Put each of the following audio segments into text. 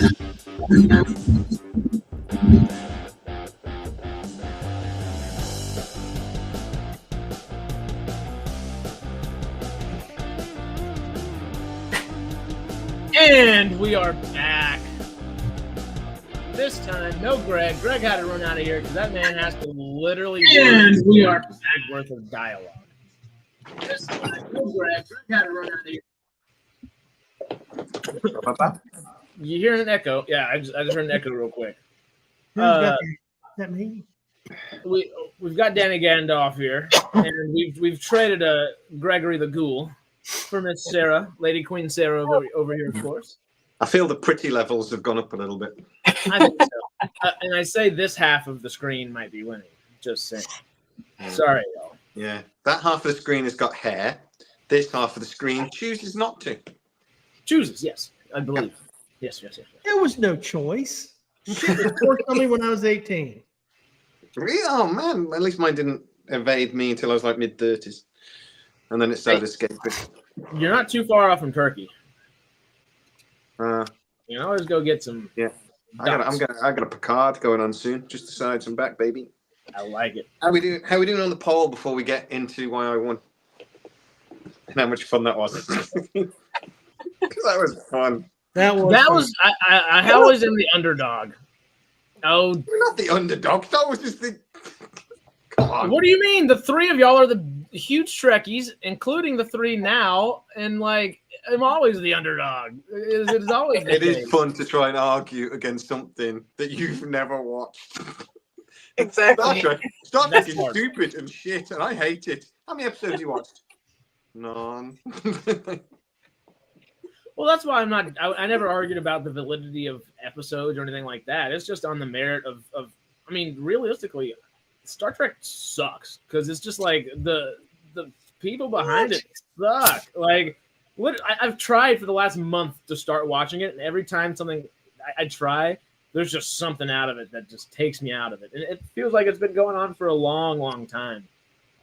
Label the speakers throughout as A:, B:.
A: And we are back. This time, no Greg. Greg had to run out of here because that man has to literally back worth of dialogue. This time, no Greg. Greg had to run out of here. You hear an echo? Yeah, I just heard an echo real quick.
B: That me?
A: We've got Danny Gandalf here, and we've traded Gregory the Ghoul for Miss Sarah, Lady Queen Sarah over here, of course.
C: I feel the pretty levels have gone up a little bit.
A: I think so. And I say this half of the screen might be winning. Just saying. Sorry, y'all.
C: Yeah, that half of the screen has got hair. This half of the screen chooses not to.
A: Chooses, yes, I believe. Yes.
B: There was no choice. Shit was forced on me when I was 18.
C: Really? Oh, man. At least mine didn't evade me until I was like mid-30s. And then it started escaping.
A: You're not too far off from Turkey.
C: You
A: can always go get some.
C: Yeah, I got a Picard going on soon. Just the sides and back, baby.
A: I like it.
C: How we doing on the poll before we get into why I won? And how much fun that was. That was fun.
A: That was. I always am the underdog. Oh,
C: we're not the underdog. That was just the. Come on.
A: What do you mean? The three of y'all are the huge Trekkies, including the three now, and like I'm always the underdog. It's always.
C: It is fun to try and argue against something that you've never watched.
D: Exactly.
C: Star Trek is stupid and shit, and I hate it. How many episodes you watched? None.
A: Well, that's why I never argued about the validity of episodes or anything like that. It's just on the merit of I mean, realistically, Star Trek sucks because it's just like the people behind it suck. Like, I've tried for the last month to start watching it, and every time something I try, there's just something out of it that just takes me out of it, and it feels like it's been going on for a long, long time.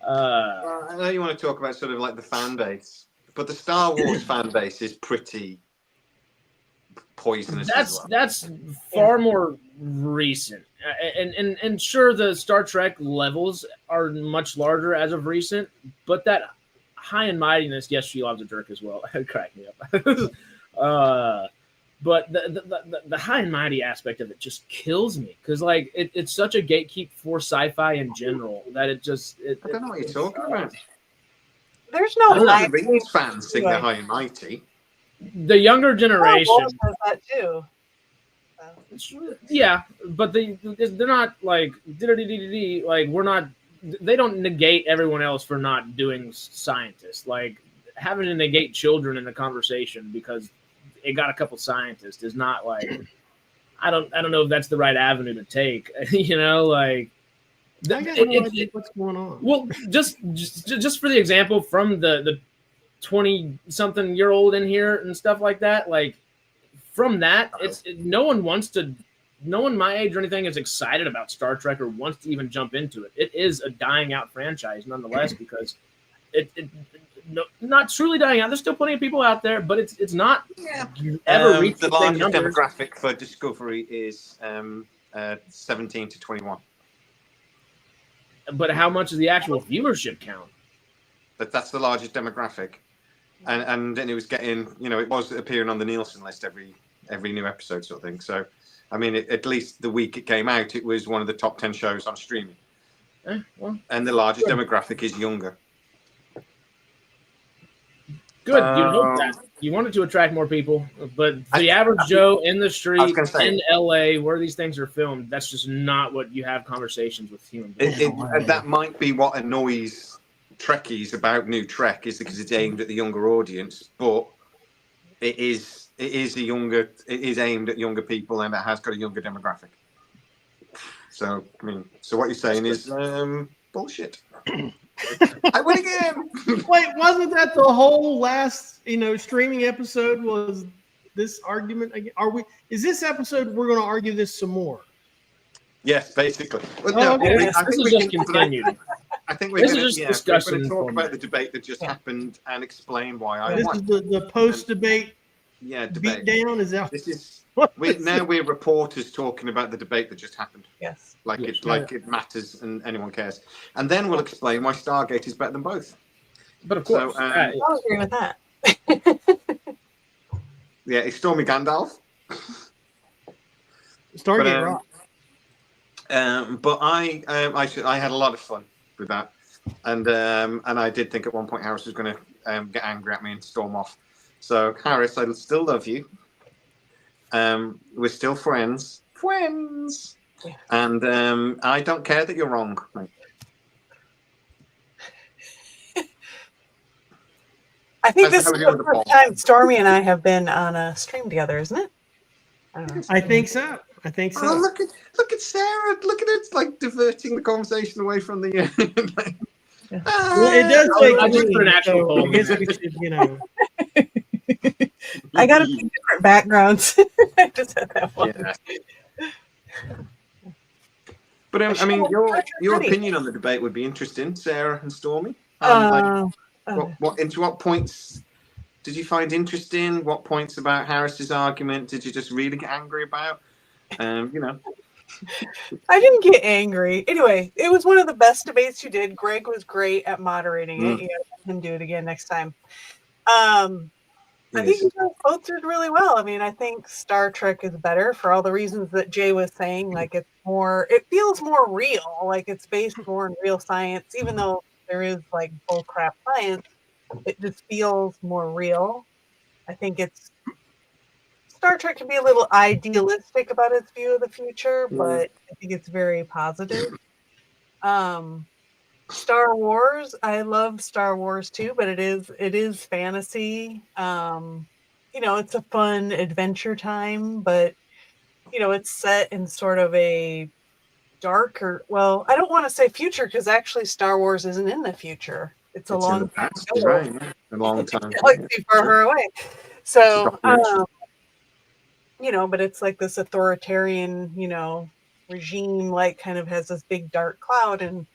C: I know you want to talk about sort of like the fan base. But the Star Wars fan base is pretty poisonous.
A: That's far more recent, and sure, the Star Trek levels are much larger as of recent. But that high and mightiness, yes, she loves a jerk as well. It cracked me up. But the high and mighty aspect of it just kills me because like it's such a gatekeep for sci-fi in general that it just.
C: I don't know what you're talking about.
D: There's no
C: the Rings fans think they're high and mighty.
A: The younger generation
D: says that too.
A: Yeah, but they're not like like we're not. They don't negate everyone else for not doing scientists. Like having to negate children in the conversation because it got a couple scientists is not like. I don't know if that's the right avenue to take. You know, like.
B: What's going on?
A: Well, just for the example from the 20-something-year-old in here and stuff like that, like from that, no one my age or anything is excited about Star Trek or wants to even jump into it. It is a dying out franchise nonetheless because not truly dying out. There's still plenty of people out there, but it's not ever reached
C: the largest demographic for Discovery is 17 to 21.
A: But how much is the actual viewership count?
C: That's the largest demographic, and then it was getting, it was appearing on the Nielsen list every new episode sort of thing. So, I mean, at least the week it came out, it was one of the top 10 shows on streaming. And the largest demographic is younger.
A: Good. You hope that. You wanted to attract more people, but the average Joe in the street in LA where these things are filmed, that's just not what you have conversations with human beings.
C: That might be what annoys Trekkies about New Trek is because it's aimed at the younger audience, but it is aimed at younger people and it has got a younger demographic. So, I mean, what you're saying is bullshit. I win again.
B: Wait, wasn't that the whole last streaming episode? Was this argument? Is this episode we're going to argue this some more?
C: Yes, basically.
A: Well, this is just continued.
C: I think we're going
A: to
C: talk about the debate that just happened and explain why I won.
B: This is the post-debate.
C: Debate
B: down. Is that?
C: we're reporters talking about the debate that just happened.
D: Yes.
C: Like it matters and anyone cares. And then we'll explain why Stargate is better than both.
A: But of course,
D: I'll agree with that.
C: Yeah, it's Stormy Gandalf.
B: Stargate rock.
C: But I had a lot of fun with that, and I did think at one point Harris was going to get angry at me and storm off. So Harris, I still love you. We're still friends, and I don't care that you're wrong, mate.
D: I think this is the first time Stormy and I have been on a stream together, isn't it?
B: I think so.
C: Oh, look at Sarah. Look at it, like diverting the conversation away from the.
B: Well, it does take
A: I look for an actual
B: so I guess we should,
D: I got a few different backgrounds. I just had that one.
C: Yeah. But I mean, your opinion on the debate would be interesting, Sarah and Stormy. What points did you find interesting? What points about Harris's argument did you just really get angry about? I
D: didn't get angry. Anyway, it was one of the best debates you did. Greg was great at moderating it. You can do it again next time. I think you guys both did really well. I mean, I think Star Trek is better for all the reasons that Jay was saying. Like it feels more real. Like it's based more in real science, even though there is like bullcrap science. It just feels more real. I think Star Trek can be a little idealistic about its view of the future, but I think it's very positive. Star Wars, I love Star Wars too, but it is fantasy. It's a fun adventure time, but it's set in sort of a darker, well, I don't want to say future because actually Star Wars isn't in the future. It's a long time ago.
C: Right, a long time.
D: Like too far away. So, but it's like this authoritarian, regime, like kind of has this big dark cloud, and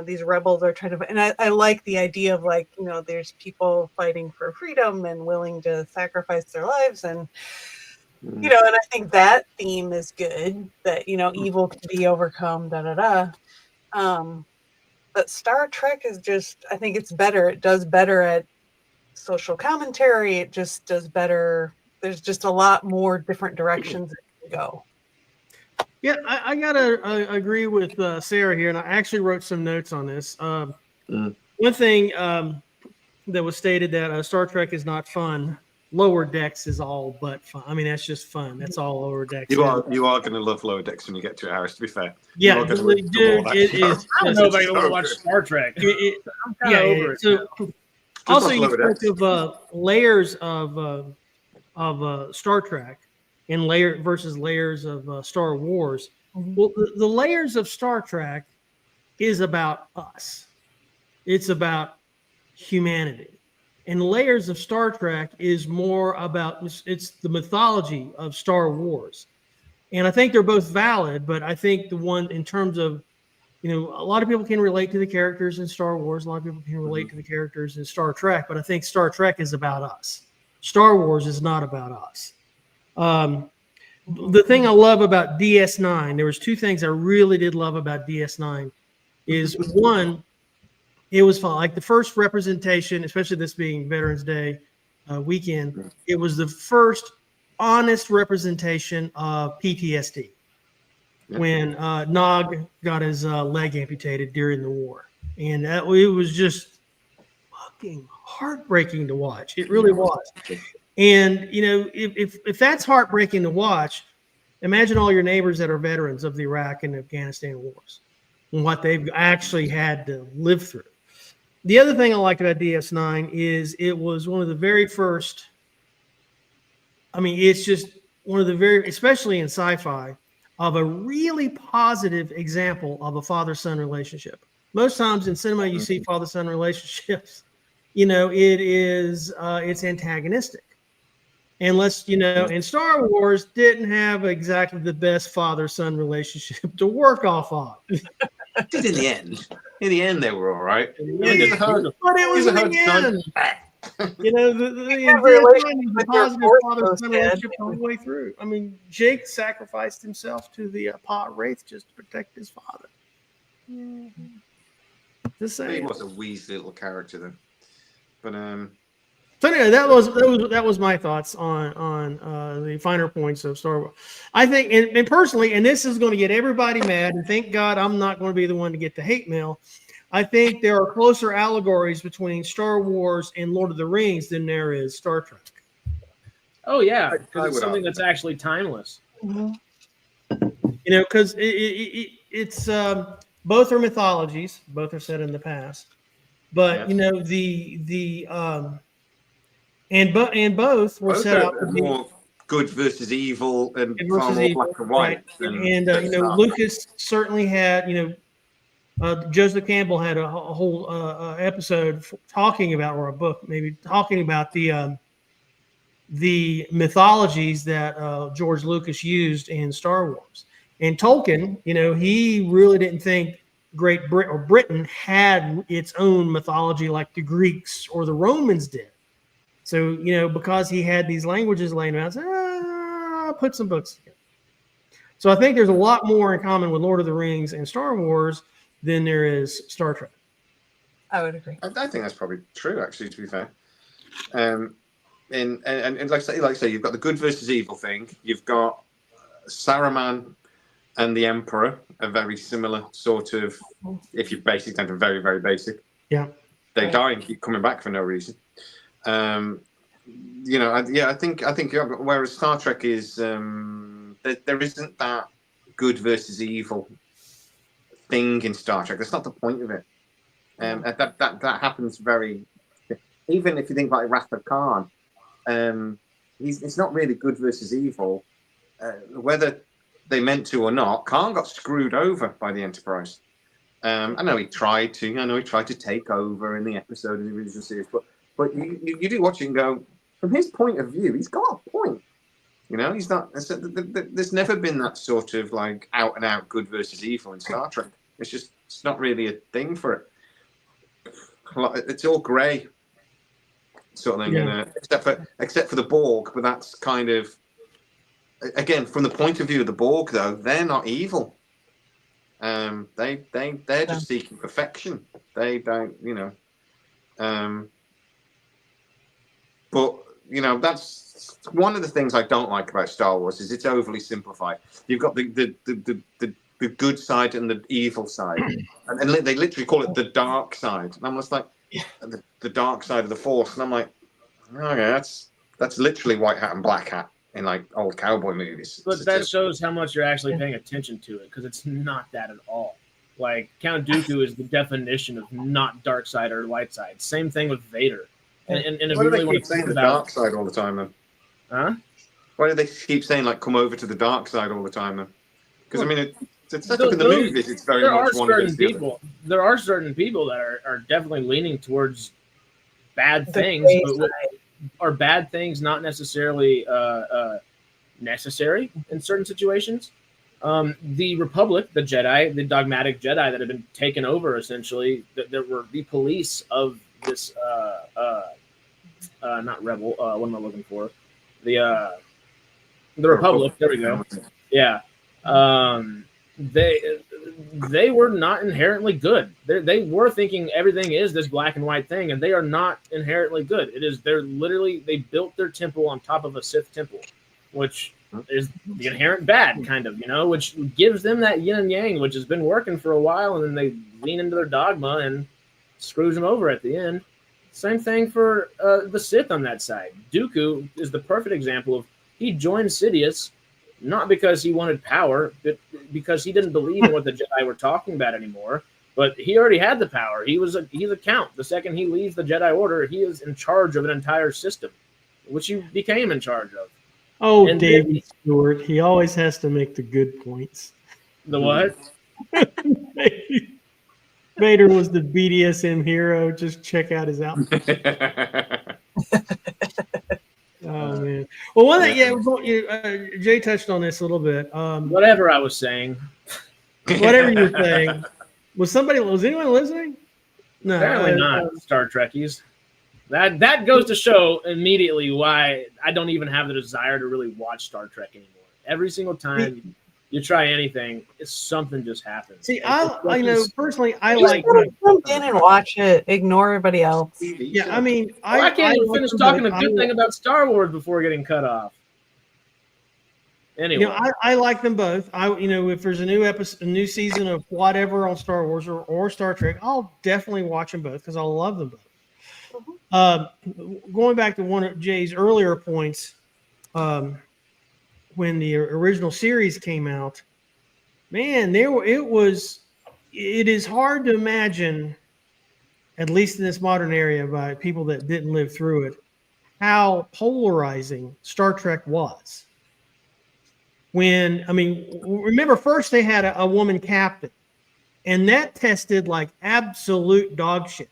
D: these rebels are trying to. And I like the idea of like there's people fighting for freedom and willing to sacrifice their lives, and and I think that theme is good. That evil can be overcome. But Star Trek is just, I think it's better. It does better at social commentary. It just does better. There's just a lot more different directions it can go.
B: Yeah, I gotta agree with Sarah here, and I actually wrote some notes on this. One thing that was stated that Star Trek is not fun. Lower Decks is all but fun. I mean, that's just fun. That's all Lower Decks.
C: You are going to love Lower Decks when you get to it, Harris. To be fair,
B: yeah, dude, it is.
A: I don't know if I can watch Star Trek. I'm kind of over it. So,
B: also, you spoke of layers of Star Trek and versus layers of Star Wars. Well, the layers of Star Trek is about us. It's about humanity. And layers of Star Trek is more about, it's the mythology of Star Wars. And I think they're both valid, but I think the one in terms of, a lot of people can relate to the characters in Star Wars. A lot of people can relate to the characters in Star Trek, but I think Star Trek is about us. Star Wars is not about us. The thing I love about DS9, there was two things I really did love about DS9 is one, it was fun. Like the first representation, especially this being Veterans Day weekend, it was the first honest representation of PTSD when Nog got his leg amputated during the war. And it was just fucking heartbreaking to watch. It really was. And, if that's heartbreaking to watch, imagine all your neighbors that are veterans of the Iraq and Afghanistan wars and what they've actually had to live through. The other thing I liked about DS9 is it was one of the very first. I mean, it's just one of the very, especially in sci-fi, of a really positive example of a father-son relationship. Most times in cinema, you see father-son relationships. It's antagonistic. Unless, and Star Wars didn't have exactly the best father-son relationship to work off of.
C: In the end, they were all right.
B: But it was in the end. You know, the
D: relationship with your
B: positive
D: fourth
B: father-son
D: dad.
B: relationship all the way through. I mean, Jake sacrificed himself to the pot wraith just to protect his father. Just
C: He
B: saying.
C: was a wheezy little character then. But
B: So anyway, that was my thoughts on the finer points of Star Wars. I think, and personally, and this is going to get everybody mad, and thank God I'm not going to be the one to get the hate mail. I think there are closer allegories between Star Wars and Lord of the Rings than there is Star Trek.
A: Oh yeah,
C: I
A: because it's
C: would
A: something
C: argue
A: that's actually timeless.
D: Mhm.
B: You know, because it's both are mythologies, both are set in the past, but
C: Yes.
B: you know and both were
C: both
B: set up
C: are
B: to be
C: more good versus evil and far
B: versus
C: more
B: evil,
C: black and white.
B: right?
C: Than
B: And you know,
C: Star Trek.
B: Lucas certainly had, you know, Joseph Campbell had a whole episode talking about, or a book maybe talking about the mythologies that George Lucas used in Star Wars. And Tolkien, you know, he really didn't think Great Britain or Britain had its own mythology like the Greeks or the Romans did. So, you know, because he had these languages laying around, said, I'll put some books together. So I think there's a lot more in common with Lord of the Rings and Star Wars than there is Star Trek.
D: I would agree.
C: I think that's probably true, actually, to be fair. And like I say, you've got the good versus evil thing. You've got Saruman and the Emperor, a very similar sort of, if you basic down to very, very basic.
B: Yeah.
C: They die and keep coming back for no reason. You know, I think whereas Star Trek is, there isn't that good versus evil thing in Star Trek. That's not the point of it. That happens very. Even if you think like Wrath of Khan, it's not really good versus evil. Whether they meant to or not, Khan got screwed over by the Enterprise. I know he tried to take over in the episode of the original series, but you do watch it and go, from his point of view, he's got a point. You know, he's not. There's never been that sort of like out and out good versus evil in Star Trek. It's not really a thing for it. It's all grey, sort of thing.
B: Yeah.
C: Except for the Borg, but that's kind of, again, from the point of view of the Borg, though, they're not evil. They're just seeking perfection. They don't, you know. But you know, that's one of the things I don't like about Star Wars is it's overly simplified. You've got the good side and the evil side, and they literally call it the dark side. And I'm just like, the dark side of the Force, and I'm like, okay, that's literally white hat and black hat in like old cowboy movies.
A: But that shows how much you're actually paying attention to it, because it's not that at all. Like Count Dooku is the definition of not dark side or light side. Same thing with Vader. And if
C: why
A: you
C: do
A: really
C: they
A: want
C: keep
A: to
C: saying
A: think
C: the
A: about
C: dark side all the time then?
A: Huh?
C: Why do they keep saying like come over to the dark side all the time then? Because I mean, it's set up
A: Those-
C: in the movies. It's very
A: there
C: much
A: are
C: one
A: certain
C: against the other.
A: people. There are certain people that are definitely leaning towards bad
D: The
A: things,
D: gray
A: but are bad things not necessarily necessary in certain situations. The Republic, the Jedi, the dogmatic Jedi that have been taken over, essentially, that were the police of this, not rebel. What am I looking for? The Republic. There we go. Yeah. They were not inherently good. They were thinking everything is this black and white thing, and they are not inherently good. They built their temple on top of a Sith temple, which is the inherent bad, kind of, you know, which gives them that yin and yang, which has been working for a while, and then they lean into their dogma and screws them over at the end. Same thing for the Sith on that side. Dooku is the perfect example of he joined Sidious not because he wanted power, but because he didn't believe in what the Jedi were talking about anymore. But he already had the power. He's a count. The second he leaves the Jedi Order, he is in charge of an entire system, which he became in charge of.
B: Oh,
A: And
B: David Stewart. He always has to make the good points.
A: The what?
B: Vader was the BDSM hero. Just check out his outfit. Oh, man. Well, one thing, Jay touched on this a little bit.
A: Whatever I was saying.
B: Whatever you were saying. Was anyone listening? No.
A: Apparently not, Star Trekkies. That goes to show immediately why I don't even have the desire to really watch Star Trek anymore. Every single time you try anything, something just happens.
B: See, I know personally, I
D: Just
B: like.
D: jump in and watch it. Ignore everybody else.
B: Yeah, I mean,
A: I can't even finish talking a good thing about Star Wars before getting cut off. Anyway,
B: I like them both. If there's a new episode, a new season of whatever on Star Wars or Star Trek, I'll definitely watch them both because I love them both. Going back to one of Jay's earlier points, when the original series came out, man, it is hard to imagine, at least in this modern area, by people that didn't live through it, how polarizing Star Trek was. Remember first they had a woman captain, and that tested like absolute dog shit.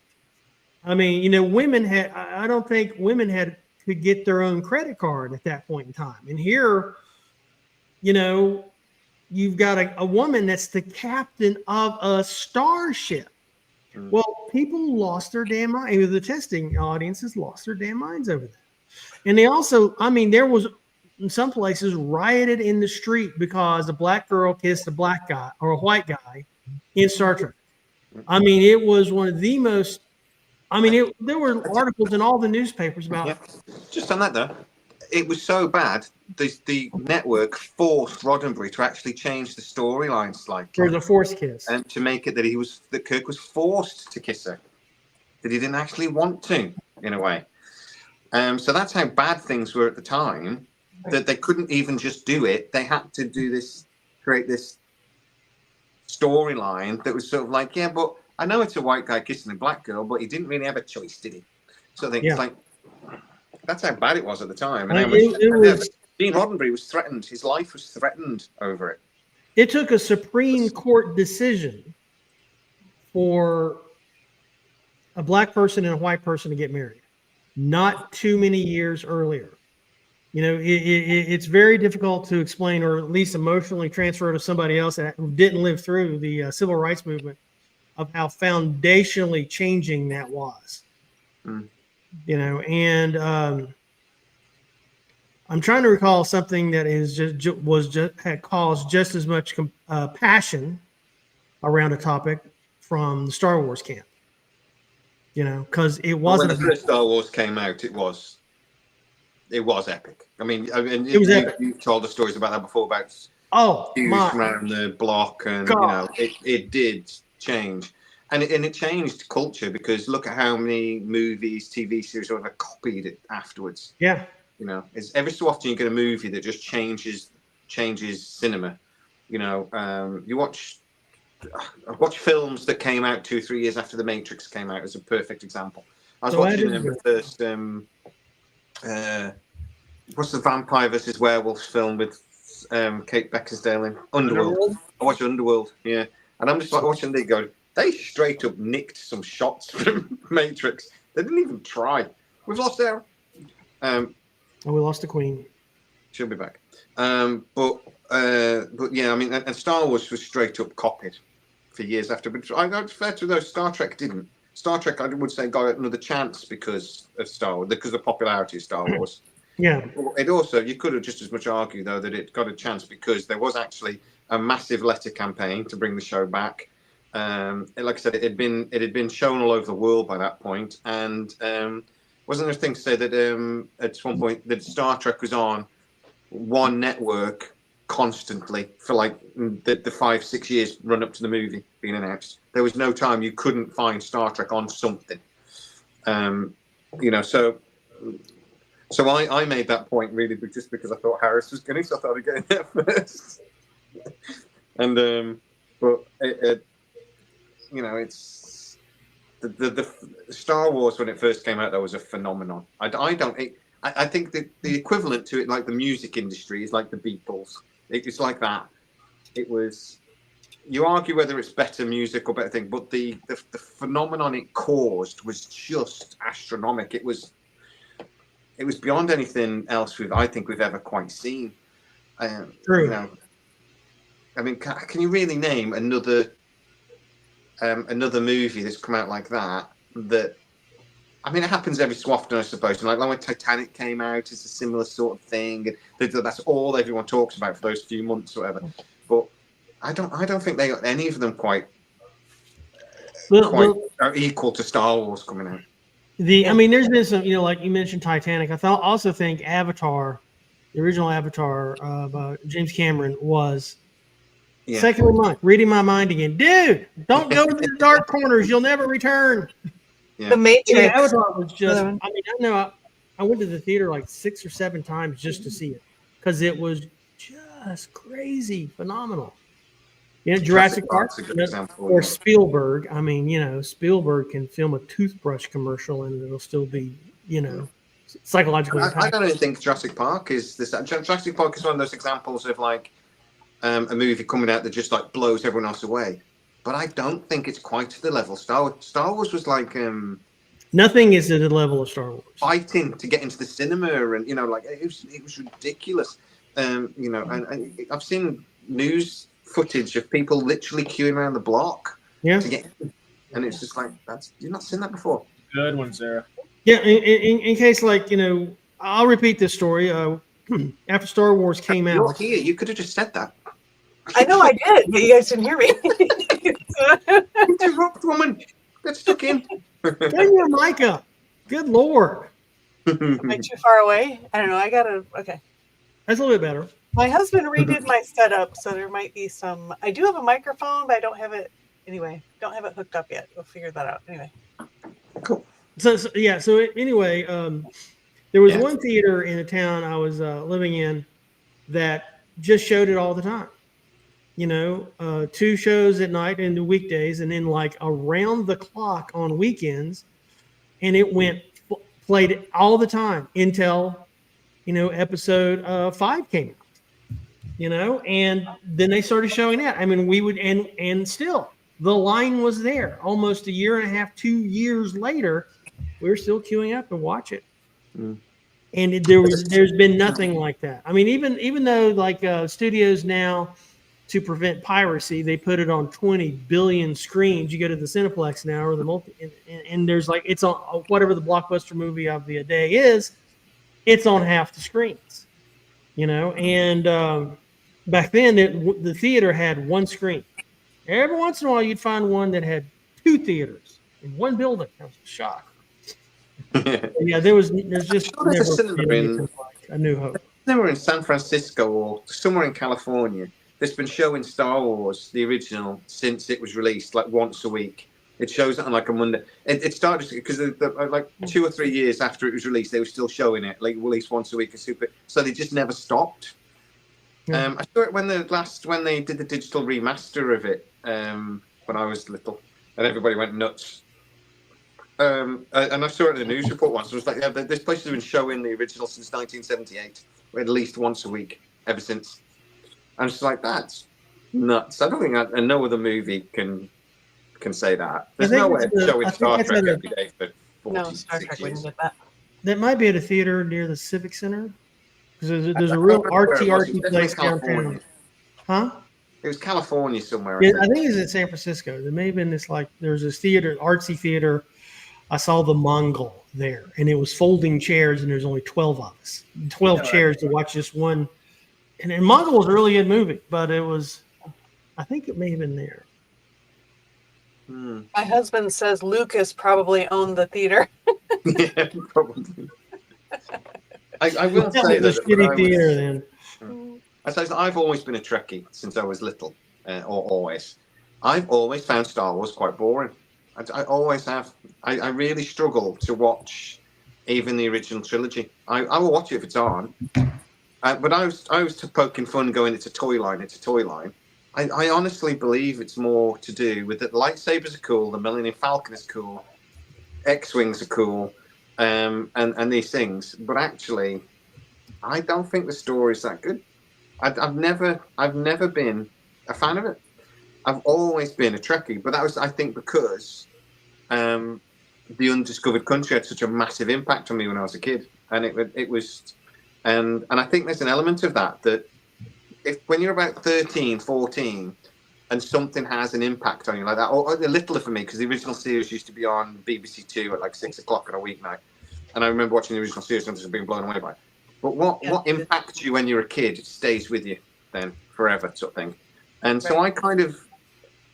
B: I don't think women could get their own credit card at that point in time. And here, you've got a woman that's the captain of a starship. Well, people lost their damn mind. The testing audiences lost their damn minds over that. And they also, there was in some places rioted in the street because a black girl kissed a black guy or a white guy in Star Trek. It was one of the most. There were articles in all the newspapers about.
C: Yeah. Just on that though, it was so bad. The network forced Roddenberry to actually change the storyline slightly.
B: There was a forced kiss,
C: and to make it that Kirk was forced to kiss her, that he didn't actually want to, in a way. So that's how bad things were at the time. That they couldn't even just do it. They had to create this storyline that was sort of like, yeah, but I know it's a white guy kissing a black girl, but he didn't really have a choice, did he? So I think it's like, that's how bad it was at the time. And Gene Roddenberry was threatened. His life was threatened over it.
B: It took a Supreme Court decision for a black person and a white person to get married, not too many years earlier. It's very difficult to explain, or at least emotionally transfer to somebody else that didn't live through the civil rights movement, of how foundationally changing that was. And I'm trying to recall something that had caused just as much passion around a topic from the Star Wars camp. Because it wasn't.
C: When the first Star Wars came out, it was epic.
B: It was epic.
C: You told the stories about that before, about around the block, and it did change, and it changed culture, because look at how many movies, TV series, whatever, copied it afterwards.
B: Yeah,
C: it's every so often you get a movie that just changes cinema. You watch films that came out 2-3 years after The Matrix came out as a perfect example. I was watching the first. What's the vampire versus werewolves film with Kate Beckinsale in Underworld? I watched Underworld, yeah, and I'm just like watching. They straight up nicked some shots from Matrix. They didn't even try. We've lost Sarah.
B: We lost the Queen.
C: She'll be back. But yeah, and Star Wars was straight up copied for years after. But it's fair to those. Star Trek didn't. Star Trek, I would say, got another chance because of Star Wars, because of the popularity of Star Wars.
B: Yeah.
C: It also, you could have just as much argued, though, that it got a chance because there was actually a massive letter campaign to bring the show back. Like I said, it had been shown all over the world by that point, and wasn't there a thing to say that at one point that Star Trek was on one network constantly for like the 5-6 years run up to the movie being announced? There was no time you couldn't find Star Trek on something. So I made that point really just because I thought Harris was going to, so I thought I'd get in there first. And but it's the Star Wars when it first came out, that was a phenomenon. I think the equivalent to it, like the music industry, is like the Beatles. It's like that. It was. You argue whether it's better music or better thing, but the phenomenon it caused was just astronomical. It was beyond anything else I think we've ever quite seen.
B: True.
C: Can you really name another movie that's come out like that I mean, it happens every so often, I suppose. And like when Titanic came out, it's a similar sort of thing. And that's all everyone talks about for those few months or whatever. But I don't think they got any of them quite are equal to Star Wars coming out.
B: I mean, there's been some, like you mentioned Titanic. Also think Avatar, the original Avatar of James Cameron was second month, reading my mind again. Dude, don't go to the dark corners. You'll never return.
D: The Matrix.
B: Avatar was just, I mean, I know I went to the theater like 6 or 7 times just to see it because it was just crazy, phenomenal. Jurassic Park or Spielberg. I mean, Spielberg can film a toothbrush commercial and it'll still be, psychologically.
C: I don't even think Jurassic Park is this. Jurassic Park is one of those examples of like a movie coming out that just like blows everyone else away. But I don't think it's quite to the level. Star Wars was like
B: nothing is at the level of Star Wars.
C: Fighting to get into the cinema, and like it was ridiculous. And I've seen news footage of people literally queuing around the block to get in. And it's just like you've not seen that before.
A: Good one, Sarah.
B: Yeah, in case I'll repeat this story. After Star Wars came out,
C: you're here. You could have just said that.
D: I know I did, but you guys didn't hear me.
C: Interrupt, woman. Get stuck in.
B: Turn your mic up. Good Lord.
D: Am I too far away? I don't know. Okay.
B: That's a little bit better.
D: My husband redid my setup, so there might be some. I do have a microphone, but I don't have it. Anyway, don't have it hooked up yet. We'll figure that out. Anyway.
C: Cool.
B: So anyway, there was one theater in the town I was living in that just showed it all the time. 2 shows at night in the weekdays, and then like around the clock on weekends, and it played it all the time until episode 5 came out. And then they started showing that. I mean, we would and still the line was there almost a year and a half, 2 years later. We were still queuing up to watch it. And there's been nothing like that. I mean, even though like studios now, to prevent piracy, they put it on 20 billion screens. You go to the Cineplex now or the and there's like it's on whatever the blockbuster movie of the day is. It's on half the screens, And back then, the theater had 1 screen. Every once in a while, you'd find one that had 2 theaters in one building. That was a shock. Yeah, there's just never a New Hope.
C: Somewhere in San Francisco or somewhere in California, that's been showing Star Wars, the original, since it was released, like once a week. It shows it on like a Monday. It started because like 2 or 3 years after it was released, they were still showing it like at least once a week. So they just never stopped. I saw it when they did the digital remaster of it when I was little, and everybody went nuts. And I saw it in the news report once. It was like, this place has been showing the original since 1978, at least once a week ever since. I'm just like, that's nuts. I don't think no other movie can say that. There's no way of showing Star Trek every day for 40,
D: Star Trek wouldn't get that.
B: That might be at a theater near the Civic Center. Because there's a real artsy place downtown. Huh?
C: It was California somewhere.
B: Yeah, I think it was in San Francisco. There may have been this there's this theater, artsy theater. I saw the Mongol there, and it was folding chairs, and there's only 12 of us. 12 chairs to watch this one. And Mongol was a really good movie, but I think it may have been there.
D: My husband says Lucas probably owned the theater.
C: Yeah, probably. I will say
B: that shitty theater then.
C: I've always been a Trekkie since I was little, I've always found Star Wars quite boring. I always have. I really struggle to watch even the original trilogy. I will watch it if it's on. But I was poking fun going, it's a toy line. I honestly believe it's more to do with that lightsabers are cool, the Millennium Falcon is cool, X-Wings are cool, and these things. But actually, I don't think the story's that good. I've never been a fan of it. I've always been a Trekkie, but that was, I think, because the Undiscovered Country had such a massive impact on me when I was a kid, and it was, and I think there's an element of that if when you're about 13, 14, and something has an impact on you like that, or a little for me, because the original series used to be on BBC Two at like 6 o'clock on a weeknight, and I remember watching the original series and just being blown away by it. But what impacts you when you're a kid stays with you then forever, sort of thing. And so I kind of,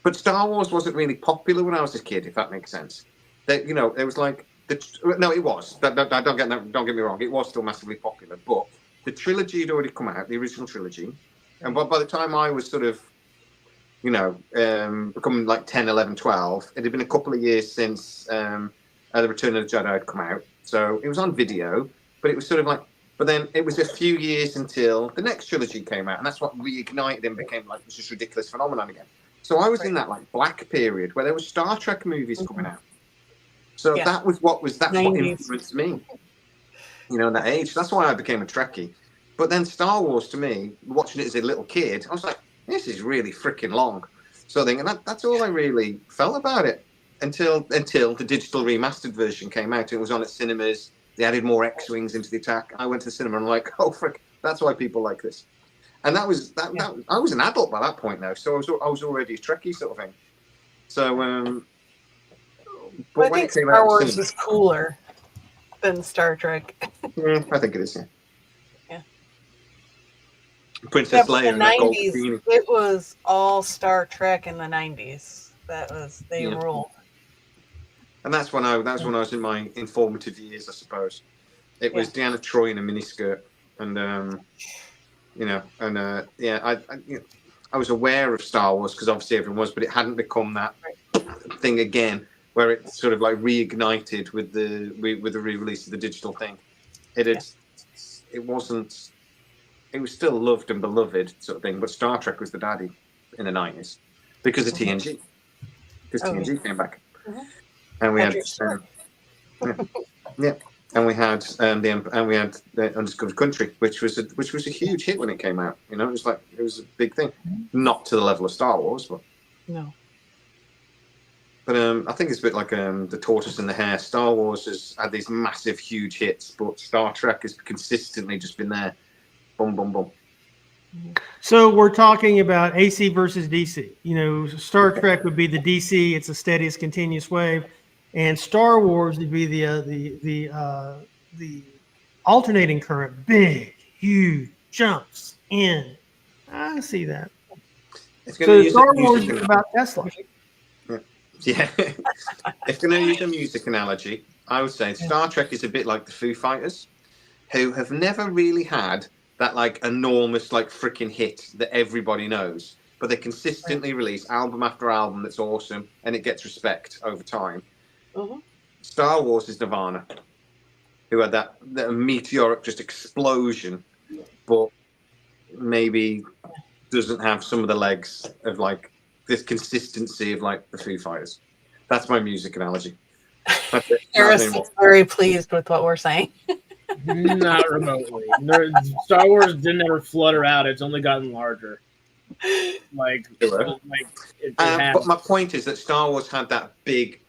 C: but Star Wars wasn't really popular when I was a kid, if that makes sense. That, you know, it was like no, it was. Don't get me wrong, it was still massively popular, but the trilogy had already come out, the original trilogy, and by the time I was sort of, you know, becoming like 10, 11, 12, it had been a couple of years since The Return of the Jedi had come out, so it was on video, but it was sort of like, but then it was a few years until the next trilogy came out, and that's what reignited and became like this ridiculous phenomenon again. So I was in that like black period where there were Star Trek movies coming out. So that's what influenced me, you know, in that age. That's why I became a Trekkie. But then Star Wars, to me, watching it as a little kid, I was like, this is really freaking long. So I think, and that's all I really felt about it until the digital remastered version came out. It was on at cinemas. They added more X-wings into the attack. I went to the cinema and I'm like, oh frick, that's why people like this. And I was an adult by that point now, so I was already a Trekkie sort of thing. So,
D: but I think Star Wars is cooler than Star Trek.
C: Yeah, I think it is.
D: Yeah.
C: Princess Leia
D: in the 90s, it was all Star Trek in the 90s. They ruled.
C: And that's when I was in my informative years, I suppose. It was Deanna Troi in a miniskirt, and you know, and I was aware of Star Wars because obviously everyone was, but it hadn't become that thing again where it sort of like reignited with the re-release of the digital thing. It wasn't. It was still loved and beloved sort of thing, but Star Trek was the daddy in the 90s because of TNG. Because TNG came back. Mm-hmm. And we had, and we had the Undiscovered Country, which was a huge hit when it came out. You know, it was a big thing, not to the level of Star Wars, but
D: no.
C: But I think it's a bit like the Tortoise and the Hare. Star Wars has had these massive, huge hits, but Star Trek has consistently just been there, boom, boom, boom.
B: So we're talking about AC versus DC. You know, Star Trek would be the DC; it's the steadiest, continuous wave. And Star Wars would be the alternating current, big, huge jumps in. I see that. So Star Wars is about Tesla.
C: Yeah. If you're going to use a music analogy, I would say Star Trek is a bit like the Foo Fighters, who have never really had that like enormous like freaking hit that everybody knows, but they consistently release album after album that's awesome and it gets respect over time. Mm-hmm. Star Wars is Nirvana, who had that meteoric just explosion, but maybe doesn't have some of the legs of like this consistency of like the Foo Fighters. That's my music analogy.
D: Harris is very pleased with what we're saying.
A: Not remotely. Star Wars didn't ever flutter out. It's only gotten larger. But
C: my point is that Star Wars had that big,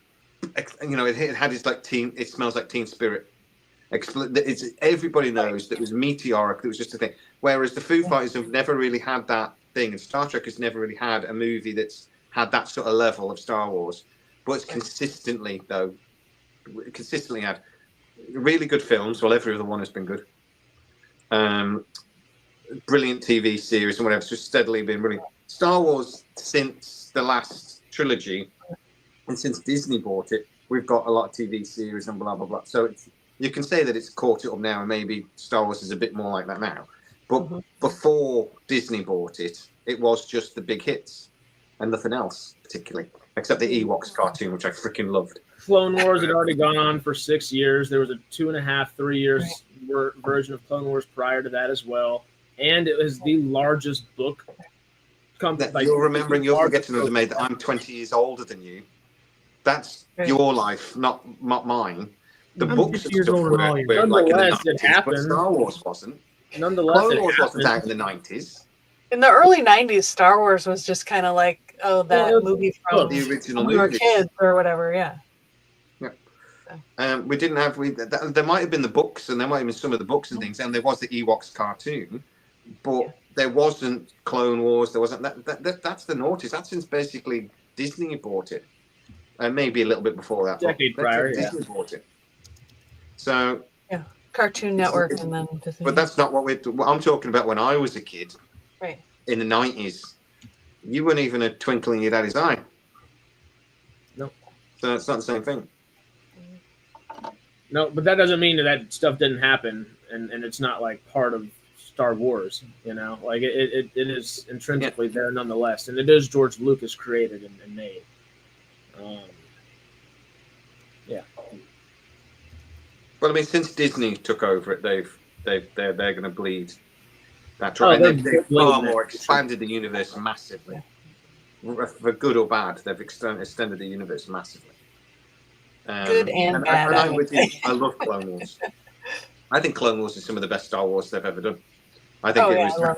C: you know, it had its like teen. It smells like Teen Spirit. Everybody knows that it was meteoric. That was just a thing. Whereas the Foo Fighters have never really had that thing, and Star Trek has never really had a movie that's had that sort of level of Star Wars. But it's consistently had really good films. Well, every other one has been good. Brilliant TV series and whatever. It's just steadily been brilliant. Star Wars, since the last trilogy, and since Disney bought it, we've got a lot of TV series and blah, blah, blah. So you can say that it's caught it up now, and maybe Star Wars is a bit more like that now. But before Disney bought it, it was just the big hits and nothing else particularly, except the Ewoks cartoon, which I freaking loved.
A: Clone Wars had already gone on for 6 years. There was a 2.5, 3 years version of Clone Wars prior to that as well. And it was the largest book company.
C: You're forgetting that I'm 20 years older than you. That's your life, not mine. The books and stuff were like in the 90s, but Star Wars wasn't.
A: Nonetheless,
C: Clone Wars wasn't out in the 90s.
D: In the early 90s, Star Wars was just kind of like, movie from
C: the original
D: we were kids or whatever, yeah.
C: We didn't have. There might have been the books, and there might have been some of the books and things, and there was the Ewoks cartoon, but there wasn't Clone Wars. There wasn't that's the noughties. That's since basically Disney bought it, and maybe a little bit before that.
A: Decade prior, yeah.
C: Disney bought it. So
D: Cartoon Network, and then Disney.
C: but that's not what I'm talking about. When I was a kid,
D: right
C: in the 90s, you weren't even a twinkle in your daddy's eye.
A: No.
C: So it's not the same thing.
A: No, but that doesn't mean that stuff didn't happen, and it's not like part of Star Wars, like it is intrinsically there nonetheless, and it is George Lucas created and made.
C: Well, I mean, since Disney took over it, they're going to bleed that right.
A: Oh,
C: and they've far more expanded the universe massively, for good or bad. They've extended the universe massively.
D: Good and bad.
C: I love Clone Wars. I think Clone Wars is some of the best Star Wars they've ever done. I think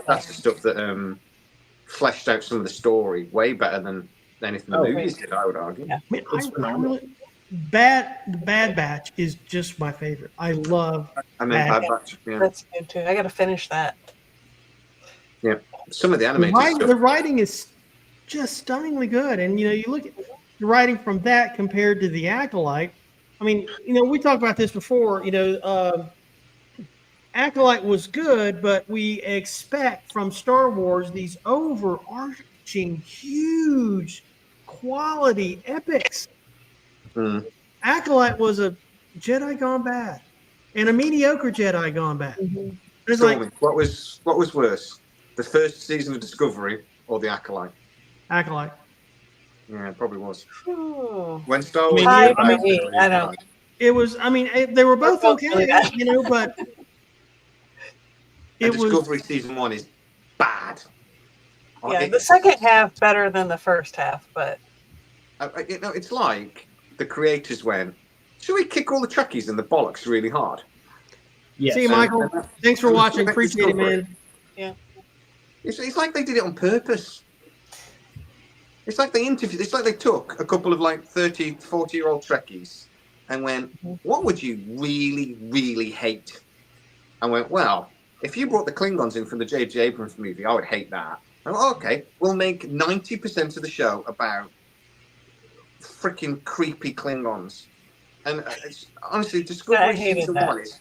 C: that's the stuff that fleshed out some of the story way better than anything the movies did, I would argue.
B: Yeah. The Bad Batch is just my favorite. I love
C: Bad Batch. Yeah.
D: That's good too. I got to finish that.
C: Yeah, some of the animated
B: the writing is just stunningly good, and you look at the writing from that compared to the Acolyte. I mean, we talked about this before. Acolyte was good, but we expect from Star Wars these overarching, huge, quality epics. Acolyte was a Jedi gone bad, and a mediocre Jedi gone bad.
D: Mm-hmm.
B: It's
C: Stormy, what was worse, the first season of Discovery or the Acolyte?
B: Acolyte.
C: Yeah, it probably was.
D: Ooh.
C: When Star Wars,
D: I don't.
B: It was. I mean, they were both okay, but
C: Discovery season 1 is bad.
D: Yeah, the second half better than the first half, but
C: it's like the creators went, should we kick all the Trekkies in the bollocks really hard?
A: Yes.
B: See you, Michael. Thanks for watching. Appreciate it, man.
D: Yeah.
C: It's like they did it on purpose. It's like they interviewed. It's like they took a couple of 30, 40-year-old Trekkies and went, what would you really, really hate? And went, well, if you brought the Klingons in from the J.J. Abrams movie, I would hate that. And okay, we'll make 90% of the show about freaking creepy Klingons. And honestly, Discovery season 1 is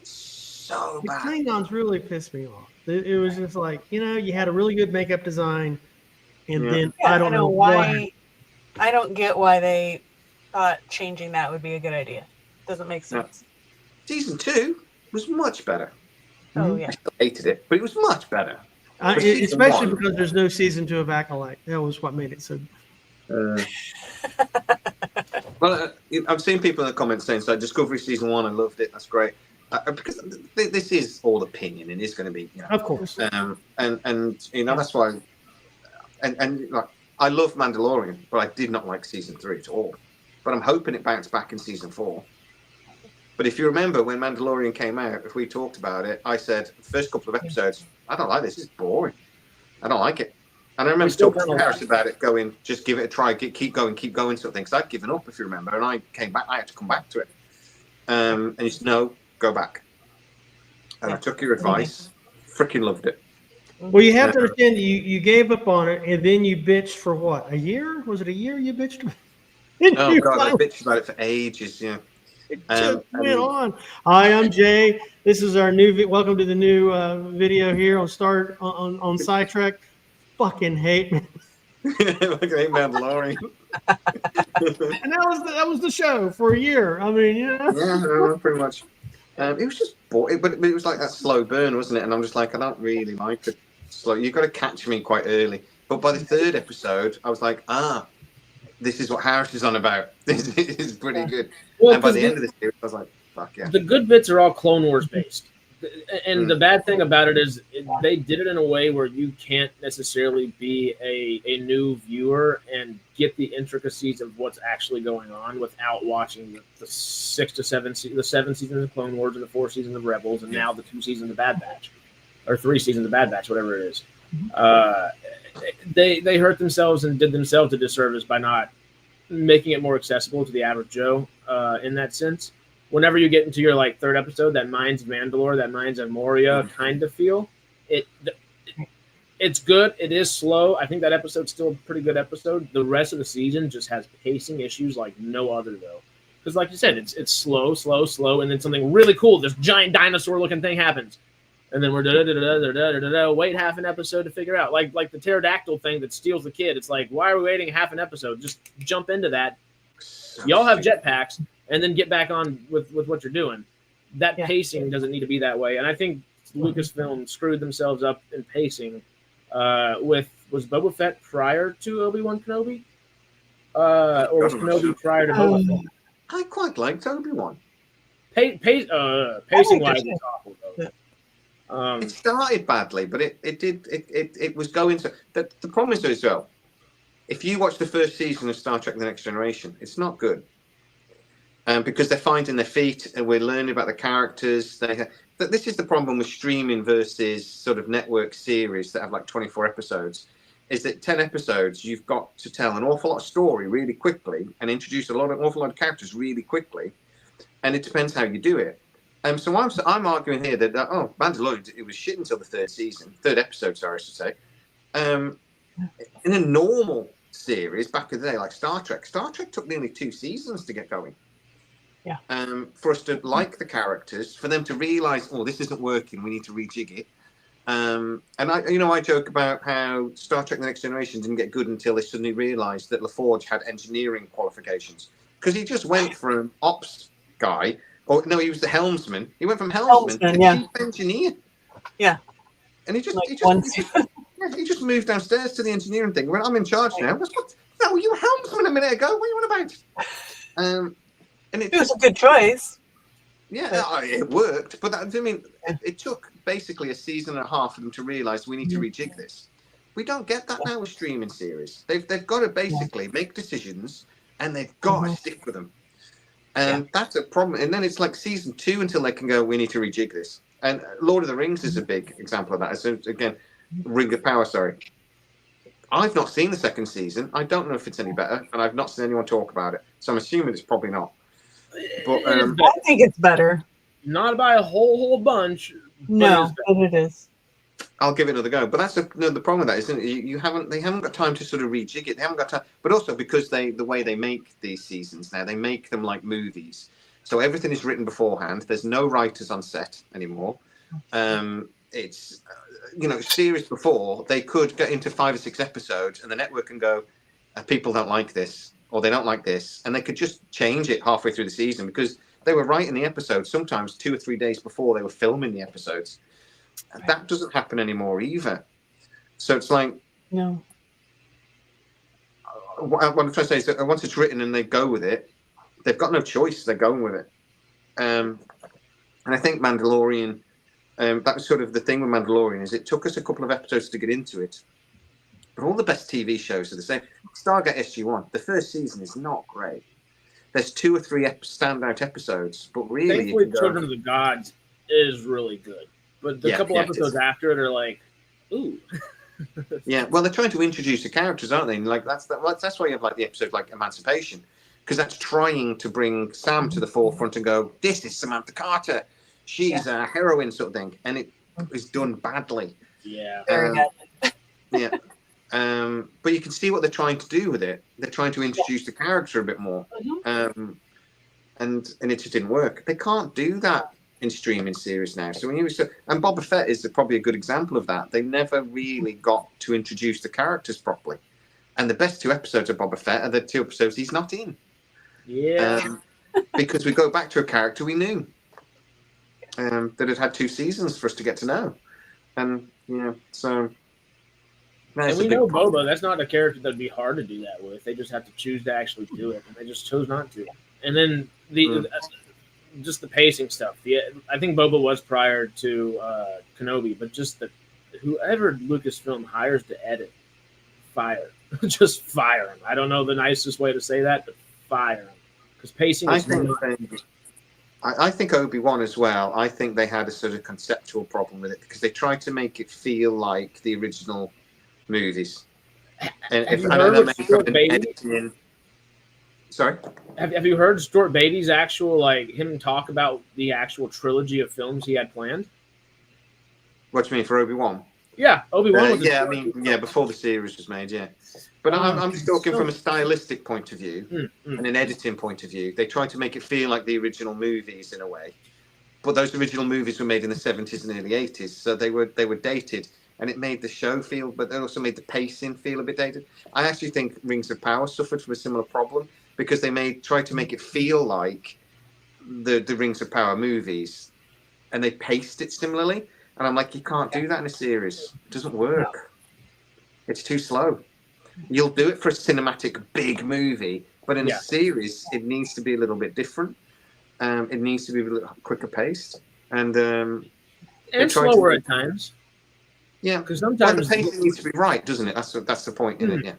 C: so bad.
B: The Klingons really pissed me off. It was just like, you had a really good makeup design, and then I don't know why.
D: I don't get why they thought changing that would be a good idea. Doesn't make sense.
C: No. Season 2 was much better.
D: Oh yeah,
C: I still hated it, but it was much better.
B: Especially because there's no season 2 of Acolyte. That was what made it so.
C: Well, I've seen people in the comments saying, so Discovery season 1, I loved it. That's great. Because this is all opinion, and it's going to be,
B: of course.
C: And that's why. And I love Mandalorian, but I did not like season 3 at all. But I'm hoping it bounced back in season 4. But if you remember when Mandalorian came out, if we talked about it, I said the first couple of episodes, I don't like this. It's boring. I don't like it. And I remember talking to Harris about it, going, just give it a try, keep going, sort of thing. Because I'd given up, if you remember, and I came back. I had to come back to it. And he said, no, go back. And I took your advice. Freaking loved it.
B: Well, you have to understand, you gave up on it, and then you bitched for what? A year? Was it a year you bitched?
C: Oh God, I bitched about it for ages. Yeah.
B: It just went on. Hi, I'm Jay. This is our new. Welcome to the new video here on Sidetrack. Fucking hate me.
C: Hate Mandalorian.
B: And that was the show for a year. I mean,
C: yeah, pretty much. It was just boring, but it was like that slow burn, wasn't it? And I'm just like, I don't really like it. Slow. You've got to catch me quite early. But by the third episode, I was like, this is what Harris is on about. This is pretty good. Well, and by the end of the series, I was like, fuck yeah.
A: The good bits are all Clone Wars based. And the bad thing about it is they did it in a way where you can't necessarily be a new viewer and get the intricacies of what's actually going on without watching the 7 seasons of Clone Wars and the 4 seasons of Rebels and now the 2 seasons of Bad Batch or 3 seasons of Bad Batch, whatever it is. They hurt themselves and did themselves a disservice by not making it more accessible to the average Joe in that sense. Whenever you get into your 3rd episode, that Minds of Mandalore, that Minds of Moria kind of feel, it's good. It is slow. I think that episode's still a pretty good episode. The rest of the season just has pacing issues like no other, though. Because, like you said, it's slow, and then something really cool, this giant dinosaur-looking thing happens, and then we're wait half an episode to figure out. Like the pterodactyl thing that steals the kid. It's like, why are we waiting half an episode? Just jump into that. Y'all have jetpacks, and then get back on with what you're doing. That pacing doesn't need to be that way, and I think Lucasfilm screwed themselves up in pacing. Was Boba Fett prior to Obi-Wan Kenobi, or was Kenobi prior to Boba Fett?
C: I quite liked Obi-Wan.
A: Pacing wise, it's awful though.
C: It started badly, but it was going to. The problem is though as well. If you watch the first season of Star Trek: The Next Generation, it's not good. Because they're finding their feet, and we're learning about the characters. This is the problem with streaming versus sort of network series that have like 24 episodes. Is that 10 episodes, you've got to tell an awful lot of story really quickly and introduce an awful lot of characters really quickly, and it depends how you do it. So I'm arguing here that Mandalorian, it was shit until the third episode, sorry, I should say. In a normal series back in the day, like Star Trek took nearly 2 seasons to get going.
D: Yeah.
C: For us to like the characters, for them to realize, this isn't working, we need to rejig it. And I joke about how Star Trek: The Next Generation didn't get good until they suddenly realized that LaForge had engineering qualifications, because he just went from ops guy, he was the helmsman. He went from helmsman to chief engineer.
D: Yeah.
C: And he just moved downstairs to the engineering thing. Well, I'm in charge now. Were you a helmsman a minute ago? What are you on about? And it
D: was a good choice.
C: Yeah, it worked, but it took basically a season and a half for them to realize we need to rejig this. We don't get that now with streaming series. They've got to basically make decisions, and they've got to stick with them. And that's a problem. And then it's like season 2 until they can go, we need to rejig this. And Lord of the Rings is a big example of that. So again, Ring of Power, sorry. I've not seen the second season. I don't know if it's any better, and I've not seen anyone talk about it. So I'm assuming it's probably not. But
D: I think it's better.
A: Not by a whole bunch.
D: No, but it is.
C: I'll give it another go. But that's the problem with that, isn't it? They haven't got time to sort of rejig it. They haven't got time. But also because the way they make these seasons now, they make them like movies. So everything is written beforehand. There's no writers on set anymore. It's series before they could get into 5 or 6 episodes, and the network can go, people don't like this, or they don't like this, and they could just change it halfway through the season because they were writing the episodes sometimes 2 or 3 days before they were filming the episodes. And that doesn't happen anymore either. So it's like,
D: no.
C: What I'm trying to say is that once it's written and they go with it, they've got no choice. They're going with it. And I think Mandalorian, that was sort of the thing with Mandalorian, is it took us a couple of episodes to get into it. But all the best TV shows are the same. Stargate SG-1, the first season is not great. There's 2 or 3 standout episodes, but really...
A: Thankfully, Children of the Gods is really good. But the couple episodes after it are like, ooh.
C: Yeah, well, they're trying to introduce the characters, aren't they? And like that's why you have like the episode like Emancipation, because that's trying to bring Sam to the forefront and go, this is Samantha Carter. She's a heroine sort of thing. And it is done badly.
A: Yeah.
C: Yeah. But you can see what they're trying to do with it. They're trying to introduce the character a bit more. And it just didn't work. They can't do that in streaming series now. So and Boba Fett is probably a good example of that. They never really got to introduce the characters properly. And the best 2 episodes of Boba Fett are the 2 episodes he's not in.
A: Yeah.
C: Because we go back to a character we knew. That had 2 seasons for us to get to know. And so...
A: And we know Boba, that's not a character that'd be hard to do that with. They just have to choose to actually do it, and they just chose not to. And then just the pacing stuff. I think Boba was prior to Kenobi, but just whoever Lucasfilm hires to edit, fire. Just fire him. I don't know the nicest way to say that, but fire him. Because pacing is
C: I think Obi-Wan as well. I think they had a sort of conceptual problem with it because they tried to make it feel like the original movies. And
A: have you heard Stuart Beatty?
C: Sorry?
A: Have you heard Stuart Beatty's actual, him talk about the actual trilogy of films he had planned?
C: What do you mean, for Obi-Wan?
A: Yeah, Obi-Wan was
C: yeah, I mean, yeah, before the series was made, yeah. But I'm just talking from a stylistic point of view and an editing point of view. They tried to make it feel like the original movies in a way, but those original movies were made in the 70s and early 80s, so they were dated, and it made the show feel, but it also made the pacing feel a bit dated. I actually think Rings of Power suffered from a similar problem because they tried to make it feel like the Rings of Power movies, and they paced it similarly. And I'm like, you can't do that in a series. It doesn't work. No. It's too slow. You'll do it for a cinematic big movie, but in a series, it needs to be a little bit different. It needs to be a little quicker paced, and
A: slower at times.
C: Yeah,
A: because sometimes
C: the pacing needs to be right, doesn't it? That's the point in it. Yeah.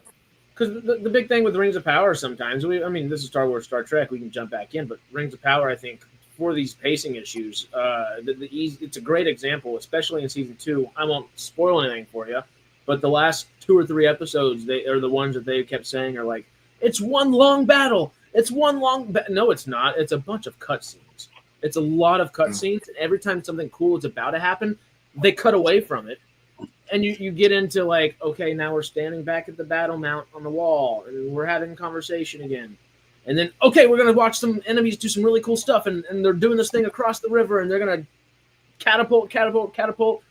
A: Because the big thing with Rings of Power sometimes, this is Star Wars, Star Trek. We can jump back in, but Rings of Power, I think, for these pacing issues, it's a great example, especially in season 2. I won't spoil anything for you, but the last 2 or 3 episodes, they are the ones that they kept saying are like, it's one long battle. It's one long no, it's not. It's a bunch of cutscenes. It's a lot of cutscenes. And every time something cool is about to happen, they cut away from it. And you get into like, okay, now we're standing back at the battle mount on the wall, and we're having a conversation again. And then, okay, we're going to watch some enemies do some really cool stuff, and they're doing this thing across the river, and they're going to catapult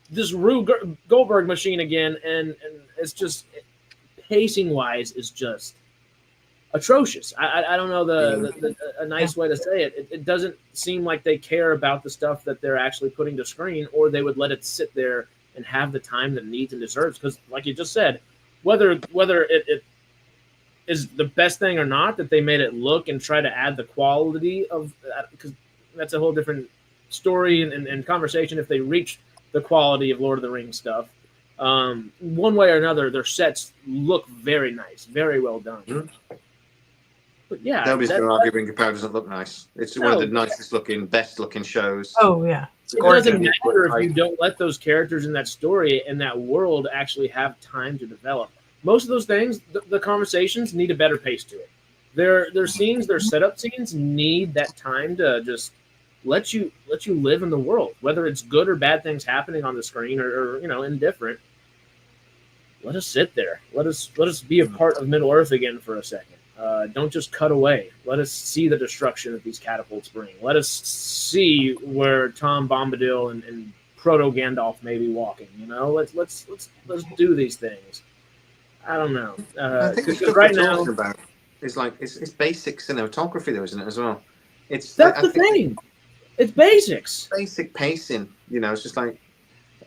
A: this Rube Goldberg machine again, and it's just, pacing-wise, is just atrocious. I don't know a nice way to say it. It doesn't seem like they care about the stuff that they're actually putting to screen, or they would let it sit there and have the time that it needs and deserves. Because, like you just said, whether it is the best thing or not that they made it look and try to add the quality of, because that's a whole different story and conversation if they reach the quality of Lord of the Rings stuff. One way or another, their sets look very nice, very well done. Mm-hmm. But yeah,
C: nobody's going to argue Ring of Power doesn't look nice. It's one of the nicest looking, best looking shows.
D: Oh yeah.
A: It doesn't matter if you don't let those characters in that story and that world actually have time to develop. Most of those things, the conversations need a better pace to it. Their scenes, their setup scenes need that time to just let you live in the world, whether it's good or bad things happening on the screen or indifferent. Let us sit there. Let us be a part of Middle Earth again for a second. Don't just cut away. Let us see the destruction that these catapults bring. Let us see where Tom Bombadil and Proto Gandalf may be walking. Let's do these things. I don't know.
C: I think what right now about is like it's basic cinematography, though, isn't it? As well, that's
A: the thing. It's basics.
C: Basic pacing. It's just like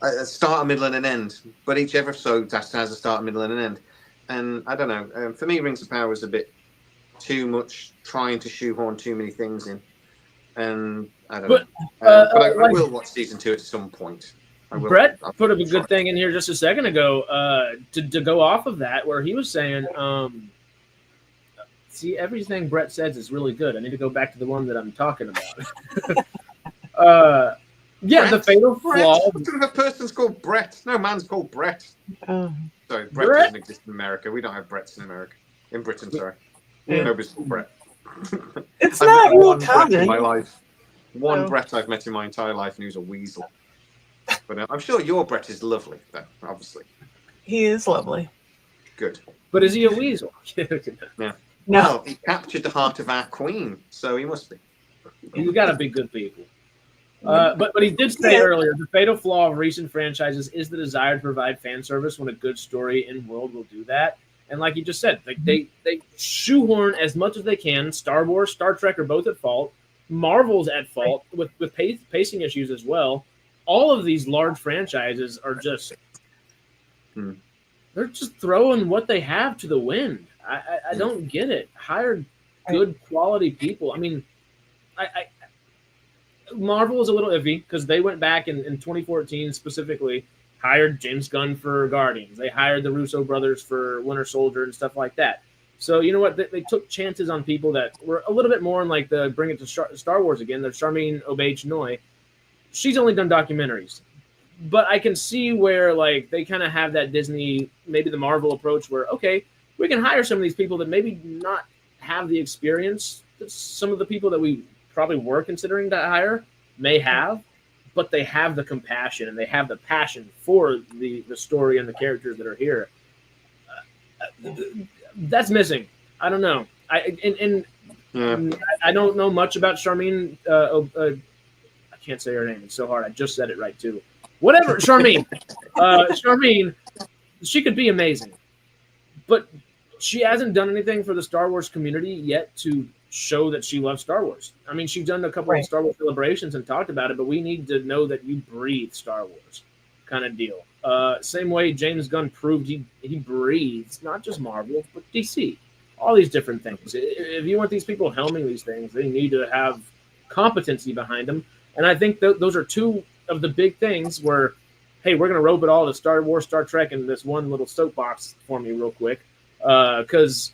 C: a start, a middle, and an end. But each episode has a start, a middle, and an end. And I don't know. For me, Rings of Power was a bit too much, trying to shoehorn too many things in. And I don't know. But I will watch season 2 at some point.
A: Brett put up a good thing in here just a second ago to go off of that, where he was saying, see, everything Brett says is really good. I need to go back to the one that I'm talking about.
C: Brett?
A: The fatal flaw.
C: What sort of a person's called Brett? No man's called Brett. Sorry, Brett doesn't exist in America. We don't have Bretts in America. In Britain, sorry. Yeah. Nobody's called Brett.
D: It's not real common.
C: In my life. One Brett I've met in my entire life, and he was a weasel. But I'm sure your Brett is lovely, though, obviously.
D: He is lovely.
C: Good.
A: But is he a weasel?
C: Yeah.
D: No.
C: Well, he captured the heart of our queen, so he must be.
A: He's got to be good people. But he did say earlier, the fatal flaw of recent franchises is the desire to provide fan service when a good story in world will do that. And like you just said, they shoehorn as much as they can. Star Wars, Star Trek are both at fault. Marvel's at fault with pacing issues as well. All of these large franchises are just they're just throwing what they have to the wind. I don't get it. Hire good quality people. I mean, Marvel is a little iffy because they went back in 2014 specifically, hired James Gunn for Guardians. They hired the Russo brothers for Winter Soldier and stuff like that. So you know what? They took chances on people that were a little bit more in like the bring it to Star Wars again. The Charmin Obey-Chinoy. She's only done documentaries. But I can see where like they kind of have that Disney, maybe the Marvel approach where, okay, we can hire some of these people that maybe not have the experience that some of the people that we probably were considering to hire may have, but they have the compassion and they have the passion for the story and the characters that are here. That's missing. I don't know. I don't know much about Charmaine. I can't say her name. It's so hard. I just said it right too. Whatever, Charmaine. Charmaine, she could be amazing, but she hasn't done anything for the Star Wars community yet to show that she loves Star Wars. I mean, she's done a couple of Star Wars celebrations and talked about it, but we need to know that you breathe Star Wars kind of deal. Same way James Gunn proved he breathes not just Marvel, but DC. All these different things. If you want these people helming these things, they need to have competency behind them. And I think those are two of the big things where, hey, we're going to rope it all to Star Wars, Star Trek, and this one little soapbox for me real quick. Because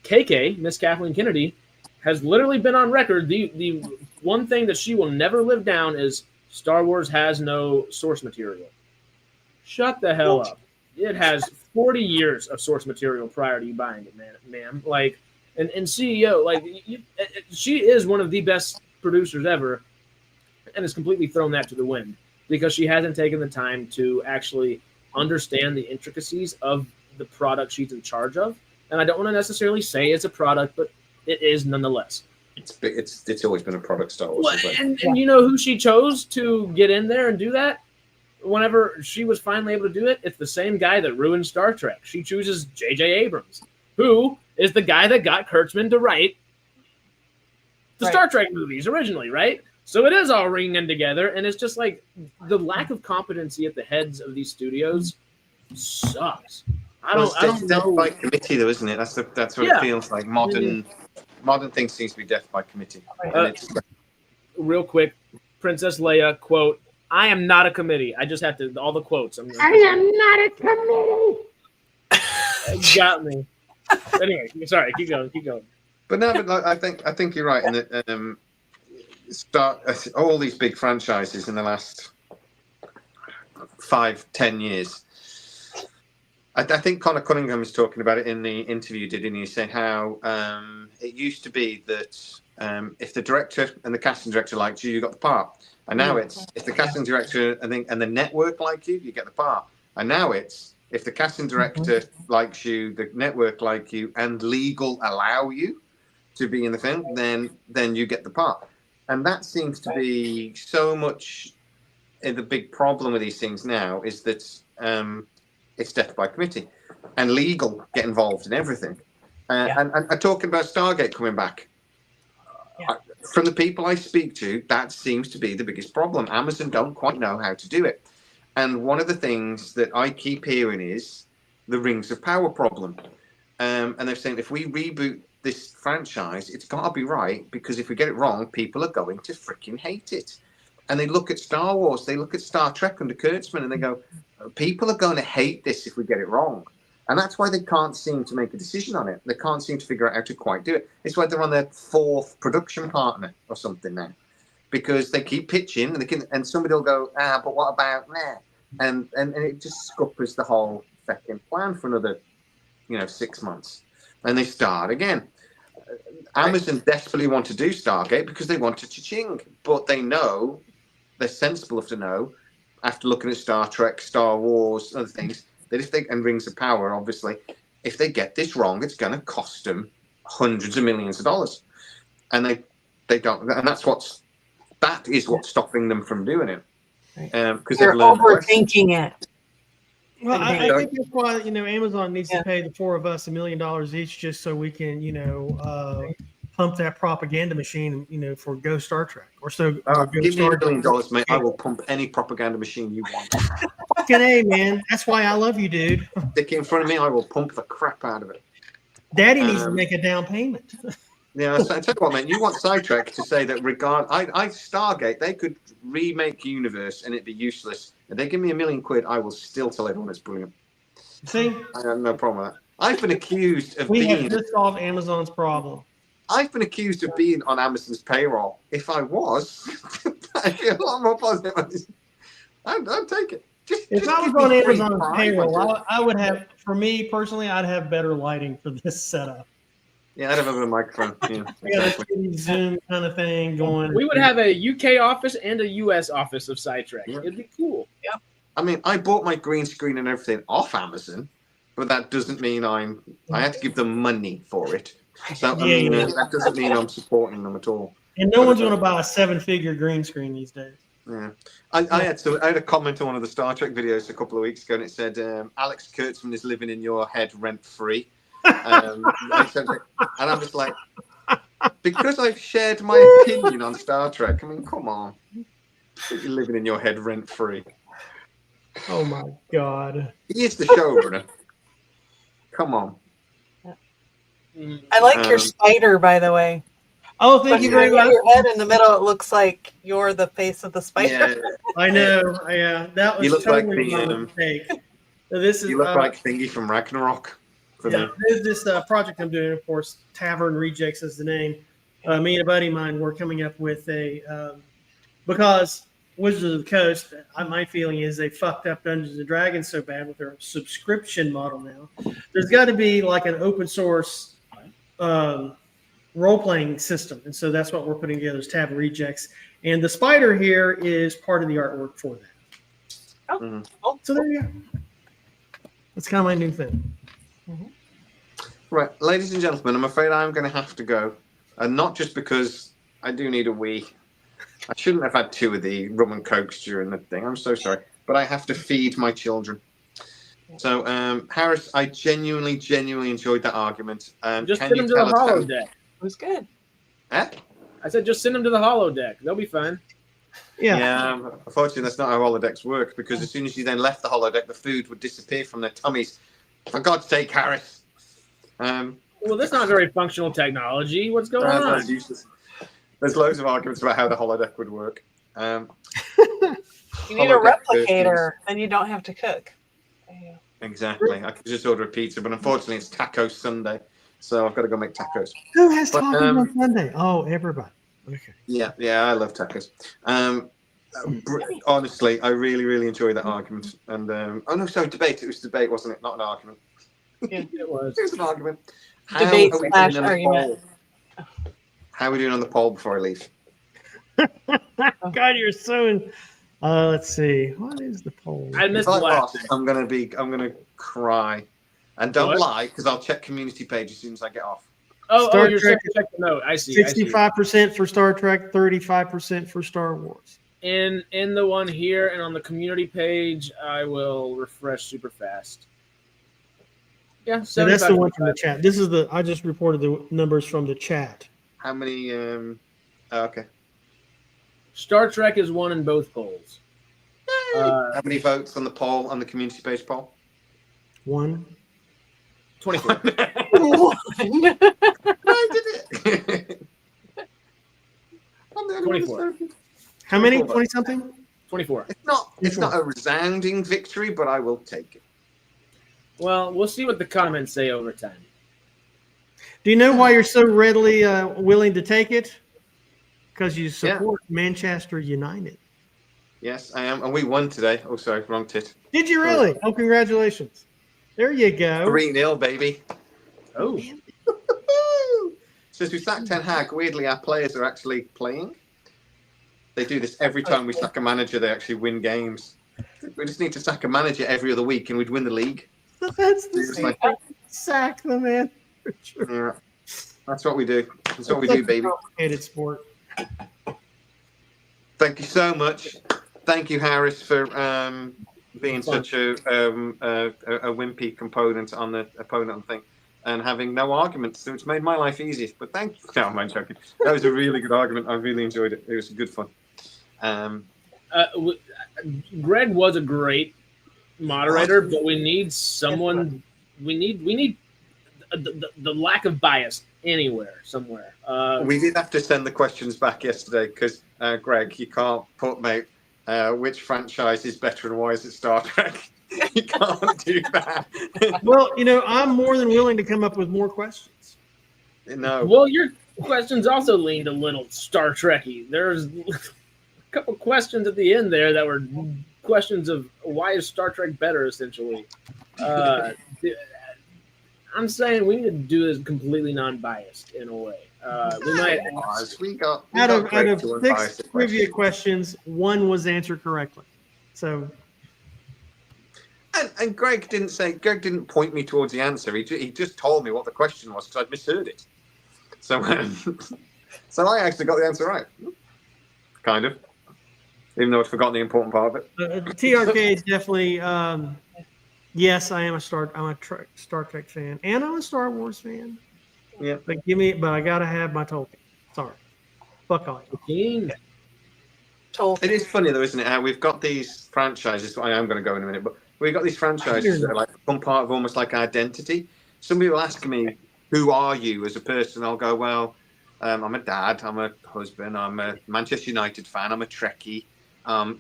A: KK, Miss Kathleen Kennedy, has literally been on record. The one thing that she will never live down is Star Wars has no source material. Shut the hell up. It has 40 years of source material prior to you buying it, ma'am. Like, and CEO, like, she is one of the best producers ever, and has completely thrown that to the wind because she hasn't taken the time to actually understand the intricacies of the product she's in charge of. And I don't want to necessarily say it's a product, but it is nonetheless.
C: It's always been a product, Star Wars.
A: Well, and you know who she chose to get in there and do that? Whenever she was finally able to do it, it's the same guy that ruined Star Trek. She chooses J.J. Abrams, who is the guy that got Kurtzman to write the Star Trek movies originally, right? So it is all ringing in together, and it's just like the lack of competency at the heads of these studios sucks. I don't know.
C: Death by committee, though, isn't it? That's what it feels like. Modern things seems to be death by committee.
A: Real quick, Princess Leia quote: "I am not a committee." I just have to all the quotes.
E: I am not a committee.
A: It got me. Anyway, sorry. Keep going.
C: But no, like, I think you're right in that. All these big franchises in the last 5-10 years. I think Connor Cunningham is talking about it in the interview you did, and he said how it used to be that if the director and the casting director liked you, you got the part. And now it's if the casting director and the network like you, you get the part. And now it's if the casting director likes you, the network like you, and legal allow you to be in the film, then you get the part. And that seems to be so much the big problem with these things now is that it's death by committee, and legal get involved in everything. And talking about Stargate coming back, from the people I speak to, that seems to be the biggest problem. Amazon don't quite know how to do it. And one of the things that I keep hearing is the Rings of Power problem. And they're saying if we reboot this franchise, it's got to be right, because if we get it wrong, people are going to freaking hate it. And they look at Star Wars, they look at Star Trek under Kurtzman, and they go, people are going to hate this if we get it wrong. And that's why they can't seem to make a decision on it. They can't seem to figure out how to quite do it. It's why they're on their 4th production partner or something now, because they keep pitching, and somebody will go, but what about that? And it just scuppers the whole fucking plan for another, 6 months. And they start again. Amazon desperately want to do Stargate because they want to cha-ching, but they know, they're sensible enough to know, after looking at Star Trek, Star Wars, other things, that and Rings of Power, obviously, if they get this wrong, it's going to cost them hundreds of millions of dollars. And they don't, and that is what's stopping them from doing it. Because
D: they're overthinking it.
B: Well, I think that's why Amazon needs to pay the 4 of us $1 million each, just so we can pump that propaganda machine for Go Star Trek or so.
C: Give me $1 million, mate. I will pump any propaganda machine you want.
B: Fucking A, man. That's why I love you, dude.
C: Stick it in front of me, I will pump the crap out of it.
B: Daddy needs to make a down payment.
C: Yeah, I tell you what, man. You want Sidetrack to say that I Stargate, they could remake Universe and it'd be useless. If they give me £1 million, I will still tell everyone it's brilliant.
B: See,
C: I have no problem with that. I've been accused of
B: we have just solved Amazon's problem.
C: I've been accused of being on Amazon's payroll. If I was, I'd be a lot more positive. I'd take it.
B: If I was on Amazon's payroll, I would have, for me personally, I'd have better lighting for this setup.
C: Yeah, I'd have a microphone. Yeah,
B: I got
C: exactly.
B: a Zoom kind of thing going.
A: We would have a UK office and a US office of Sidetrack.
C: Yeah.
A: It'd be cool.
C: I mean, I bought my green screen and everything off Amazon, but that doesn't mean I had to give them money for it. So I mean, that doesn't mean I'm supporting them at all.
B: And no one's going to buy a 7-figure green screen these days.
C: Yeah, I had a comment on one of the Star Trek videos a couple of weeks ago, and it said, "Alex Kurtzman is living in your head rent free," and I'm just like, because I've shared my opinion on Star Trek. I mean, come on, you're living in your head rent free.
B: Oh my God!
C: He is the showrunner. Come on.
D: I like your spider, by the way.
B: Oh, thank you very much.
D: Your head in the middle, it looks like you're the face of the spider.
C: Yeah,
B: I know. That was
C: you look
B: totally
C: like
B: my mistake. So this is
C: you look like Thingy from Ragnarok.
B: Yeah, there's this project I'm doing. Of course, Tavern Rejects is the name. Me and a buddy of mine were coming up with because Wizards of the Coast, my feeling is they fucked up Dungeons and Dragons so bad with their subscription model now. There's got to be like an open source role-playing system. And so that's what we're putting together is Tavern Rejects. And the spider here is part of the artwork for that.
D: Oh,
C: Mm-hmm.
B: So there you go. That's kind of my new thing.
D: Mm-hmm.
C: Right, ladies and gentlemen, I'm afraid I'm going to have to go. And not just because I do need a wee. I shouldn't have had 2 of the rum and cokes during the thing. I'm so sorry. But I have to feed my children. So, Harris, I genuinely enjoyed that argument.
A: Just send them to the holodeck.
D: It was good.
C: Eh?
A: I said just send them to the holodeck. They'll be fine.
B: Yeah.
C: Unfortunately, that's not how holodecks work, because as soon as you then left the holodeck, the food would disappear from their tummies. For God's sake, Harris.
A: Well, that's not very functional technology. What's going on?
C: That's useless. There's loads of arguments about how the holodeck would work.
D: You need a replicator, and you don't have to cook.
C: Exactly. I could just order a pizza, but unfortunately, it's Taco Sunday, so I've got to go make tacos.
B: Who has tacos on Sunday? Oh, everybody. Okay.
C: Yeah, I love tacos. Honestly, I really enjoyed that argument. And oh no, sorry, debate. It was debate, wasn't it? Not an argument.
A: Yeah, it was.
C: It was an argument.
D: Debate / argument.
C: How are we doing on the poll before I leave?
B: God, you're so. Let's see. What is the poll?
A: I missed
C: If I
A: the last.
C: lost, I'm gonna cry. And don't lie, because I'll check community page as soon as I get off.
A: Oh, you're checking the note. I see.
B: 65% for Star Trek, 35% for Star Wars.
A: In the one here and on the community page, I will refresh super fast. Yeah,
B: So that's the one from the chat. This is I just reported the numbers from the chat.
C: How many? Okay.
A: Star Trek is one in both polls.
C: How many votes on the poll, on the community page poll?
B: 1.
A: 24.
C: I did it.
A: 24.
B: How many? 20 something?
A: 24.
C: It's not a resounding victory, but I will take it.
A: Well, we'll see what the comments say over time.
B: Do you know why you're so readily willing to take it? Because you support Manchester United.
C: Yes, I am. And we won today. Oh, sorry, wrong tit.
B: Did you really? Oh, congratulations. There you go.
C: 3-0, baby.
A: Oh.
C: Since we sacked Ten Hag, weirdly, our players are actually playing. They do this every time we sack a manager, they actually win games. We just need to sack a manager every other week and we'd win the league.
B: That's the same. Sack the man.
C: Yeah, that's what we do. That's what we do, baby.
B: Complicated sport.
C: Thank you so much. Thank you, Harris, for being such a wimpy component on the opponent thing and having no arguments. So it's made my life easier. But thank you. No, I'm joking. That was a really good argument. I really enjoyed it. It was good fun.
A: Greg was a great moderator, but we need someone. We need the lack of bias anywhere, somewhere.
C: We did have to send the questions back yesterday because, Greg, you can't put, mate, which franchise is better and why is it Star Trek? You can't do that.
B: Well, I'm more than willing to come up with more questions.
C: No.
A: Well, your questions also leaned a little Star Trekky. There's a couple questions at the end there that were questions of why is Star Trek better, essentially. I'm saying we need to do this completely non-biased in a way. We might.
C: We got
B: Out of
C: Greg to unbiased
B: 6 trivia questions, 1 was answered correctly. So,
C: And Greg didn't point me towards the answer. He just told me what the question was because I'd misheard it. So, so I actually got the answer right. Kind of. Even though I'd forgotten the important part of it.
B: TRK is definitely, yes, I am a Star Trek fan, and I'm a Star Wars fan.
C: Yeah.
B: But I gotta have my Tolkien. Sorry. Fuck all you.
D: Tolkien.
C: It is funny though, isn't it? How we've got these franchises. I am going to go in a minute, but we've got these franchises that are like some part of almost like identity. Some people ask me, "Who are you as a person?" I'll go, "Well, I'm a dad. I'm a husband. I'm a Manchester United fan. I'm a Trekkie."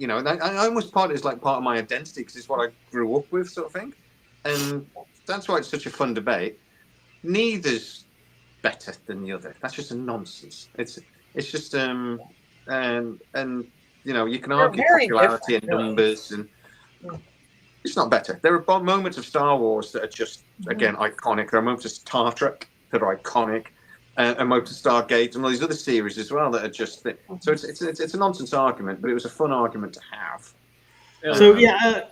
C: You know, and I almost part is like part of my identity because it's what I grew up with, sort of thing. And that's why it's such a fun debate. Neither's better than the other. That's just a nonsense. It's just and you know, you can argue popularity and numbers, and it's not better. There are moments of Star Wars that are just again iconic. There are moments of Star Trek that are iconic, and moments of Stargate and all these other series as well that are just. So it's a nonsense argument, but it was a fun argument to have.
B: So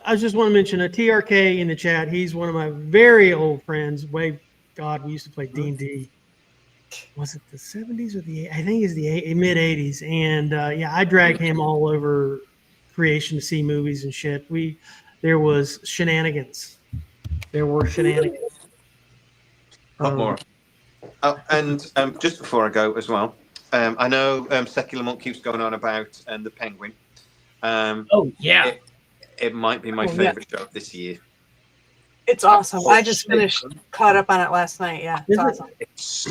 B: I just want to mention a TRK in the chat. He's one of my very old friends. We used to play D&D. Was it the 70s or I think it's the mid 80s. And I dragged him all over creation to see movies and shit. There was shenanigans. There were shenanigans.
C: More. Oh, and just before I go as well, I know Secular Monk keeps going on about the Penguin. It might be my favorite show this year.
D: It's awesome. I just caught up on it last night. Yeah, it's awesome.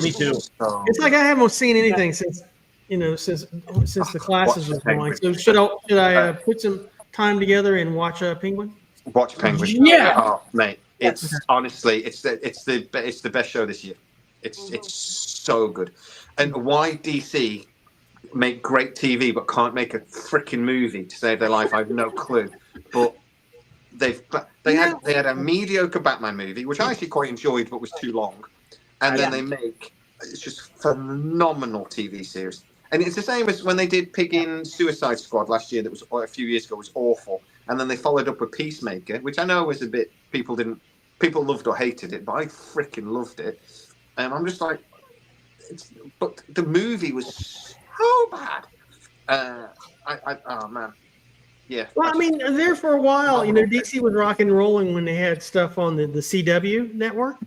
A: Me too.
B: It's like I haven't seen anything since the classes was going. So should I put some time together and watch Penguin?
C: Watch Penguin.
A: Yeah.
C: Oh, mate, it's honestly it's the best show this year. It's so good. And why DC make great TV but can't make a freaking movie to save their life, I have no clue. But they had a mediocre Batman movie, which I actually quite enjoyed, but was too long. And then they make it's just phenomenal TV series. And it's the same as when they did Pig in Suicide Squad last year. That was a few years ago. Was awful. And then they followed up with Peacemaker, which I know was a bit people loved or hated it, but I freaking loved it. And I'm just like, but the movie was so bad. Oh man. Yeah.
B: Well, I mean, there for a while, DC was rock and rolling when they had stuff on the CW network.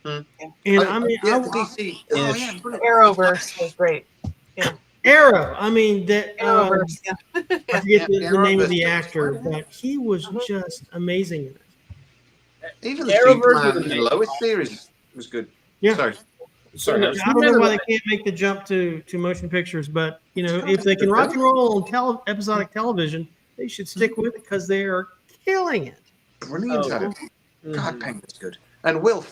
B: And
C: DC.
D: Arrowverse was great. Yeah.
B: Arrow. I mean, that.
D: Arrowverse.
B: I forget the name of the actor, but he was just amazing in it.
C: Even the Superman and Lois series was good.
B: Yeah.
C: Sorry.
B: I don't know why they can't make the jump to motion pictures, but if they can rock and roll on episodic television, they should stick with it because they are killing it.
C: Brilliant at it. God, Penguin's good. And Will,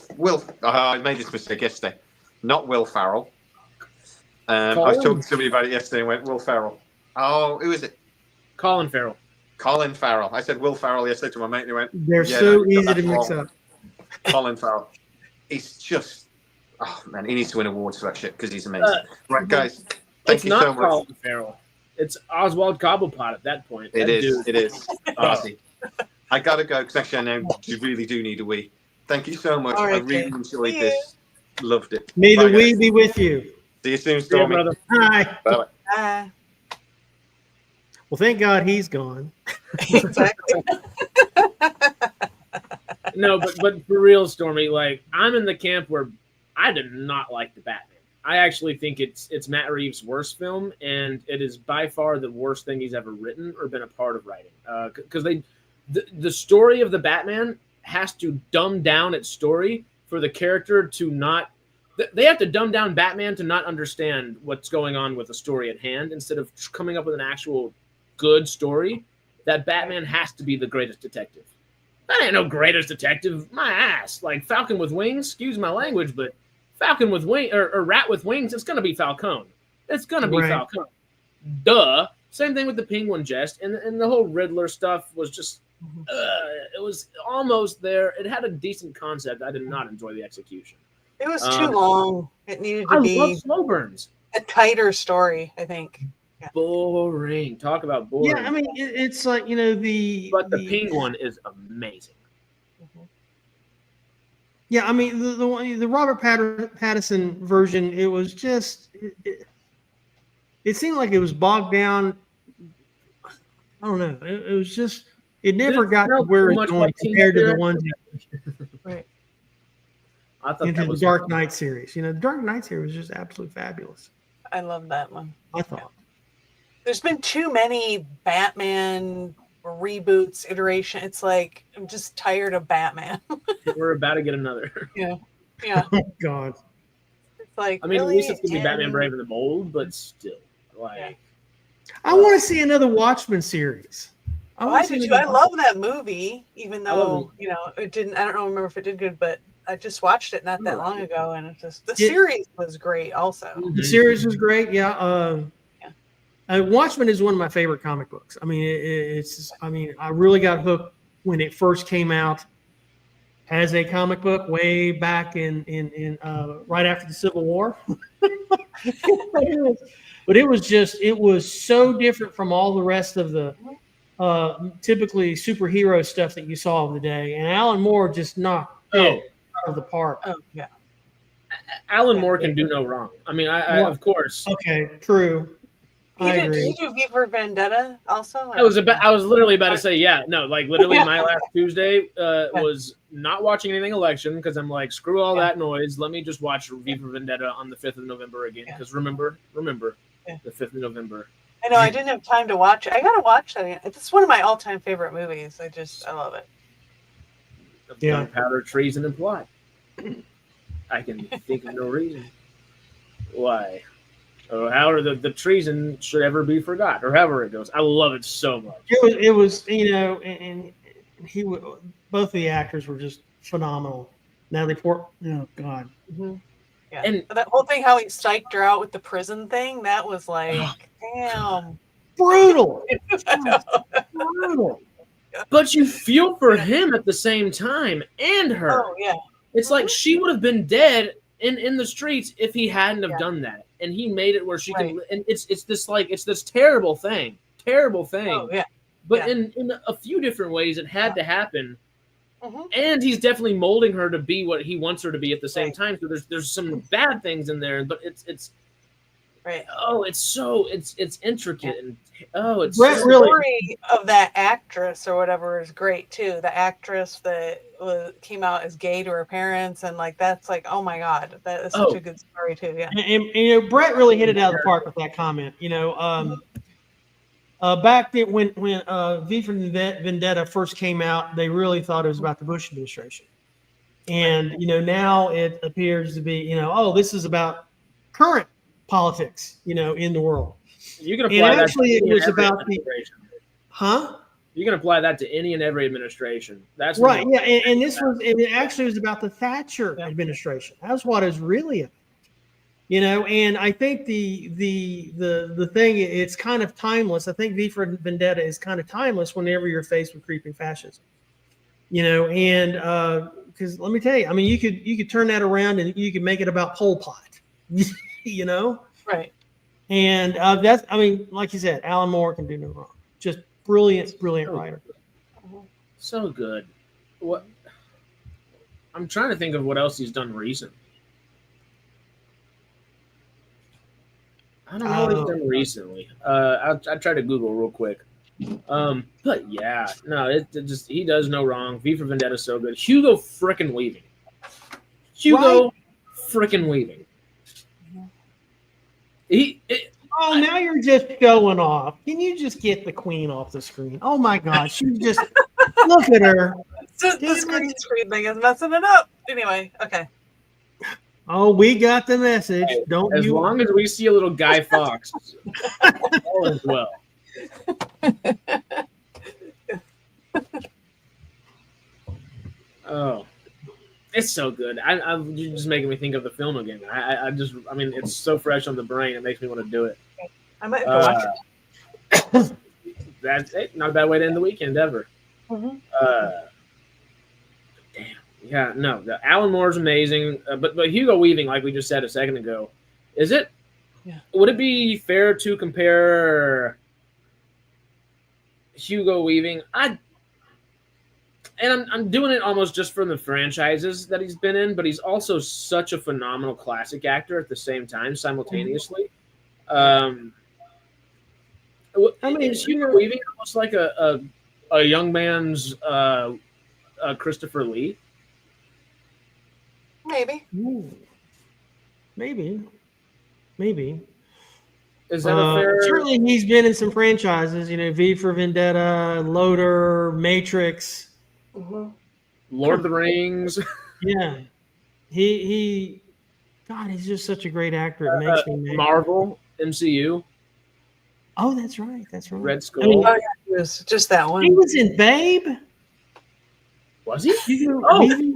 C: I made this mistake yesterday. Not Will Farrell. I was talking to somebody about it yesterday and went, Will Farrell. Oh, who is it?
A: Colin Farrell.
C: Colin Farrell. I said Will Farrell yesterday to my mate and he went,
B: they're so easy to mix up.
C: Colin Farrell. He's just, oh man, he needs to win awards for that shit because he's amazing. Right, guys. Thank you so much. It's not
A: Colin Farrell. It's Oswald Cobblepot at that point.
C: It is. Honestly. I got to go because actually I know you really do need a wee. Thank you so much. I really enjoyed this. Loved it.
B: May the wee be with you.
C: See you soon, Stormy.
B: Hi.
C: Bye.
D: Bye.
B: Well, thank God he's gone.
D: Exactly.
A: No, but for real, Stormy, like I'm in the camp where I did not like the Batman. I actually think it's Matt Reeves' worst film, and it is by far the worst thing he's ever written or been a part of writing. Because the story of the Batman has to dumb down its story for the character to not. They have to dumb down Batman to not understand what's going on with the story at hand. Instead of coming up with an actual good story, that Batman has to be the greatest detective. That ain't no greatest detective. My ass. Like Falcon with wings. Excuse my language, but Falcon with wings or Rat with wings. It's gonna be Falcone. It's gonna be Falcone. Duh. Same thing with the Penguin jest, and the whole Riddler stuff was just It was almost there. It had a decent concept. I did not enjoy the execution.
D: It was too long. It needed to
A: I
D: be
A: love slow burns.
D: a tighter story, I think. Yeah.
A: Boring. Talk about boring.
B: Yeah, I mean, it's like, you know,
A: but the pink one is amazing.
B: Yeah, I mean, the Robert Pattinson version, it was just, it seemed like it was bogged down. I don't know. It was just, it never got to where it's going compared to the ones
D: Right.
A: I thought
B: into
A: that
B: the
A: was
B: Dark Knight series. You know, the Dark Knight series was just absolutely fabulous.
D: I love that one.
B: I thought.
D: There's been too many Batman reboots, iteration. It's like I'm just tired of Batman.
A: We're about to get another.
D: Yeah.
B: Oh God.
D: It's like,
A: I mean,
D: really?
A: at least it's gonna be Batman Brave and the Bold, but still, like,
D: Yeah.
B: I want to see another Watchmen series.
D: I do too. I love that movie, even
A: I love
D: though it didn't. I don't remember if it did good, but I just watched it not that long ago, and it just the series was great. Also,
B: the series was great. Yeah. Watchmen is one of my favorite comic books. I mean, it's. I mean, I really got hooked when it first came out as a comic book way back in right after the Civil War. But it was so different from all the rest of the typically superhero stuff that you saw of the day. And Alan Moore just knocked it out of the park.
D: Oh, yeah.
A: Alan Moore can do no wrong. I mean, I of course.
B: Okay, true.
D: Did you do V for Vendetta also?
A: I was literally about to say, literally my last Tuesday was not watching anything election because I'm like, screw all that noise. Let me just watch V for Vendetta on the 5th of November again. Because remember, the 5th of November.
D: I know I didn't have time to watch it. I gotta watch that. It's one of my all-time favorite movies. I love it.
A: Gunpowder, treason, and plot. I can think of no reason why. Or how the treason should ever be forgot, or however it goes. I love it so much.
B: It was and both of the actors were just phenomenal. Natalie Portman, oh God.
D: Mm-hmm. Yeah.
A: And
D: that whole thing, how he psyched her out with the prison thing, that was like, damn.
B: Brutal. Brutal.
A: But you feel for him at the same time, and her.
D: Oh, yeah.
A: It's like she would have been dead in the streets if he hadn't have done that. And he made it where she can, and it's this terrible thing.
D: Oh, yeah.
A: But in a few different ways, it had to happen. And he's definitely molding her to be what he wants her to be at the same time. So there's some bad things in there, but it's
D: right.
A: Oh, it's intricate and it's
D: the story of that actress or whatever is great too. The actress that came out as gay to her parents, and like that's like, oh my God, that is such a good story too. Yeah,
B: and Brett really hit it out of the park with that comment. Back then when V for Vendetta first came out, they really thought it was about the Bush administration. And, now it appears to be, this is about current politics, in the world.
A: You can apply that to
B: it was about
A: You can apply that to any and every administration. That's
B: right. Yeah. And it actually was about the Thatcher administration. That's what it's really about. And I think the thing, it's kind of timeless. I think V for Vendetta is kind of timeless whenever you're faced with creeping fascism. And because let me tell you, I mean, you could turn that around and you could make it about Pol Pot.
D: Right.
B: And that's, I mean, like you said, Alan Moore can do no wrong. Just brilliant writer.
A: So good. What? I'm trying to think of what else he's done recently. I don't know what he's done recently. I'll try to Google real quick. But yeah, no, it just he does no wrong. V for Vendetta is so good. Hugo frickin' Weaving. Frickin' Weaving.
B: Now you're just showing off. Can you just get the queen off the screen? Oh my God, she's just look at her.
D: The screen thing is messing it up. Anyway, okay.
B: Oh, we got the message.
A: As long as we see a little Guy Fawkes, all is well. Oh, it's so good. You're just making me think of the film again. I mean, it's so fresh on the brain. It makes me want to do it.
D: I might watch it.
A: That's it. Not a bad way to end the weekend ever.
D: Mhm.
A: Damn. Yeah, no. Alan Moore's amazing, but Hugo Weaving, like we just said a second ago, is it?
D: Yeah.
A: Would it be fair to compare Hugo Weaving? I'm doing it almost just from the franchises that he's been in, but he's also such a phenomenal classic actor at the same time, simultaneously. I mean, is Hugo Weaving almost like a young man's Christopher Lee?
D: Maybe.
B: Ooh. Maybe.
A: Is that a fair?
B: Certainly, he's been in some franchises. V for Vendetta, Loader, Matrix,
A: Lord of the Rings.
B: Yeah, he. God, he's just such a great actor. It makes me mad.
A: Marvel, MCU.
B: Oh, that's right.
A: Red Skull.
B: I mean,
D: Oh, yeah, it was just that one.
B: he was in Babe.
A: Was he?
B: Weaving?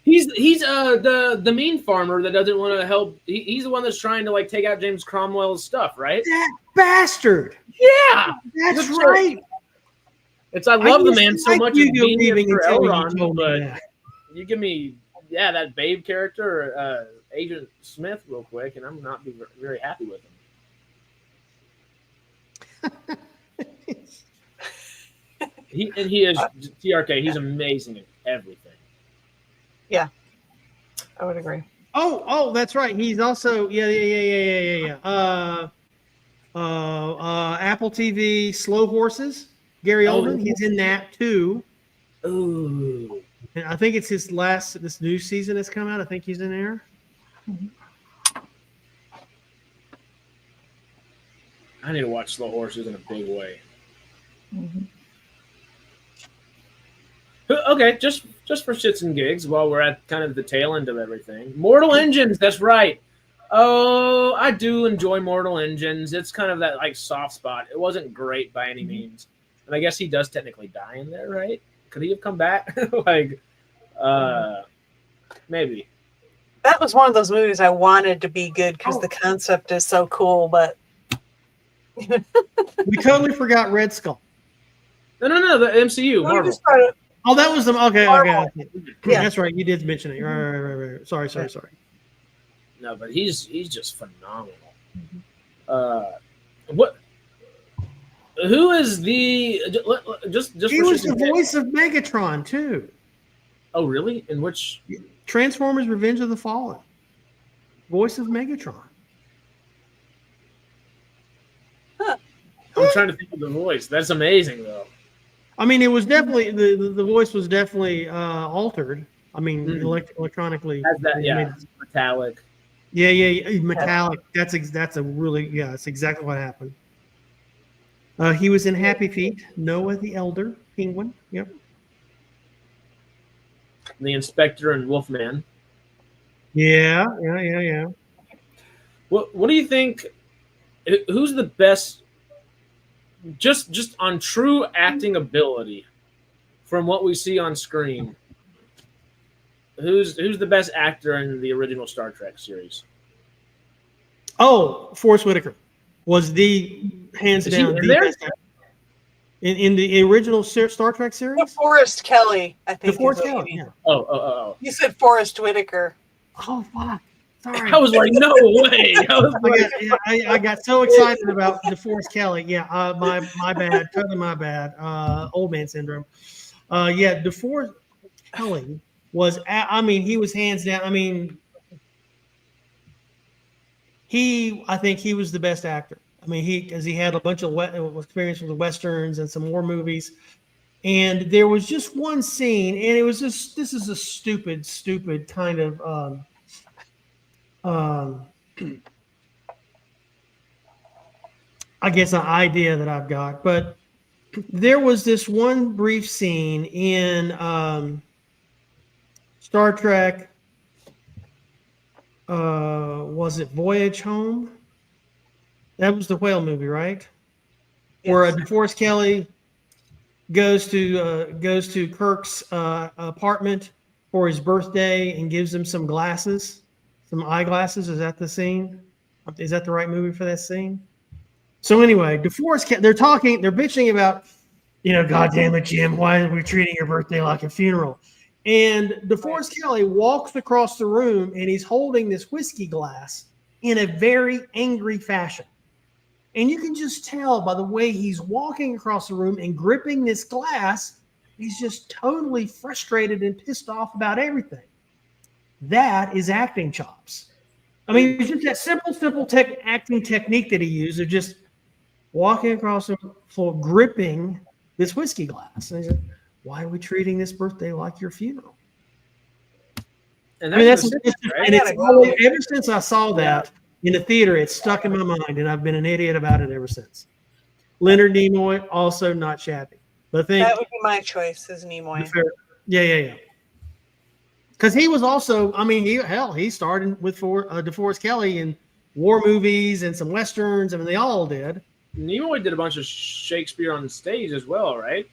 A: He's the mean farmer that doesn't want to help. He's the one that's trying to take out James Cromwell's stuff, right?
B: That bastard.
A: Yeah,
B: That's right.
A: I love the man so much.
B: You
A: Being
B: Weaving
A: for
B: until you
A: Elrond,
B: told me
A: but
B: that.
A: you give me that Babe character, Agent Smith, real quick, and I'm not be very happy with him. He is TRK. He's amazing in everything.
D: Yeah, I would agree.
B: Oh, that's right. He's also yeah. Apple TV Slow Horses. Gary Oldman. He's in that too.
A: Ooh.
B: And I think it's this new season that's come out. I think he's in there.
A: I need to watch Slow Horses in a big way. Okay, just for shits and gigs, while we're at kind of the tail end of everything. Mortal Engines, that's right. Oh, I do enjoy Mortal Engines. It's kind of that soft spot. It wasn't great by any means, and I guess he does technically die in there, right? Could he have come back? Maybe.
D: That was one of those movies I wanted to be good because the concept is so cool, but
B: we totally forgot Red Skull.
A: No, the MCU, Marvel.
B: Oh, that was the okay.
D: Yeah.
B: That's right. You did mention it. Right. Sorry.
A: No, but he's just phenomenal. What? Who is the just?
B: He was the voice of Megatron too.
A: Oh, really? In which
B: Transformers: Revenge of the Fallen? Voice of Megatron.
A: I'm trying to think of the voice. That's amazing, though.
B: I mean, it was definitely the voice was definitely altered. I mean, electronically.
A: Has that, metallic.
B: Yeah, metallic. That's exactly what happened. He was in Happy Feet. Noah the Elder, Penguin. Yep.
A: The Inspector and Wolfman.
B: Yeah.
A: What do you think? Who's the best? Just on true acting ability, from what we see on screen, who's the best actor in the original Star Trek series?
B: Oh, Forrest Whitaker was the hands down the best actor. In the original Star Trek series.
D: Forrest Kelly, I think.
B: Forrest Kelly. Yeah.
A: Oh.
D: You said Forrest Whitaker.
B: Oh fuck. Sorry.
A: I was like, no way.
B: I got so excited about DeForest Kelly. Yeah, my bad. Totally my bad. Old man syndrome. DeForest Kelly was. He was hands down. I think he was the best actor. Because he had a bunch of experience with the westerns and some war movies. And there was just one scene, and it was just this is a stupid kind of. I guess an idea that I've got, but there was this one brief scene in Star Trek. Was it Voyage Home? That was the whale movie, right? Yes. Where DeForest Kelly goes to Kirk's apartment for his birthday and gives him some glasses. Some eyeglasses. Is that the scene? Is that the right movie for that scene? So anyway, DeForest, they're bitching about God damn it, Jim, why are we treating your birthday like a funeral? And DeForest Kelly walks across the room and he's holding this whiskey glass in a very angry fashion. And you can just tell by the way he's walking across the room and gripping this glass, he's just totally frustrated and pissed off about everything. That is acting chops. I mean, it's just that simple acting technique that he used of just walking across the floor, gripping this whiskey glass. And he said, why are we treating this birthday like your funeral?
A: And
B: ever since I saw that in the theater, it's stuck in my mind, and I've been an idiot about it ever since. Leonard Nimoy, also not shabby. But I think
D: that would be my choice as Nimoy.
B: Yeah. Because he was also, I mean, he started with DeForest Kelly in war movies and some westerns. I mean, they all did.
A: Nimoy did a bunch of Shakespeare on stage as well, right?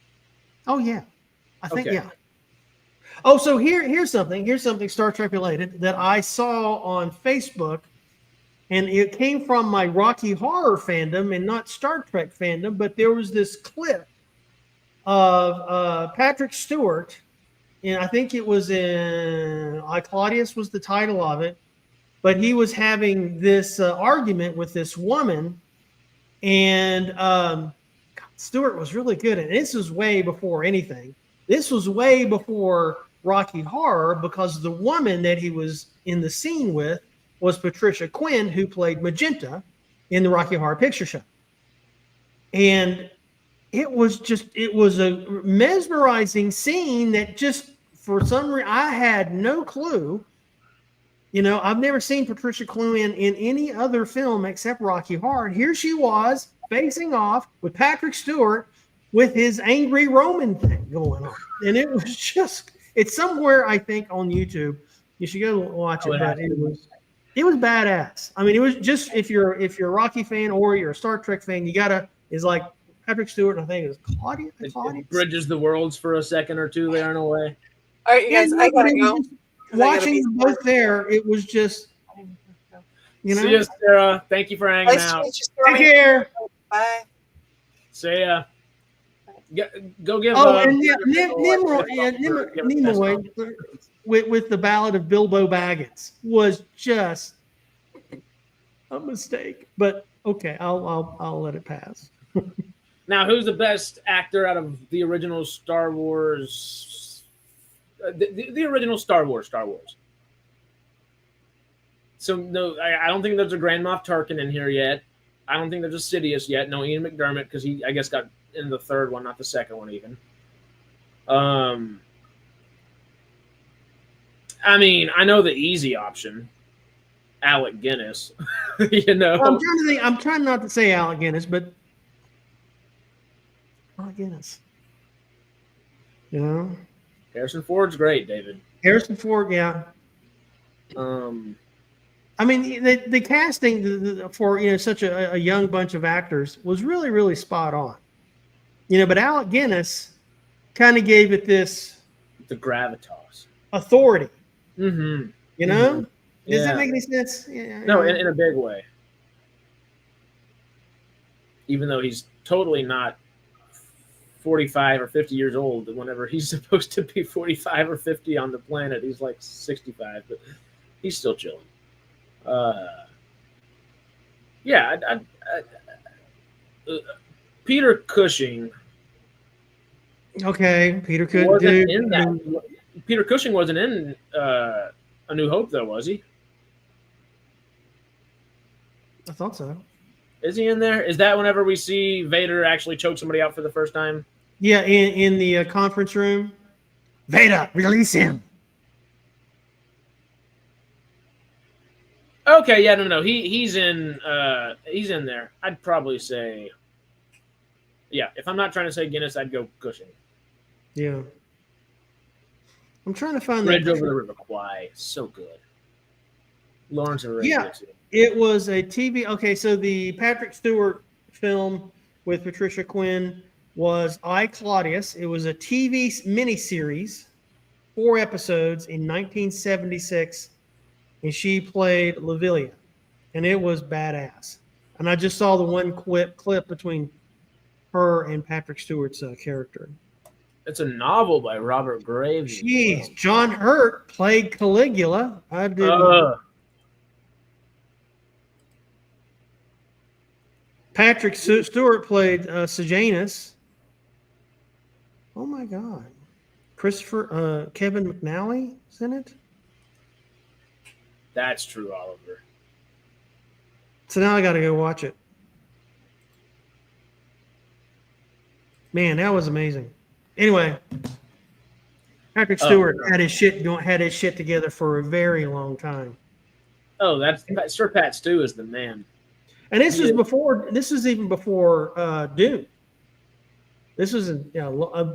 B: Oh yeah, I think yeah. Oh, so here's something Star Trek related that I saw on Facebook, and it came from my Rocky Horror fandom and not Star Trek fandom. But there was this clip of Patrick Stewart, and I think it was in Claudius was the title of it, but he was having this argument with this woman, and Stewart was really good. And this was way before anything. This was way before Rocky Horror, because the woman that he was in the scene with was Patricia Quinn, who played Magenta in the Rocky Horror Picture Show. And it was a mesmerizing scene that just, for some reason, I had no clue. I've never seen Patricia Quinn in any other film except Rocky Horror. Here she was facing off with Patrick Stewart with his angry Roman thing going on. And it was just, it's somewhere, I think, on YouTube. You should go watch it, but it was badass. I mean, it was just, if you're a Rocky fan or you're a Star Trek fan, it's like Patrick Stewart, I think it was Claudia.
A: It bridges the worlds for a second or two there in a way.
D: All right, you guys, I gotta go.
B: Watching them both there, it was just,
A: See you, Sarah. Thank you for hanging out.
B: Take care.
D: Bye.
A: See ya. Go give.
B: And Nimoy with the Ballad of Bilbo Baggins was just a mistake. But okay, I'll let it pass.
A: Now, who's the best actor out of the original Star Wars? The original Star Wars. So no, I don't think there's a Grand Moff Tarkin in here yet. I don't think there's a Sidious yet. No, Ian McDermott, because he, I guess, got in the third one, not the second one even. I mean, I know the easy option, Alec Guinness.
B: I'm trying not to say Alec Guinness, but Alec Guinness.
A: Harrison Ford's great, David.
B: Harrison Ford, yeah. I mean, the casting for such a young bunch of actors was really, really spot on. But Alec Guinness kind of gave it the
A: gravitas,
B: authority.
A: Mm-hmm.
B: Does that make any sense? Yeah.
A: No, in a big way. Even though he's totally not 45 or 50 years old, whenever he's supposed to be 45 or 50 on the planet, he's like 65, but he's still chilling. Peter Cushing.
B: Okay, Peter couldn't do.
A: Peter Cushing wasn't in A New Hope, though, was he?
B: I thought so.
A: Is he in there? Is that whenever we see Vader actually choke somebody out for the first time?
B: Yeah, in the conference room. Vader, release him.
A: Okay, yeah, no, he's in there. I'd probably say, yeah. If I'm not trying to say Guinness, I'd go Cushing.
B: Yeah. I'm trying to find
A: Bridge Over the River Kwai, so good. Lawrence and Ray.
B: Yeah, it was a TV. Okay, so the Patrick Stewart film with Patricia Quinn was I, Claudius. It was a TV miniseries, 4 episodes in 1976. And she played Lavilia, and it was badass. And I just saw the one clip between her and Patrick Stewart's character.
A: It's a novel by Robert Graves.
B: Jeez, John Hurt played Caligula. I did. Patrick Stewart played Sejanus. Oh my God. Kevin McNally is in it.
A: That's true, Oliver.
B: So now I got to go watch it. Man, that was amazing. Anyway, Patrick Stewart had his shit together for a very long time.
A: Oh, that's Sir Pat Stew is the man.
B: And this is before. This is even before Dune. This was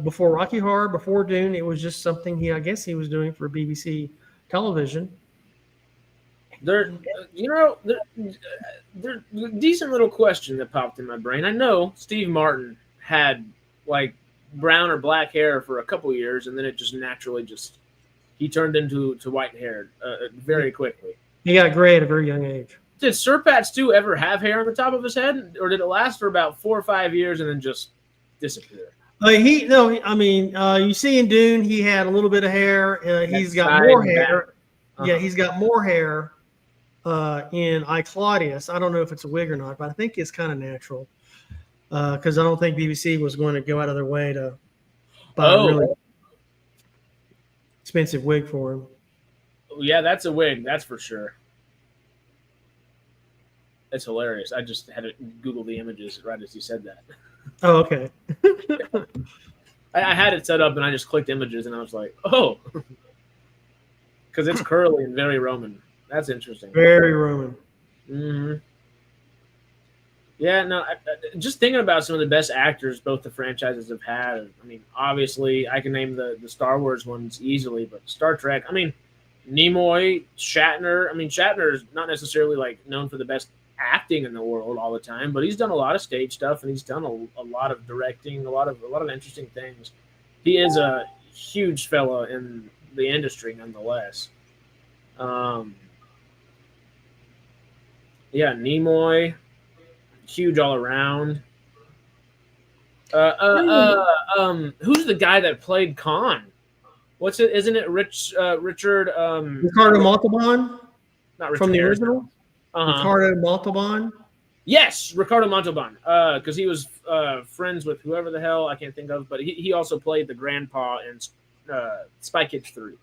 B: before Rocky Horror, before Dune. It was just something I guess he was doing for BBC television.
A: There's a decent little question that popped in my brain. I know Steve Martin had like brown or black hair for a couple years, and then it just naturally he turned into white hair very quickly. He
B: got gray at a very young age.
A: Did Sir Pat Stew ever have hair on the top of his head, or did it last for about 4 or 5 years and then just disappear?
B: You see in Dune, he had a little bit of hair. He's got more hair. Yeah, he's got more hair in I, Claudius. I don't know if it's a wig or not, but I think it's kind of natural because I don't think BBC was going to go out of their way to buy a really expensive wig for him.
A: Yeah, that's a wig. That's for sure. It's hilarious. I just had to Google the images right as you said that.
B: Oh, okay.
A: I had it set up and I just clicked images and I was like, oh, because it's curly and very Roman. That's interesting.
B: Very Roman.
A: Mm-hmm. Yeah, no, just thinking about some of the best actors both the franchises have had. I mean, obviously, I can name the Star Wars ones easily, but Star Trek, I mean, Nimoy, Shatner. I mean, Shatner is not necessarily like known for the best acting in the world all the time, but he's done a lot of stage stuff and he's done a lot of directing, a lot of interesting things. He is a huge fella in the industry, nonetheless. Yeah, Nimoy, huge all around. Who's the guy that played Khan? What's it? Isn't it Richard?
B: Ricardo Montalban.
A: Not Richard
B: from the
A: Harris.
B: original. Ricardo Montalban.
A: Yes, Ricardo Montalban. Because he was friends with whoever the hell I can't think of, but he also played the grandpa in Spy Kids 3.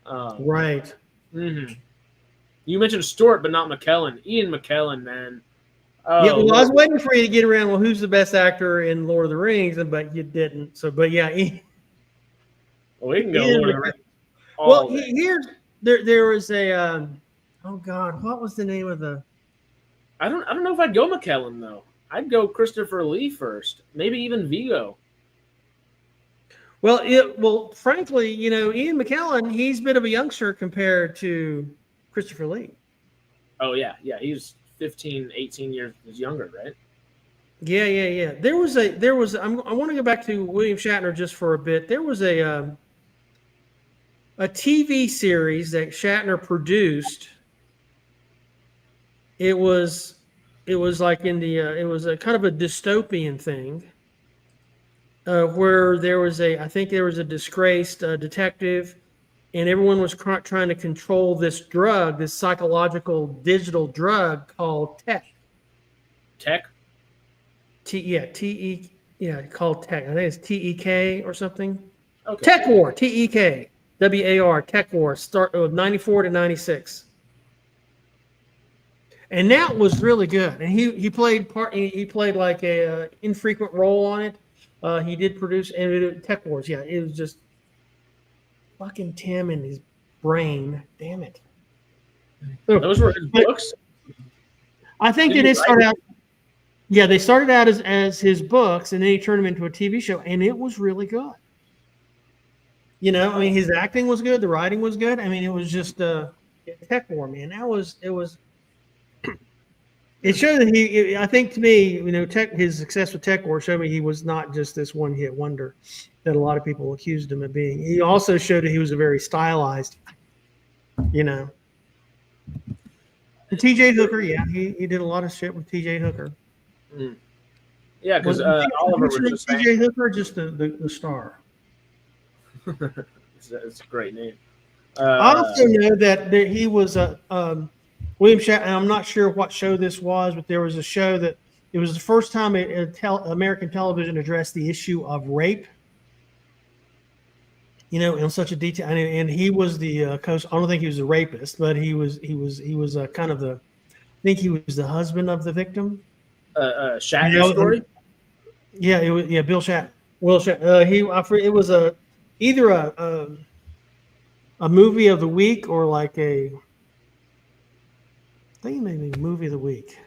B: Right.
A: Mm-hmm. You mentioned Stewart, but not McKellen. Ian McKellen, man.
B: Yeah, well, I was waiting for you to get around. Well, who's the best actor in Lord of the Rings? But you didn't. So, but yeah.
A: Well, we can go Lord of the Rings.
B: Well, there was a. Oh God, what was the name of the?
A: I don't know if I'd go McKellen though. I'd go Christopher Lee first, maybe even Vigo.
B: Well, frankly, Ian McKellen, he's a bit of a youngster compared to Christopher Lee.
A: Oh yeah, he's 15, 18 years younger, right?
B: Yeah. There was. I want to go back to William Shatner just for a bit. There was a TV series that Shatner produced. It was like it was a kind of a dystopian thing where I think there was a disgraced detective, and everyone was trying to control this drug, this psychological digital drug called Tech.
A: Tech?
B: Called Tech. I think it's TEK or something.
A: Okay.
B: Tech War, TEK, WAR, Tech War, start of 94 to 96. And that was really good. And he played like a infrequent role on it. He did produce Tech Wars. Yeah, it was just fucking Tim and his brain. Damn it.
A: Those were his books?
B: I think they did start out. Yeah, they started out as his books, and then he turned them into a TV show, and it was really good. His acting was good, the writing was good. I mean, it was just Tech War, man. It was. It showed that I think to me, his success with Tech War showed me he was not just this one-hit wonder that a lot of people accused him of being. He also showed that he was a very stylized, And T.J. Hooker, yeah, he did a lot of shit with T.J. Hooker.
A: Mm. Yeah, because Oliver was just saying.
B: TJ Hooker, or just the star.
A: It's a great name.
B: I also know that he was William Shatner. I'm not sure what show this was, but there was a show that it was the first time American television addressed the issue of rape. In such a detail, and he was the coach. I don't think he was a rapist, but he was kind of the. I think he was the husband of the victim.
A: Shatner story.
B: Yeah, it was. Yeah, Bill Shatner. Will Shatner. It was either a movie of the week or like I think maybe movie of the week.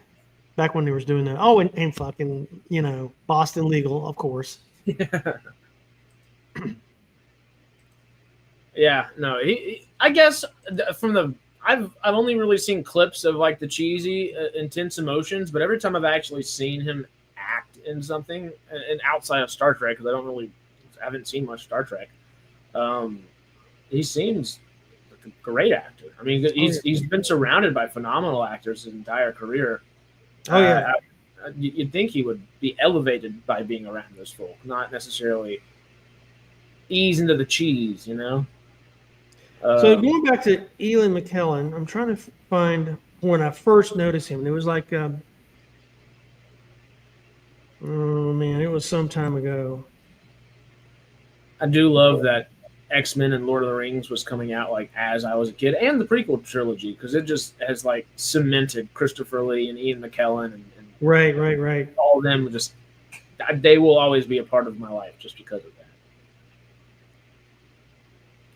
B: Back when they was doing that. Oh, and fucking Boston Legal, of course.
A: Yeah, no, I guess I've only really seen clips of like the cheesy, intense emotions, but every time I've actually seen him act in something, and outside of Star Trek, because I haven't seen much Star Trek, he seems like a great actor. I mean, he's been surrounded by phenomenal actors his entire career.
B: Oh yeah,
A: you'd think he would be elevated by being around those folk, not necessarily ease into the cheese,
B: So going back to Ian McKellen, I'm trying to find when I first noticed him. It was like, oh man, it was some time ago.
A: I do love that X-Men and Lord of the Rings was coming out like as I was a kid, and the prequel trilogy, because it just has like cemented Christopher Lee and Ian McKellen and
B: right.
A: all of them. Just they will always be a part of my life just because of that.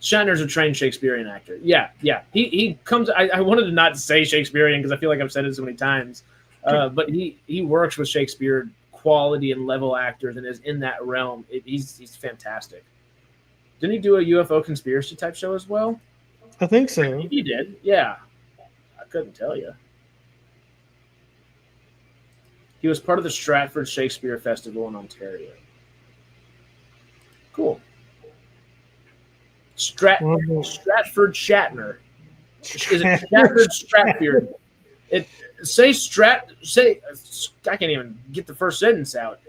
A: Shatner's a trained Shakespearean actor. Yeah. He comes. I wanted to not say Shakespearean because I feel like I've said it so many times, but he works with Shakespeare quality and level actors and is in that realm. He's fantastic. Didn't he do a UFO conspiracy type show as well?
B: I think so.
A: He did. Yeah, I couldn't tell you. He was part of the Stratford Shakespeare Festival in Ontario. Cool. Stratford Shatner. Is it Stratford Stratford? I can't even get the first sentence out.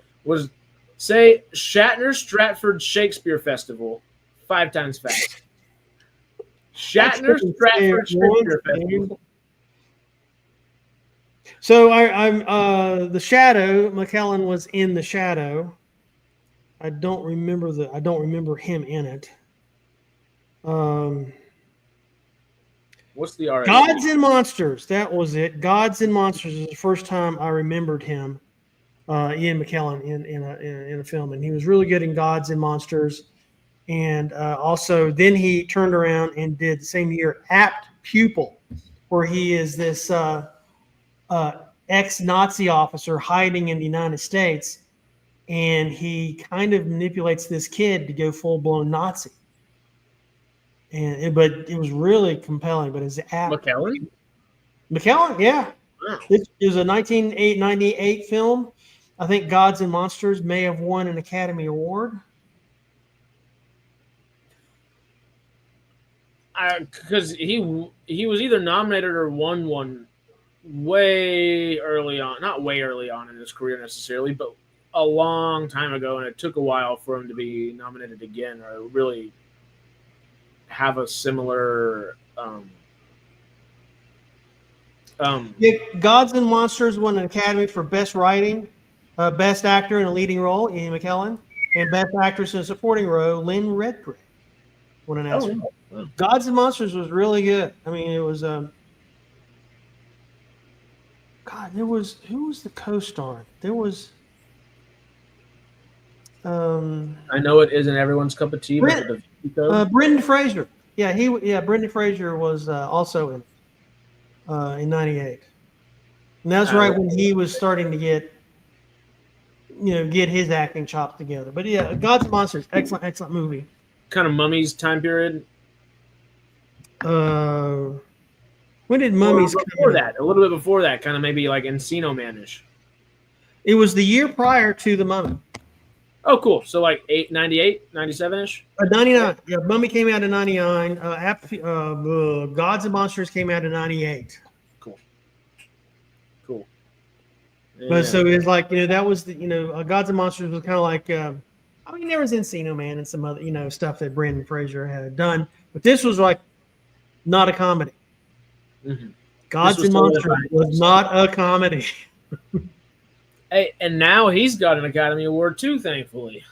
A: Say Shatner Stratford Shakespeare Festival 5 times fast. Shatner Stratford Shakespeare Festival.
B: So I'm the Shadow. McKellen was in the Shadow. I don't remember him in it.
A: What's the RSC?
B: Gods and Monsters. That was it. Gods and Monsters is the first time I remembered him, Ian McKellen, in a film, and he was really good in Gods and Monsters. And also, then he turned around and did the same year Apt Pupil, where he is this ex-Nazi officer hiding in the United States, and he kind of manipulates this kid to go full-blown Nazi. But it was really compelling. But
A: McKellen,
B: yeah. Wow. It was a 1998 film. I think Gods and Monsters may have won an Academy Award.
A: Because he was either nominated or won one way early on. Not way early on in his career necessarily, but a long time ago, and it took a while for him to be nominated again or really have a similar
B: Gods and Monsters won an Academy for Best Writing, Best Actor in a Leading Role, Ian McKellen, and Best Actress in a Supporting Role, Lynn Redgrave. Won an Oscar.
A: Oh.
B: Gods and Monsters was really good. I mean, it was who was the co-star? There was
A: I know it isn't everyone's cup of tea, but
B: Brendan Fraser. Yeah, Brendan Fraser was also in 98. And that's right when he was starting to get his acting chops together. But yeah, Gods and Monsters, excellent movie.
A: Kind of Mummies time period.
B: When did Mummies come
A: before that? A little bit before that, kind of maybe like Encino Man-ish.
B: It was the year prior to the Mummy.
A: Oh, cool. So like 98, 97-ish?
B: 99. Yeah, Mummy came out in 99. Gods and Monsters came out in 98.
A: Cool.
B: But so it's like, that was the, Gods and Monsters was kind of like, I mean, there was Encino Man and some other, stuff that Brendan Fraser had done. But this was like not a comedy.
A: Mm-hmm.
B: Gods and Monsters was not a comedy.
A: Hey, and now he's got an Academy Award too, thankfully.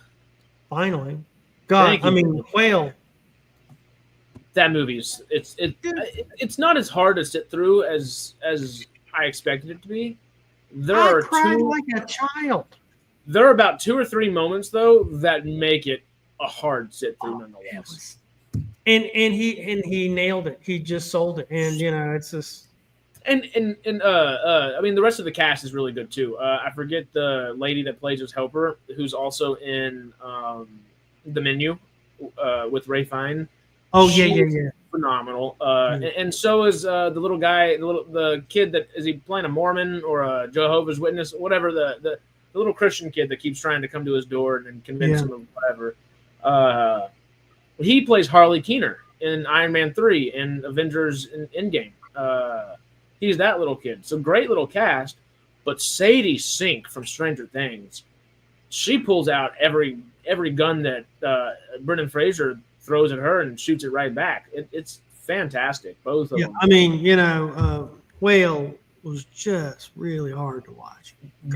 B: Finally. God, I mean, Whale.
A: That movie's it's not as hard to sit through as I expected it to be.
B: I cried like a child.
A: There are about 2 or 3 moments though that make it a hard sit through nonetheless.
B: And he nailed it. He just sold it. And it's just
A: I mean the rest of the cast is really good too. I forget the lady that plays his helper, who's also in The Menu with Ray Fiennes.
B: Oh yeah.
A: Phenomenal. And so is the little guy, the kid that is he playing a Mormon or a Jehovah's Witness, whatever the little Christian kid that keeps trying to come to his door and convince him of whatever. He plays Harley Keener in Iron Man 3 and Avengers Endgame. He's that little kid. So great little cast. But Sadie Sink from Stranger Things, she pulls out every gun that Brendan Fraser throws at her and shoots it right back. It's fantastic, both of them.
B: I mean, Whale was just really hard to watch.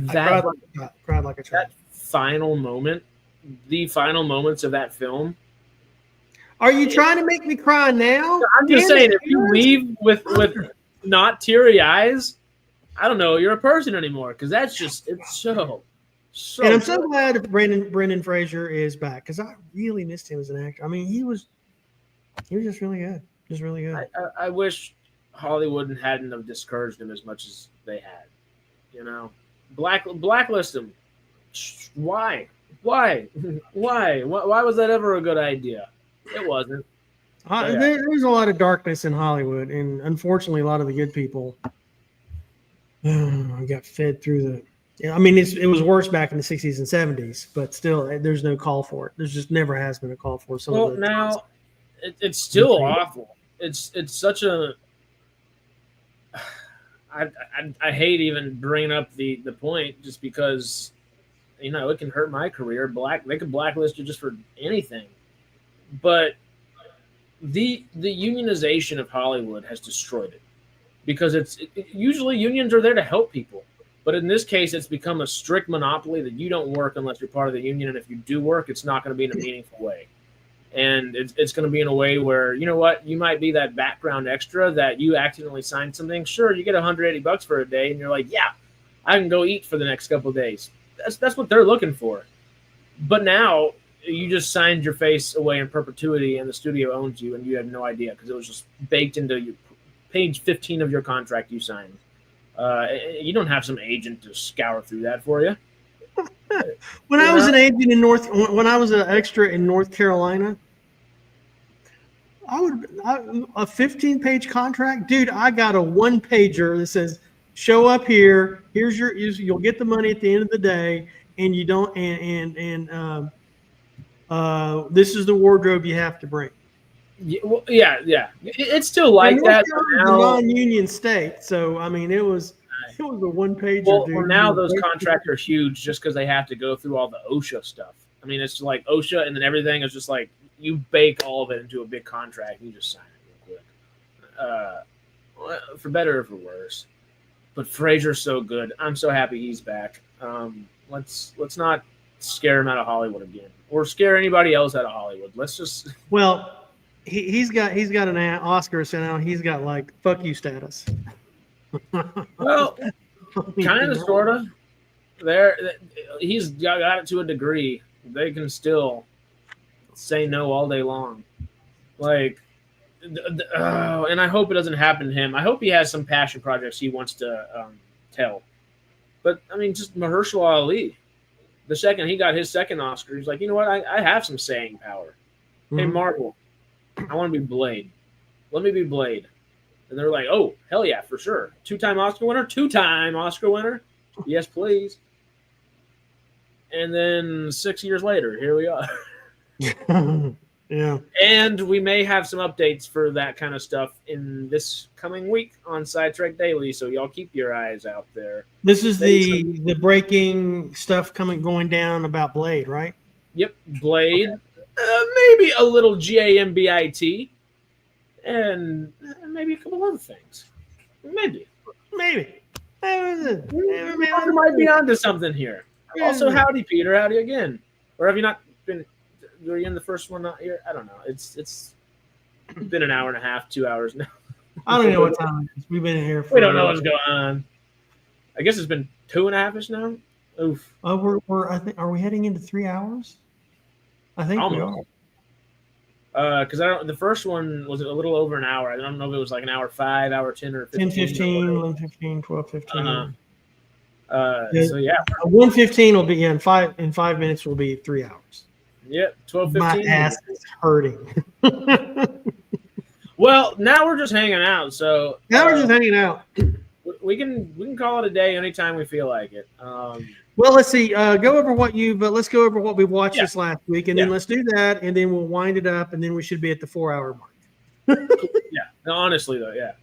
B: I cried like a child.
A: That final moment, the final moments of that film.
B: Are you trying to make me cry now?
A: I'm just saying, if you leave with not teary eyes, I don't know, you're a person anymore, because that's just it's so.
B: And I'm so glad that Brendan Fraser is back, because I really missed him as an actor. I mean, he was just really good. Just really good.
A: I wish Hollywood hadn't have discouraged him as much as they had. Blacklist him. Why? Why was that ever a good idea? It wasn't.
B: There's a lot of darkness in Hollywood, and unfortunately, a lot of the good people got fed through the. I mean, it was worse back in the 60s and 70s, but still, there's no call for it. There's just never has been a call for it.
A: Well, now it's still awful. It's such a. I hate even bringing up the point just because, it can hurt my career. They could blacklist you just for anything, but the unionization of Hollywood has destroyed it, because usually unions are there to help people. But in this case, it's become a strict monopoly that you don't work unless you're part of the union. And if you do work, it's not going to be in a meaningful way. And it's going to be in a way where, you might be that background extra that you accidentally signed something. Sure, you get $180 for a day, and you're like, yeah, I can go eat for the next couple of days. That's what they're looking for. But now you just signed your face away in perpetuity, and the studio owns you, and you had no idea because it was just baked into page 15 of your contract you signed. You don't have some agent to scour through that for you.
B: When I was an agent when I was an extra in North Carolina, a 15-page contract, dude. I got a 1-pager that says, "Show up here. You'll get the money at the end of the day, and you don't. This is the wardrobe you have to bring."
A: Yeah. It's still like that.
B: Now, a non-union state, so I mean, it was a 1-pager.
A: Well, now those contracts are huge just because they have to go through all the OSHA stuff. I mean, it's like OSHA, and then everything is just like you bake all of it into a big contract. And you just sign it real quick, for better or for worse. But Fraser's so good. I'm so happy he's back. Let's not scare him out of Hollywood again, or scare anybody else out of Hollywood. Let's just
B: He's got an Oscar, so now he's got like fuck you status.
A: Well, kind of, sort of. He's got it to a degree. They can still say no all day long. Like, and I hope it doesn't happen to him. I hope he has some passion projects he wants to tell. But I mean, just Mahershala Ali. The second he got his second Oscar, he's like, you know what? I have some saying power. Mm-hmm. Hey, Marvel, I want to be Blade. Let me be Blade. And they're like, oh, hell yeah, for sure. Two-time Oscar winner. Yes, please. And then 6 years later, here we are.
B: Yeah.
A: And we may have some updates for that kind of stuff in this coming week on Side Trek Daily, so y'all keep your eyes out there.
B: This is the breaking stuff going down about Blade, right?
A: Yep, Blade, maybe a little GAMBIT, and maybe a couple other things. Maybe. I might be onto something here. Also, howdy, Peter. Howdy again. Or have you not been? Were you in the first one not here? I don't know. It's been an hour and a half, 2 hours now.
B: I don't know what time it is. We've been in here for.
A: We don't know what's going on. I guess it's been 2.5-ish now. Oof.
B: Oh, we're. I think. Are we heading into 3 hours? I think we are.
A: Because the first one was a little over an hour. I don't know if it was like an hour 5, hour 10, or
B: 15. 10:15, 11:15, 12:15.
A: So yeah,
B: 1:15 will be in 5 minutes. Will be 3 hours.
A: Yep, 12:15.
B: My ass is hurting.
A: Well, now we're just hanging out. So
B: now we're just hanging out.
A: We can call it a day anytime we feel like it.
B: Well, let's see. Go over what let's go over what we watched this last week, and then let's do that, and then we'll wind it up, and then we should be at the 4-hour mark.
A: Yeah. No, honestly though, yeah.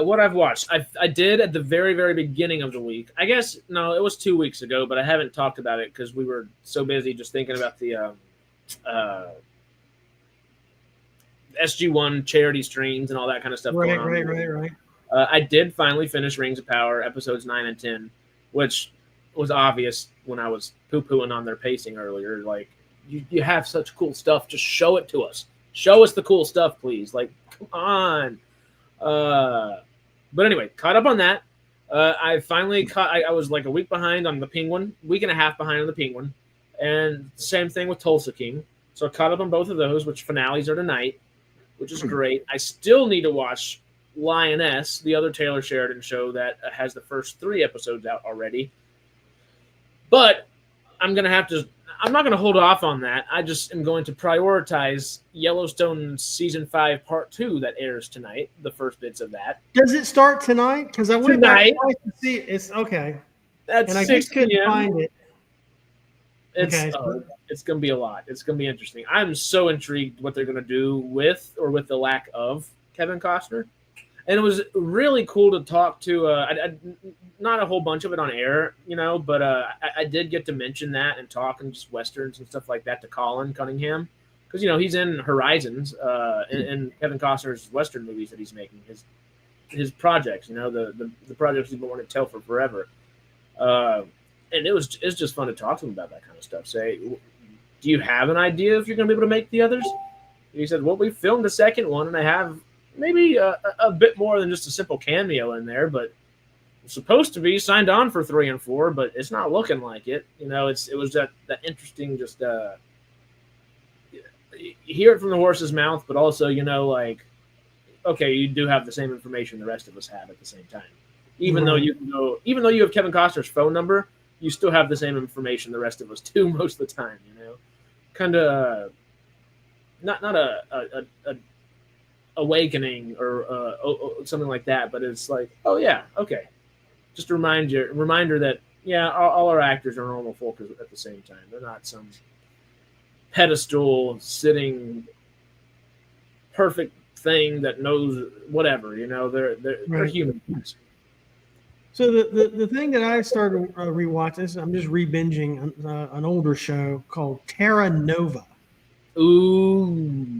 A: What I've watched, I did at the very, very beginning of the week. I guess no, it was 2 weeks ago, but I haven't talked about it because we were so busy just thinking about the SG1 charity streams and all that kind of stuff.
B: Right.
A: I did finally finish Rings of Power episodes 9 and 10, which was obvious when I was poo-pooing on their pacing earlier. Like, you have such cool stuff. Just show it to us. Show us the cool stuff, please. Like, come on. But anyway, caught up on that. I finally I was like a week behind on the Penguin, week and a half behind on the Penguin, and same thing with Tulsa King. So I caught up on both of those, which finales are tonight, which is great. I still need to watch Lioness, the other Taylor Sheridan show that has the first 3 episodes out already. But I'm not going to hold off on that. I just am going to prioritize Yellowstone Season 5 Part 2 that airs tonight, the first bits of that.
B: Does it start tonight? Because I went back to see it. It's okay.
A: That's
B: and I just couldn't find it.
A: It's going to be a lot. It's going to be interesting. I'm so intrigued what they're going to do with the lack of Kevin Costner. And it was really cool to talk to, not a whole bunch of it on air, but I did get to mention that and talk and just Westerns and stuff like that to Colin Cunningham. Because, he's in Horizons and Kevin Costner's Western movies that he's making, his projects, the projects he's been wanting to tell for forever. And it's just fun to talk to him about that kind of stuff. Say, do you have an idea if you're going to be able to make the others? And he said, well, we filmed the second one and I have maybe a bit more than just a simple cameo in there, but it's supposed to be signed on for 3 and 4, but it's not looking like it. It was that interesting, just hear it from the horse's mouth, but also, like, okay, you do have the same information the rest of us have at the same time. Even though you have Kevin Costner's phone number, you still have the same information the rest of us do most of the time, kind of not a awakening or something like that, but it's like, oh yeah, okay, just a reminder that all our actors are normal folk at the same time. They're not some pedestal sitting perfect thing that knows whatever, they're human beings.
B: So the thing that I started rewatching, I'm just re-binging an older show called Terra Nova.
A: Ooh,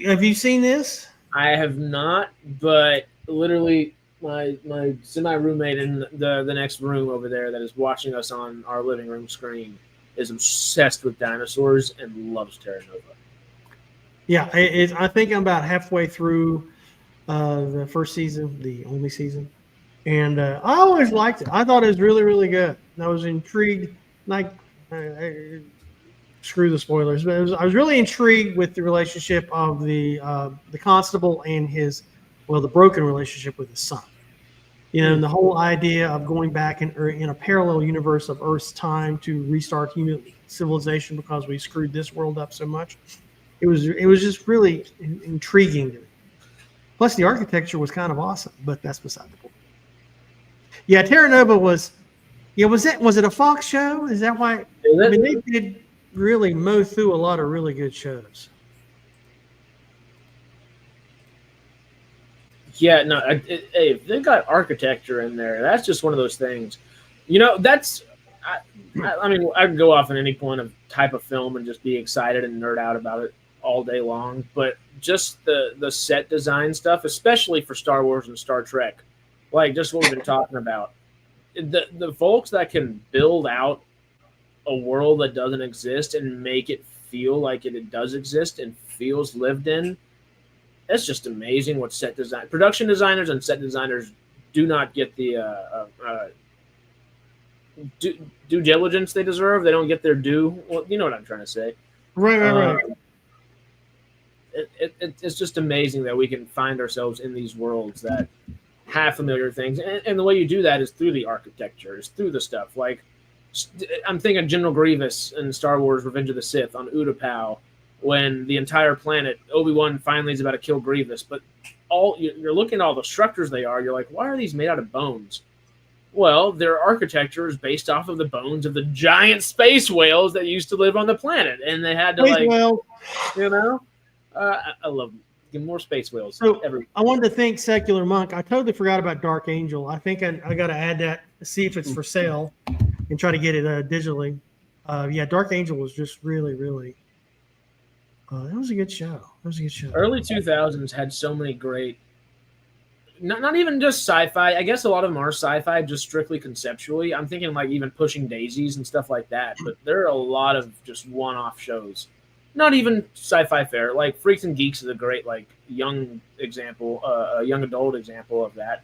B: have you seen this?
A: I have not, but literally my semi-roommate in the next room over there that is watching us on our living room screen is obsessed with dinosaurs and loves Terra Nova. Yeah,
B: I think I'm about halfway through the first season, the only season. And I always liked it. I thought it was really, really good. And I was intrigued. Screw the spoilers, but I was really intrigued with the relationship of the constable and the broken relationship with his son. And the whole idea of going back in a parallel universe of Earth's time to restart human civilization because we screwed this world up so much. It was just really intriguing to me. Plus, the architecture was kind of awesome, but that's beside the point. Yeah, Terra Nova was it a Fox show? Is that why? They did really mow through a lot of really good shows.
A: Yeah, no, hey, if they got architecture in there, that's just one of those things. You know, I mean, I can go off on any point of type of film and just be excited and nerd out about it all day long. But just the set design stuff, especially for Star Wars and Star Trek, like just what we've been talking about, the folks that can build out a world that doesn't exist and make it feel like it does exist and feels lived in. It's just amazing what production designers and set designers do not get the due diligence they deserve. They don't get their due. Well, you know what I'm trying to say.
B: Right.
A: It's just amazing that we can find ourselves in these worlds that have familiar things. And the way you do that is through the architecture, is through the stuff. Like, I'm thinking General Grievous in Star Wars Revenge of the Sith on Utapau, when the entire planet, Obi-Wan finally is about to kill Grievous. But you're looking at all the structures they are. You're like, why are these made out of bones? Well, their architecture is based off of the bones of the giant space whales that used to live on the planet. And they had to, you know, I love them. Get more space whales.
B: So I wanted to thank Secular Monk. I totally forgot about Dark Angel. I think I got to add that, see if it's for sale, and try to get it digitally. Yeah, Dark Angel was just really, really. That was a good show.
A: Early 2000s had so many great. Not even just sci-fi. I guess a lot of them are sci-fi, just strictly conceptually. I'm thinking like even Pushing Daisies and stuff like that. But there are a lot of just one-off shows. Not even sci-fi fair. Like Freaks and Geeks is a great like young example, a young adult example of that.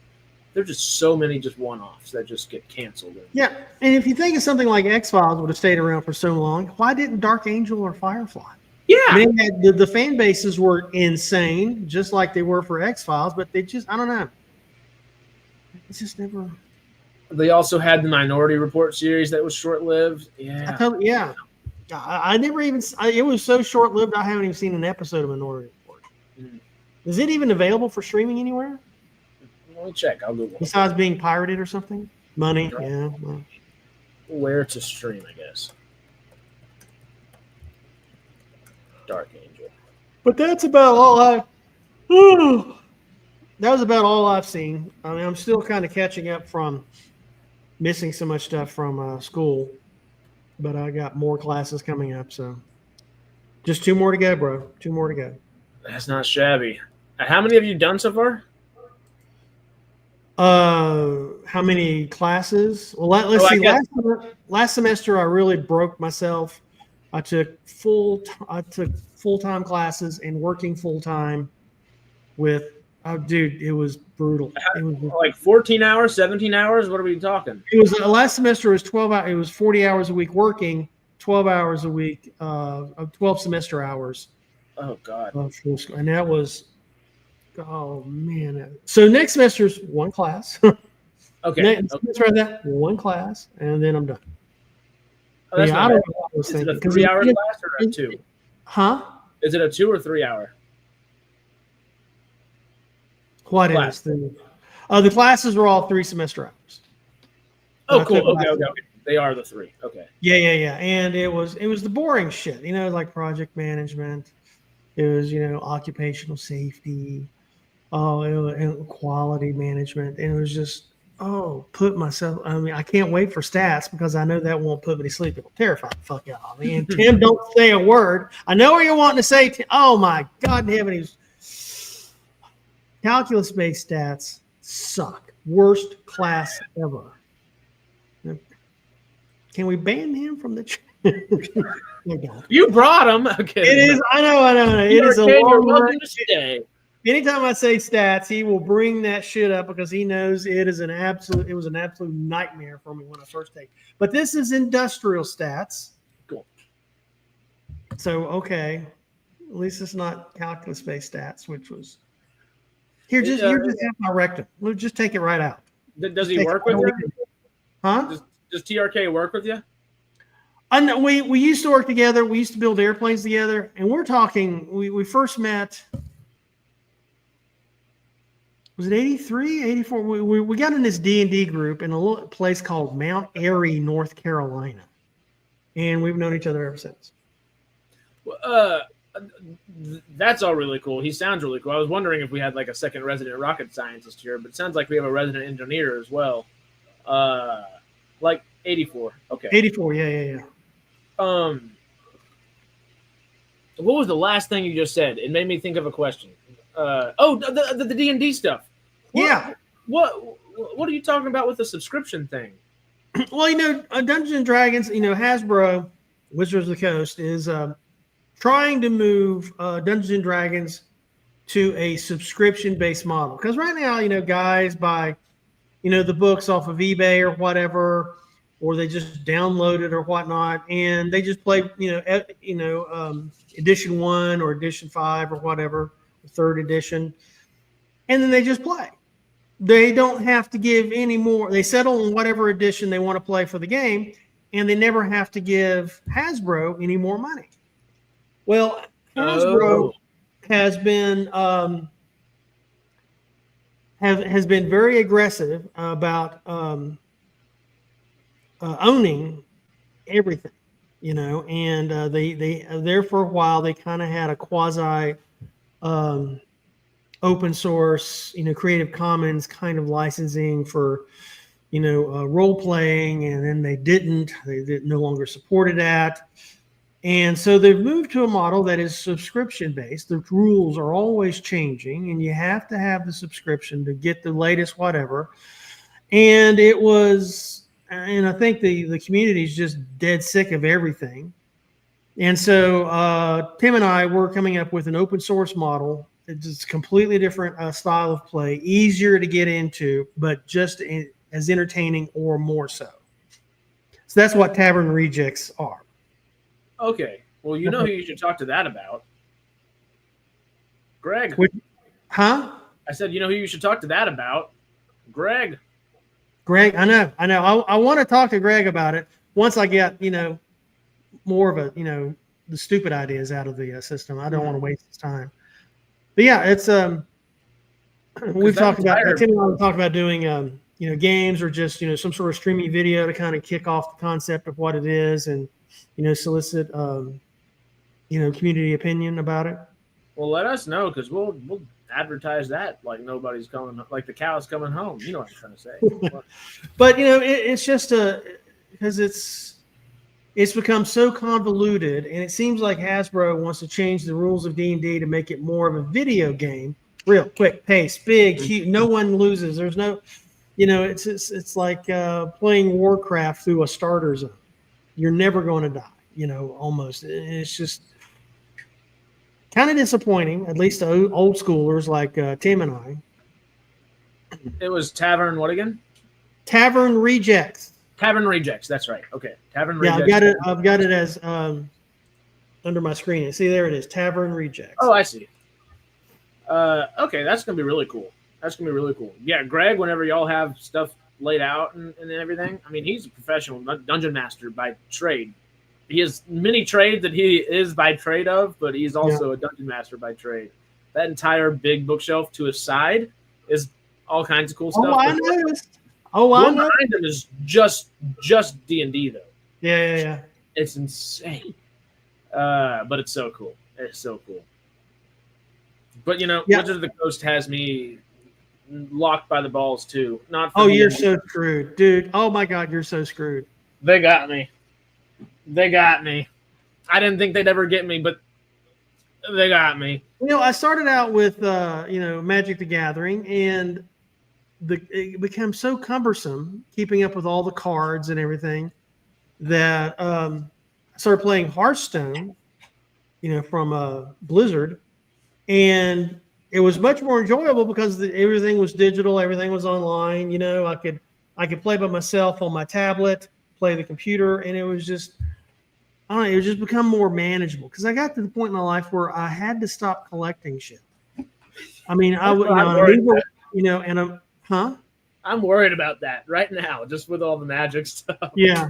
A: There's just so many just one-offs that just get canceled.
B: Yeah, and if you think of something like X-Files would have stayed around for so long, why didn't Dark Angel or Firefly?
A: Yeah,
B: I mean, the fan bases were insane, just like they were for X-Files, but they just, I don't know. It's just never.
A: They also had the Minority Report series that was short-lived. Yeah.
B: I never even. It was so short-lived. I haven't even seen an episode of Minority Report. Is it even available for streaming anywhere?
A: Let me check. I'll Google.
B: Besides being pirated or something, money. Yeah. Well.
A: Where to stream? I guess. Dark Angel.
B: But that's about all that was about all I've seen. I mean, I'm still kind of catching up from missing so much stuff from school, but I got more classes coming up. So just 2 more to go, bro. 2 more to go.
A: That's not shabby. How many have you done so far?
B: How many classes? Well, let's see. Last semester I really broke myself. I took full-time classes and working full-time with, dude, it was brutal. It was
A: like 14 hours, 17 hours? What are we talking?
B: It was last semester was 12 hours. It was 40 hours a week working, 12 hours a week, 12 semester hours.
A: Oh, God.
B: And that was, oh, man. So next semester's 1 class.
A: Okay.
B: Next semester that 1 class, and then I'm done.
A: Oh, that's
B: I
A: not
B: don't
A: bad.
B: know what I was
A: Is it
B: thinking.
A: a 3-hour class or a 2?
B: Huh?
A: Is it a 2 or 3 hour?
B: What
A: Class.
B: is the classes were all 3 semester hours.
A: Oh, cool. Okay. They are the 3. Okay.
B: Yeah. And it was the boring shit, like project management. It was, occupational safety, and quality management. And it was just, I can't wait for stats because I know that won't put me to sleep. It'll terrify the fuck out of me. And Tim, don't say a word. I know what you're wanting to say. Oh my God in heaven. Calculus-based stats suck. Worst class ever. Can we ban him from the
A: You brought him. Okay.
B: It is. I know. It is a long
A: welcome to stay.
B: Anytime I say stats, he will bring that shit up because he knows it was an absolute nightmare for me when I first take. But this is industrial stats.
A: Cool.
B: So, okay. At least it's not calculus-based stats, which was here. Just have my rectum. We'll just take it right out.
A: Does he work with you?
B: Huh?
A: Does TRK work with you?
B: I know we used to work together. We used to build airplanes together, and we're talking. We first met. Was it 83, 84? We got in this D&D group in a little place called Mount Airy, North Carolina. And we've known each other ever since.
A: That's all really cool. He sounds really cool. I was wondering if we had like a second resident rocket scientist here, but it sounds like we have a resident engineer as well. Like 84. Okay.
B: 84. Yeah.
A: What was the last thing you just said? It made me think of a question. The D&D stuff. What are you talking about with the subscription thing?
B: Well, Dungeons and Dragons, Hasbro, Wizards of the Coast, is trying to move Dungeons and Dragons to a subscription-based model. Because right now, guys buy, the books off of eBay or whatever, or they just download it or whatnot, and they just play, edition 1 or edition 5 or whatever, third edition, and then they just play. They don't have to give any more. They settle on whatever edition they want to play for the game, and they never have to give Hasbro any more money. Well, Hasbro has been has been very aggressive about owning everything, and they there for a while. They kind of had a quasi open source, Creative Commons kind of licensing for, role playing, and then they no longer supported that. And so they've moved to a model that is subscription based. The rules are always changing, and you have to have the subscription to get the latest whatever. And I think the community is just dead sick of everything. And so Tim and I were coming up with an open source model. It's a completely different style of play, easier to get into, but just as entertaining or more so. So that's what Tavern Rejects are.
A: Okay. Well, who you should talk to that about. Greg.
B: Huh?
A: I said, who you should talk to that about. Greg.
B: Greg, I know. I want to talk to Greg about it once I get, more of the stupid ideas out of the system. I don't want to waste his time. But yeah, it's we've talked about Tim and I have talked about doing games or just some sort of streaming video to kind of kick off the concept of what it is and solicit community opinion about it.
A: Well, let us know, because we'll advertise that like nobody's coming, like the cow's coming home. You know what I'm trying to say.
B: But it's just because it's become so convoluted, and it seems like Hasbro wants to change the rules of D&D to make it more of a video game. Real quick pace, big, huge, no one loses. There's no, it's like playing Warcraft through a starter zone. You're never going to die, almost. It's just kind of disappointing, at least to old schoolers like Tim and I.
A: It was Tavern what again?
B: Tavern Rejects.
A: Tavern Rejects. That's right. Okay. Tavern Rejects.
B: Yeah, I've got it as under my screen. See, there it is. Tavern Rejects.
A: Oh, I see. Okay, that's gonna be really cool. Yeah, Greg, whenever y'all have stuff laid out and everything, I mean, he's a professional dungeon master by trade. He has many trades that he is by trade of, but he's also a dungeon master by trade. That entire big bookshelf to his side is all kinds of cool stuff.
B: Oh, I noticed.
A: One behind him is just D&D though.
B: Yeah.
A: It's insane. But it's so cool. But Wizards of the Coast has me locked by the balls too.
B: You're so screwed, dude. Oh my God, you're so screwed.
A: They got me. I didn't think they'd ever get me, but they got me.
B: I started out with Magic the Gathering, and it became so cumbersome keeping up with all the cards and everything that I started playing Hearthstone, from Blizzard, and it was much more enjoyable because everything was digital, everything was online. I could play by myself on my tablet, play the computer, and it was just, I don't know, it was just become more manageable because I got to the point in my life where I had to stop collecting shit. I mean, I'm
A: worried about that right now, just with all the Magic stuff.
B: Yeah.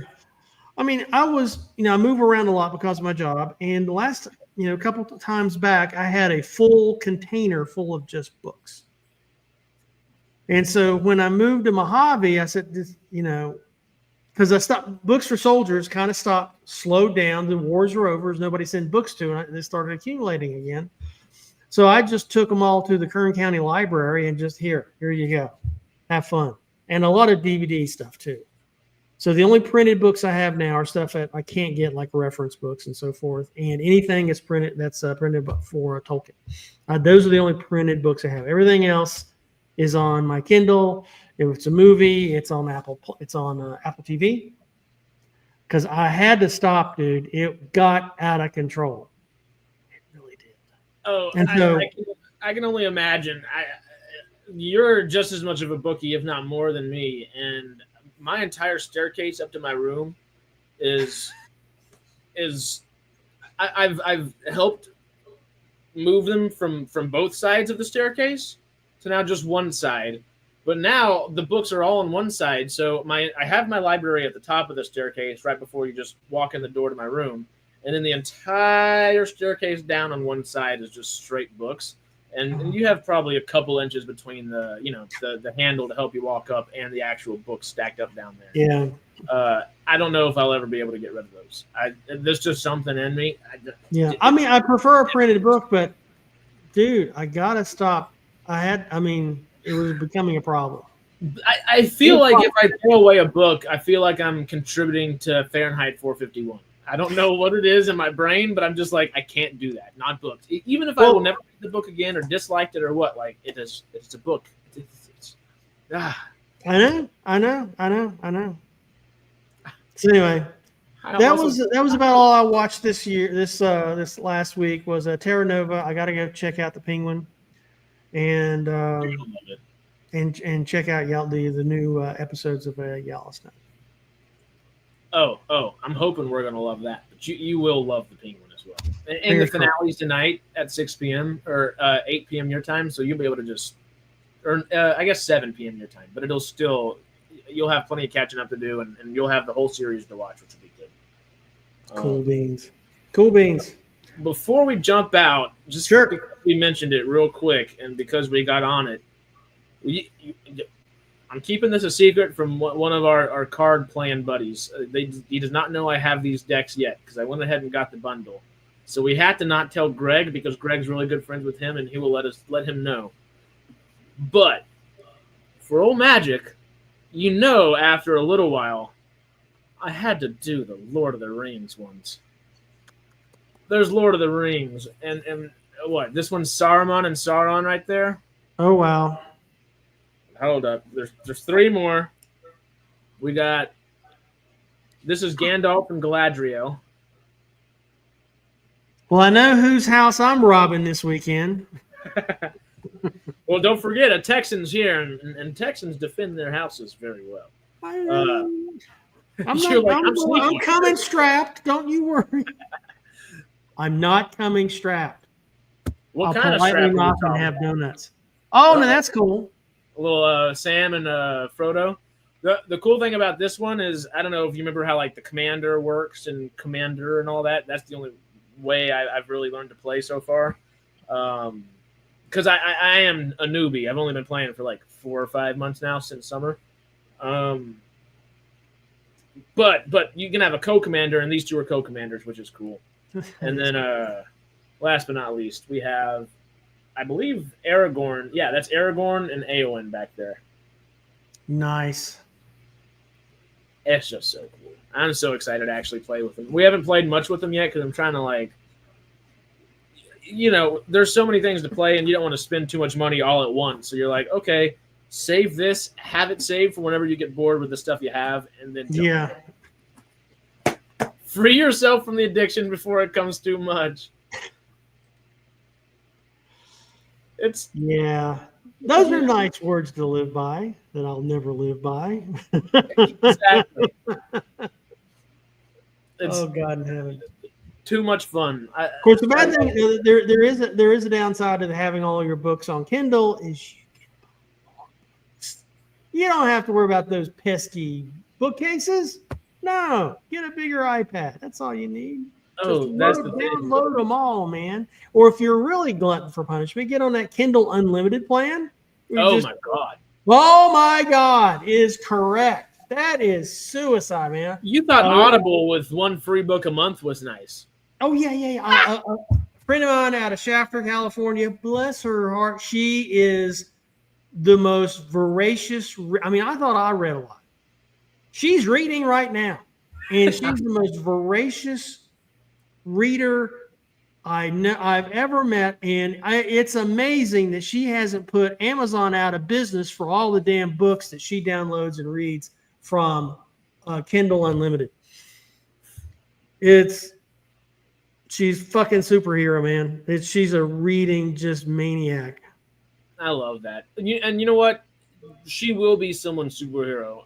B: I mean, I move around a lot because of my job. And the last, a couple of times back, I had a full container full of just books. And so when I moved to Mojave, I said, because I stopped books for soldiers, kind of stopped, slowed down. The wars were over. There's nobody sent books to, and they started accumulating again. So I just took them all to the Kern County Library and just here you go, have fun, and a lot of DVD stuff too. So the only printed books I have now are stuff that I can't get, like reference books and so forth, and anything that's printed for Tolkien. Those are the only printed books I have. Everything else is on my Kindle. If it's a movie, it's on Apple TV. Because I had to stop, dude. It got out of control. It really did.
A: Oh,
B: and so,
A: I can only imagine. You're just as much of a bookie, if not more, than me. And my entire staircase up to my room I've helped move them from both sides of the staircase to now just one side. But now the books are all on one side. So I have my library at the top of the staircase right before you just walk in the door to my room. And then the entire staircase down on one side is just straight books. And you have probably a couple inches between the handle to help you walk up and the actual books stacked up down there.
B: Yeah.
A: I don't know if I'll ever be able to get rid of those. There's just something in me.
B: I prefer a printed book, but dude, I gotta stop. It was becoming a problem.
A: I feel like if I throw away a book, I feel like I'm contributing to Fahrenheit 451. I don't know what it is in my brain, but I'm just like, I can't do that. Not books. Even if I will never read the book again or disliked it or what, like it's a book.
B: I know. So anyway, that was about all I watched this year. This last week was Terra Nova. I got to go check out the Penguin, and check out the new episodes of Yellowstone.
A: Oh, I'm hoping we're going to love that. But you will love the Penguin as well. And the finale's tonight at 6 p.m. or 8 p.m. your time, so you'll be able to just I guess 7 p.m. your time. But you'll have plenty of catching up to do, and you'll have the whole series to watch, which will be good.
B: Cool beans.
A: Before we jump out, just because we mentioned it real quick, and because we got on it, I'm keeping this a secret from one of our card playing buddies. He does not know I have these decks yet because I went ahead and got the bundle. So we had to not tell Greg because Greg's really good friends with him, and he will let him know. But for old Magic, after a little while, I had to do the Lord of the Rings ones. There's Lord of the Rings, and what? This one's Saruman and Sauron right there.
B: Oh wow.
A: Hold up. There's 3 more. We got. This is Gandalf and Galadriel.
B: Well, I know whose house I'm robbing this weekend.
A: Well, don't forget, a Texan's here, and Texans defend their houses very well.
B: I'm coming strapped. Don't you worry. I'm not coming strapped.
A: What
B: I'll
A: kind of strap?
B: Knock and have donuts. Oh, no, that's cool.
A: A little Sam and Frodo. The cool thing about this one is, I don't know if you remember how like the Commander works and Commander and all that. That's the only way I've really learned to play so far. Because I am a newbie. I've only been playing for like 4 or 5 months now since summer. But you can have a co-commander, and these 2 are co-commanders, which is cool. And then last but not least, we have, I believe, Aragorn. Yeah, that's Aragorn and Eowyn back there.
B: Nice.
A: It's just so cool. I'm so excited to actually play with them. We haven't played much with them yet because I'm trying to there's so many things to play and you don't want to spend too much money all at once. So you're like, okay, save this, have it saved for whenever you get bored with the stuff you have, and then jump in. Free yourself from the addiction before it comes too much.
B: Those are nice words to live by that I'll never live by.
A: Exactly.
B: Oh God in heaven.
A: Too much fun.
B: Of course, the bad thing there is a downside to having all your books on Kindle is you don't have to worry about those pesky bookcases. No, get a bigger iPad. That's all you need.
A: That's the thing.
B: Download them all, man. Or if you're really glutton for punishment, get on that Kindle Unlimited plan.
A: My God.
B: Oh my God is correct. That is suicide, man.
A: You thought Audible with one free book a month was nice.
B: Oh, yeah. A friend of mine out of Shafter, California, bless her heart, she is the most voracious. I mean, I thought I read a lot. She's reading right now, and she's the most voracious reader I've ever met, and it's amazing that she hasn't put Amazon out of business for all the damn books that she downloads and reads from Kindle Unlimited. She's fucking superhero, man. She's a reading just maniac.
A: I love that, and you know what? She will be someone's superhero.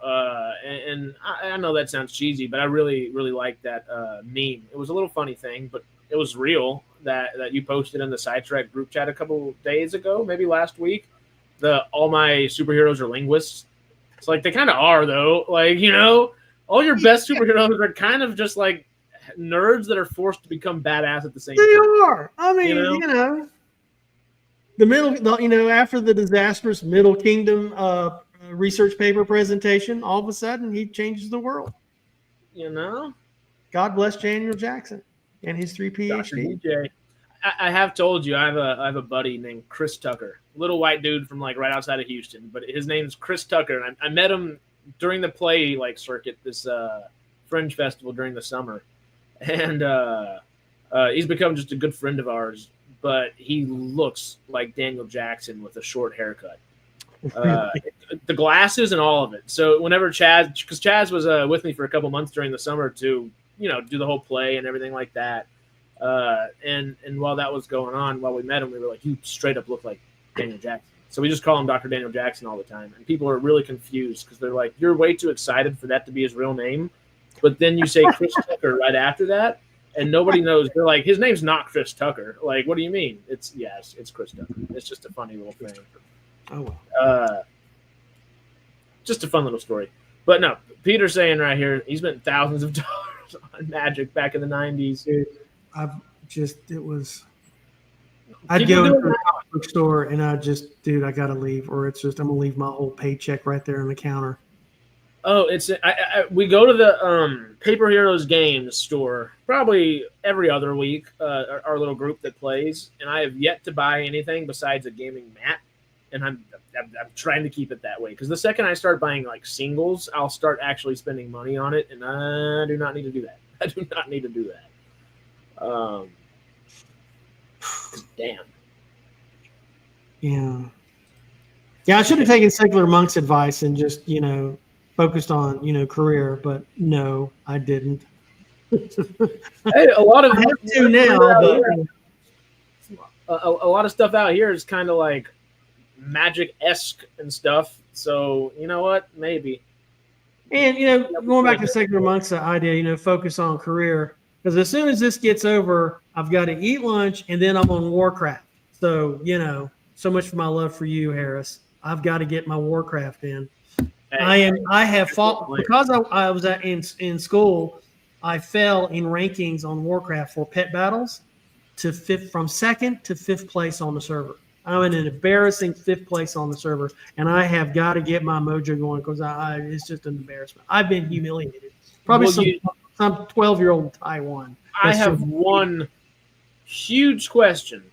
A: And I know that sounds cheesy, but I really, really like that meme. It was a little funny thing, but it was real that you posted in the Sidetrack group chat a couple days ago, maybe last week. All my superheroes are linguists. It's like they kind of are, though. Like, you know, all your best superheroes are kind of just like nerds that are forced to become badass at the same time.
B: They are. I mean, you know after the disastrous Middle Kingdom research paper presentation, all of a sudden he changes the world.
A: You know,
B: God bless Daniel Jackson and his 3 PhD.
A: DJ. I have told you I have a buddy named Chris Tucker, little white dude from like right outside of Houston, but his name is Chris Tucker, and I met him during the play circuit, this Fringe Festival during the summer, and he's become just a good friend of ours. But he looks like Daniel Jackson with a short haircut. The glasses and all of it. So whenever because Chazz was with me for a couple months during the summer to, do the whole play and everything like that. And while that was going on, while we met him, we were like, you straight up look like Daniel Jackson. So we just call him Dr. Daniel Jackson all the time. And people are really confused because they're like, you're way too excited for that to be his real name. But then you say Chris Tucker right after that. And nobody knows. They're like, his name's not Chris Tucker. Like, what do you mean? It's Chris Tucker. It's just a funny little thing.
B: Oh, wow.
A: Just a fun little story. But no, Peter's saying right here, he spent thousands of dollars on Magic back in the 90s.
B: Dude, I'd go into a comic book store and I got to leave, or I'm going to leave my whole paycheck right there on the counter.
A: Oh, we go to the Paper Heroes Games store probably every other week, our little group that plays, and I have yet to buy anything besides a gaming mat, and I'm trying to keep it that way, because the second I start buying like singles, I'll start actually spending money on it, and I do not need to do that. Damn.
B: Yeah, I should have taken Secular Monk's advice and just, focused on, career, but no, I didn't.
A: Hey, a lot of
B: I have to now, but
A: a lot of stuff out here is kind of like Magic-esque and stuff. So you know what? Maybe.
B: And going back to Secular Monk's idea, focus on career, because as soon as this gets over, I've got to eat lunch and then I'm on Warcraft. So so much for my love for you, Harris. I've got to get my Warcraft in. I have fought because I was in school. I fell in rankings on Warcraft for pet battles from 2nd to 5th place on the server. I'm in an embarrassing 5th place on the server, and I have got to get my mojo going because it's just an embarrassment. I've been humiliated. Probably some 12-year-old in Taiwan.
A: I have one huge question.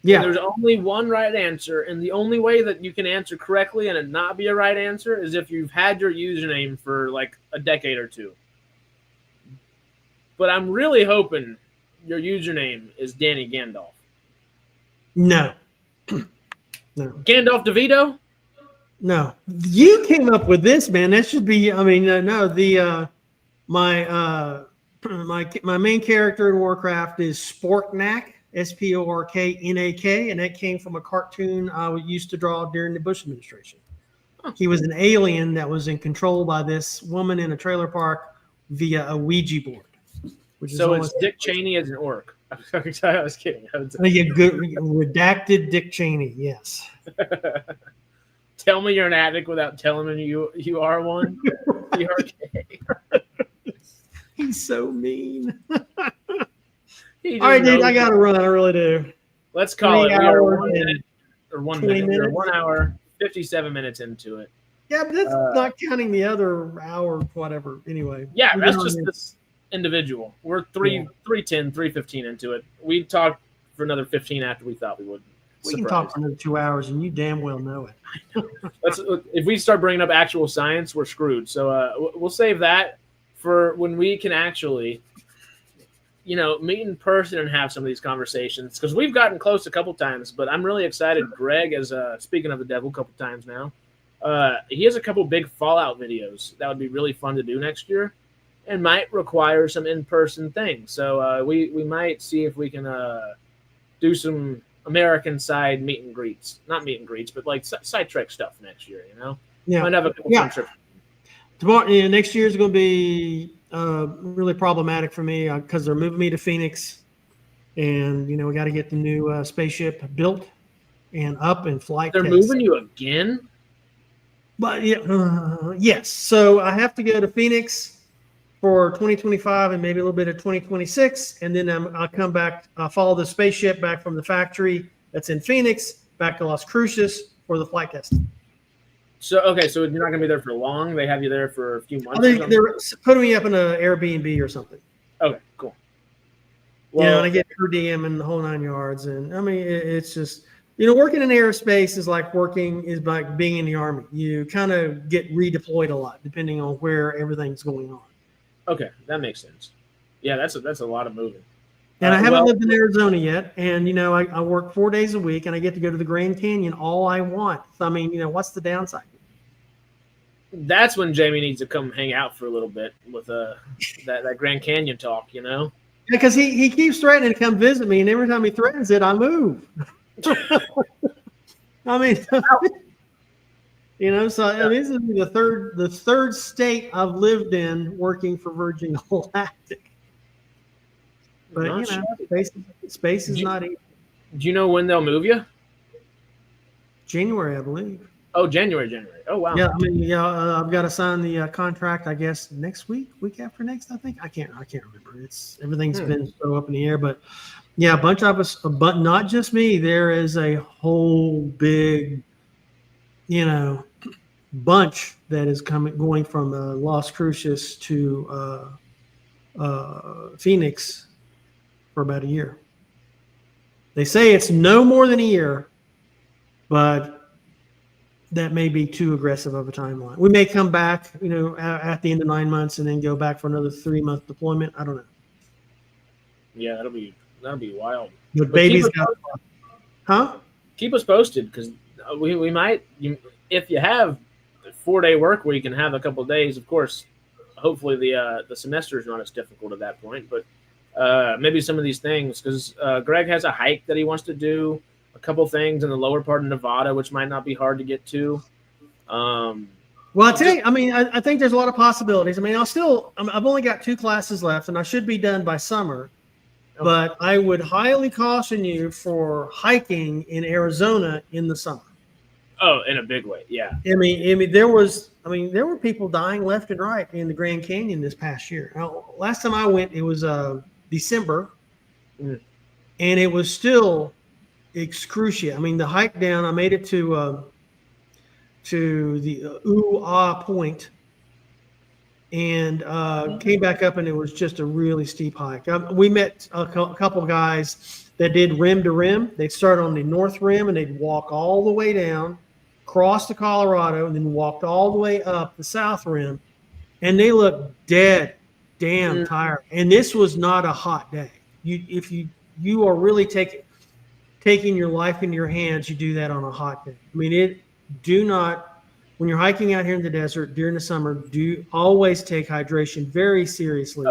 B: Yeah.
A: There's only one right answer, and the only way that you can answer correctly and it not be a right answer is if you've had your username for like a decade or two. But I'm really hoping your username is Danny Gandalf.
B: No. No.
A: Gandalf DeVito?
B: No. You came up with this, man. That should be, my main character in Warcraft is Sporknak. Sporknak, and that came from a cartoon I used to draw during the Bush administration. He was an alien that was in control by this woman in a trailer park via a Ouija board.
A: So it's Dick Cheney as an orc. I was kidding.
B: Redacted Dick Cheney, yes.
A: Tell me you're an addict without telling me you are one.
B: He's so mean. All right, dude, I got to run. I really do.
A: Let's call it. We are 1 minute or 1 minute. We're 1 hour, 57 minutes into it.
B: Yeah, but that's not counting the other hour, whatever. Anyway.
A: Yeah, that's just this individual. We're 310, 315 into it. We talked for another 15 after we thought we would.
B: We can talk for another 2 hours, and you damn well know it.
A: If we start bringing up actual science, we're screwed. So we'll save that for when we can actually, meet in person and have some of these conversations. Because we've gotten close a couple times, but I'm really excited. Greg is speaking of the devil a couple times now. He has a couple big Fallout videos that would be really fun to do next year, and might require some in-person things. So we might see if we can do some American side meet and greets, not meet and greets, but like side trek stuff next year.
B: Yeah,
A: might have a couple fun trips.
B: Tomorrow, next year is going to be really problematic for me because they're moving me to Phoenix, and we got to get the new spaceship built and up and flight.
A: They're moving you again.
B: But yes, so I have to go to Phoenix for 2025 and maybe a little bit of 2026, and then I'll come back. I'll follow the spaceship back from the factory that's in Phoenix back to Las Cruces for the flight testing.
A: So you're not going to be there for long. They have you there for a few months.
B: They're putting me up in an Airbnb or something.
A: Okay, cool. Well,
B: and I get per diem and the whole 9 yards, and I mean it's just. Working in aerospace is like being in the Army. You kind of get redeployed a lot depending on where everything's going on.
A: Okay, that makes sense. Yeah, that's a lot of moving.
B: And I haven't lived in Arizona yet, and I work 4 days a week, and I get to go to the Grand Canyon all I want. So, I mean, what's the downside?
A: That's when Jamie needs to come hang out for a little bit with that Grand Canyon talk.
B: Because he keeps threatening to come visit me, and every time he threatens it, I move. I mean, so this is the third state I've lived in working for Virgin Galactic. But space is not easy.
A: Do you know when they'll move you?
B: January, I believe.
A: Oh, January. Oh, wow.
B: Yeah, I mean, I've got to sign the contract. I guess next week after next. I think I can't remember. Everything's been so up in the air, but. Yeah, a bunch of us, but not just me. There is a whole big, bunch that is going from Las Cruces to Phoenix for about a year. They say it's no more than a year, but that may be too aggressive of a timeline. We may come back, at the end of 9 months and then go back for another 3-month deployment. I don't know.
A: Yeah, that'll be wild.
B: The baby's keep
A: us posted because we might. If you have a 4-day work week and have a couple of days, of course. Hopefully the semester is not as difficult at that point, but maybe some of these things because Greg has a hike that he wants to do. A couple things in the lower part of Nevada, which might not be hard to get to.
B: Well, I tell you, I mean, I think there's a lot of possibilities. I mean, I've only got 2 classes left, and I should be done by summer. But I would highly caution you for hiking in Arizona in the summer.
A: Oh, in a big way, yeah.
B: I mean, there were people dying left and right in the Grand Canyon this past year. Now, last time I went, it was December, and it was still excruciating. I mean, the hike down, I made it to the Ooh-Ah Point. And came back up, and it was just a really steep hike. We met a couple of guys that did rim to rim. They'd start on the north rim, and they'd walk all the way down, cross to Colorado, and then walked all the way up the south rim. And they looked damn tired. And this was not a hot day. If you are really taking your life in your hands, you do that on a hot day. I mean, when you're hiking out here in the desert during the summer, do always take hydration very seriously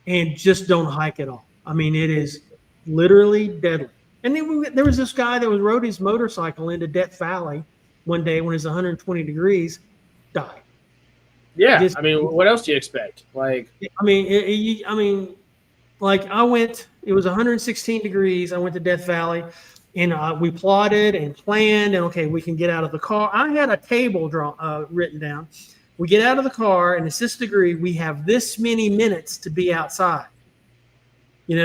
B: and just don't hike at all. I mean, it is literally deadly. And then there was this guy that rode his motorcycle into Death Valley one day when it was 120 degrees, died.
A: Yeah, I mean, what else do you expect? Like,
B: I mean, like I went. It was 116 degrees. I went to Death Valley. And we plotted and planned, and okay, we can get out of the car. I had a table written down. We get out of the car, and it's this degree. We have this many minutes to be outside.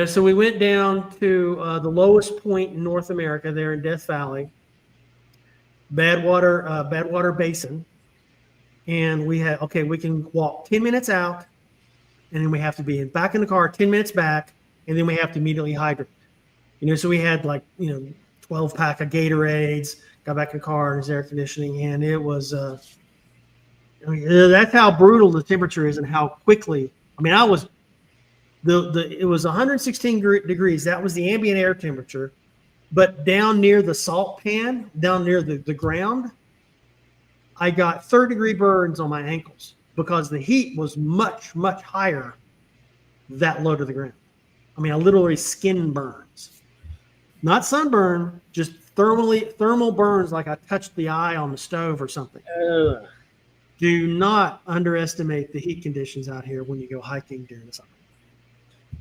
B: So we went down to the lowest point in North America, there in Death Valley, Badwater Basin, and we had, okay, we can walk 10 minutes out, and then we have to be back in the car 10 minutes back, and then we have to immediately hydrate. So we had 12 pack of Gatorades, got back in the car, and there's air conditioning, and it was, that's how brutal the temperature is and how quickly. It was 116 degrees. That was the ambient air temperature. But down near the salt pan, down near the ground, I got third-degree burns on my ankles because the heat was much, much higher that low to the ground. I literally skin burns. Not sunburn, just thermal burns like I touched the eye on the stove or something. Do not underestimate the heat conditions out here when you go hiking during the summer.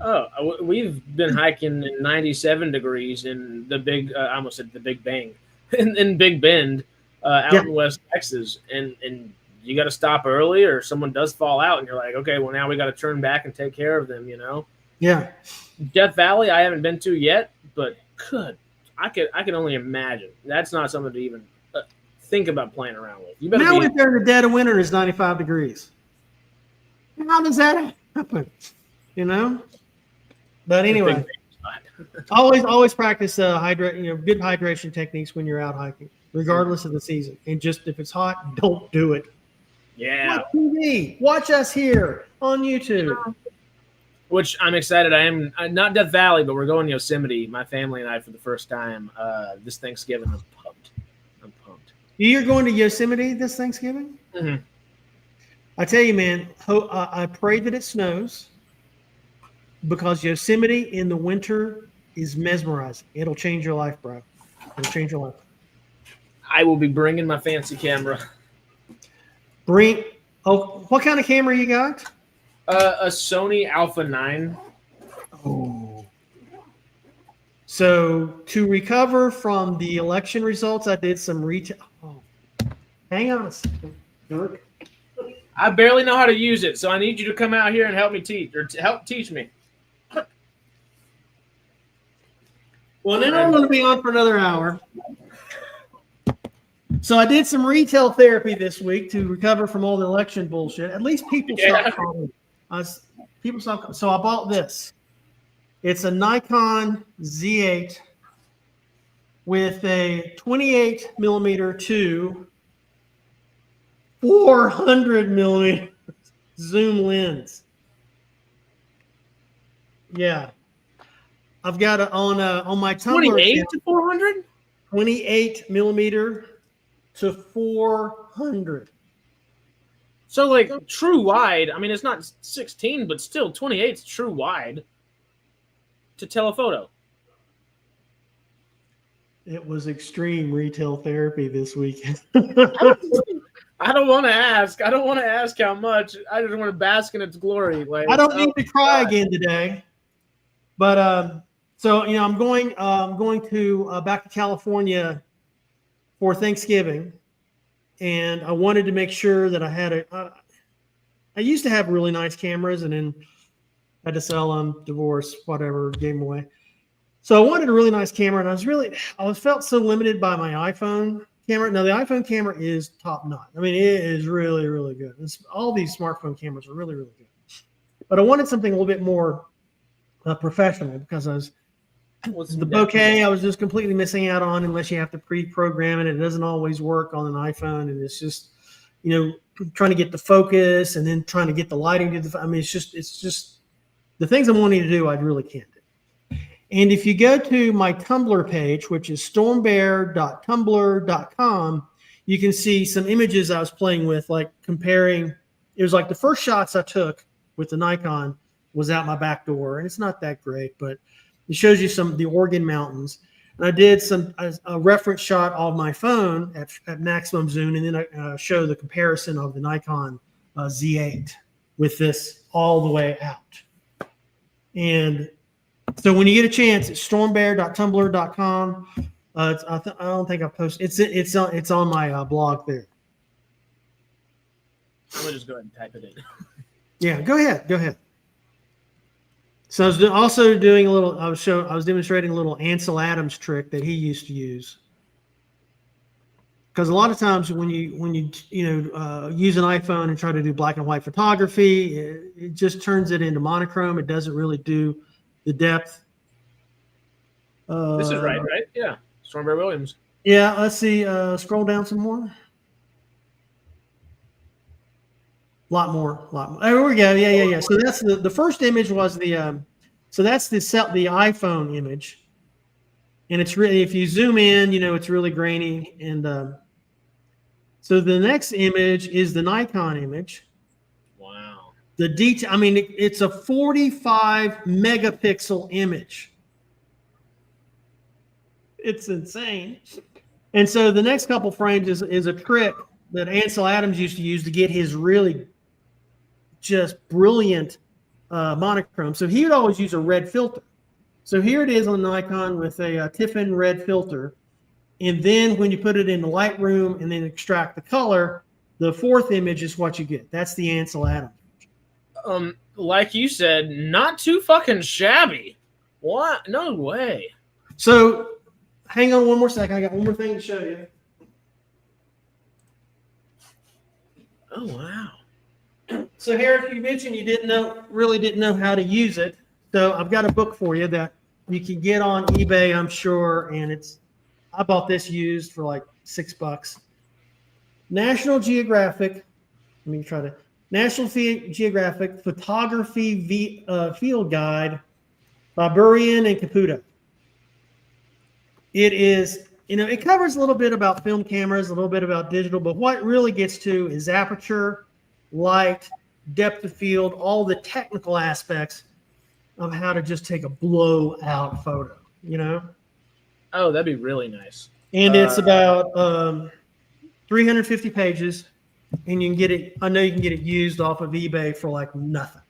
A: Oh, we've been hiking in 97 degrees in the big, I almost said the Big Bang, in Big Bend, out in West Texas. And you got to stop early or someone does fall out and you're like, okay, well, now we got to turn back and take care of them,
B: Yeah.
A: Death Valley, I haven't been to yet, but I can only imagine. That's not something to even think about playing around with. You better
B: now if they're in the dead of winter, it's 95 degrees. How does that happen? But anyway, always practice good hydration techniques when you're out hiking, regardless of the season. And just if it's hot, don't do it.
A: Yeah.
B: Watch TV. Watch us here on YouTube.
A: Which I'm excited. I am not Death Valley, but we're going to Yosemite. My family and I for the first time this Thanksgiving. I'm pumped.
B: You're going to Yosemite this Thanksgiving?
A: Mm-hmm.
B: I tell you, man, I pray that it snows because Yosemite in the winter is mesmerizing. It'll change your life, bro. It'll change your life.
A: I will be bringing my fancy camera.
B: What kind of camera you got?
A: A Sony Alpha 9.
B: Oh. So to recover from the election results, I did some retail. Oh. Hang on a second, Dirk.
A: I barely know how to use it, so I need you to come out here and help me help teach me.
B: Well, then I'm going to be on for another hour. So I did some retail therapy this week to recover from all the election bullshit. At least people stopped calling. So I bought this. It's a Nikon Z8 with a 28 millimeter to 400 millimeter zoom lens. Yeah, I've got it on my Tumblr.
A: 28 to 400.
B: 28 millimeter to 400.
A: So like true wide. It's not 16, but still 28 is true wide to telephoto.
B: It was extreme retail therapy this weekend.
A: I don't want to ask. I don't want to ask how much. I just want to bask in its glory. Like
B: I don't need to cry again today. But so I'm going to back to California for Thanksgiving, and I wanted to make sure that I had I used to have really nice cameras, and then had to sell them, divorce, whatever, gave them away. So I wanted a really nice camera, and I felt so limited by my iPhone camera. Now the iPhone camera is top notch. It is really, really good. All these smartphone cameras are really, really good. But I wanted something a little bit more professional because the bokeh I was just completely missing out on unless you have to pre-program it. It doesn't always work on an iPhone, and it's just trying to get the focus and then trying to get the lighting to the. It's just the things I'm wanting to do. I really can't do. And if you go to my Tumblr page, which is stormbear.tumblr.com, you can see some images I was playing with, like comparing. It was like the first shots I took with the Nikon was out my back door, and it's not that great, but it shows you some of the Oregon mountains. And I did a reference shot of my phone at maximum zoom, and then I show the comparison of the Nikon Z8 with this all the way out. And so when you get a chance, it's stormbear.tumblr.com. I don't think I've posted. It's on my blog there.
A: I'm gonna just go ahead and type it in.
B: Yeah, go ahead. So I was also doing I was demonstrating a little Ansel Adams trick that he used to use. because a lot of times when you use an iPhone and try to do black and white photography, it just turns it into monochrome. It doesn't really do the depth.
A: This is right? Yeah. Stormy Williams.
B: Yeah, let's see. Scroll down some more. Lot more. Oh, here we go. Yeah. So that's the first image was the so that's the iPhone image, and it's really, if you zoom in, it's really grainy. And so the next image is the Nikon image.
A: Wow.
B: The detail. I mean, it's a 45 megapixel image. It's insane. And so the next couple frames is a trick that Ansel Adams used to use to get his really just brilliant monochrome. So he would always use a red filter. So here it is on Nikon with a Tiffin red filter. And then when you put it in the Lightroom and then extract the color, the fourth image is what you get. That's the Ansel Adams.
A: Like you said, not too fucking shabby. What? No way.
B: So hang on one more second. I got one more thing to show you.
A: Oh, wow.
B: So Harris, you mentioned you really didn't know how to use it. So I've got a book for you that you can get on eBay, I'm sure, and I bought this used for like $6. National Geographic Photography Field Guide by Burian and Caputo. It is, it covers a little bit about film cameras, a little bit about digital, but what it really gets to is aperture, light, depth of field, all the technical aspects of how to just take a blowout photo,
A: Oh, that'd be really nice.
B: And it's about 350 pages, and you can get it. I know you can get it used off of eBay for like nothing.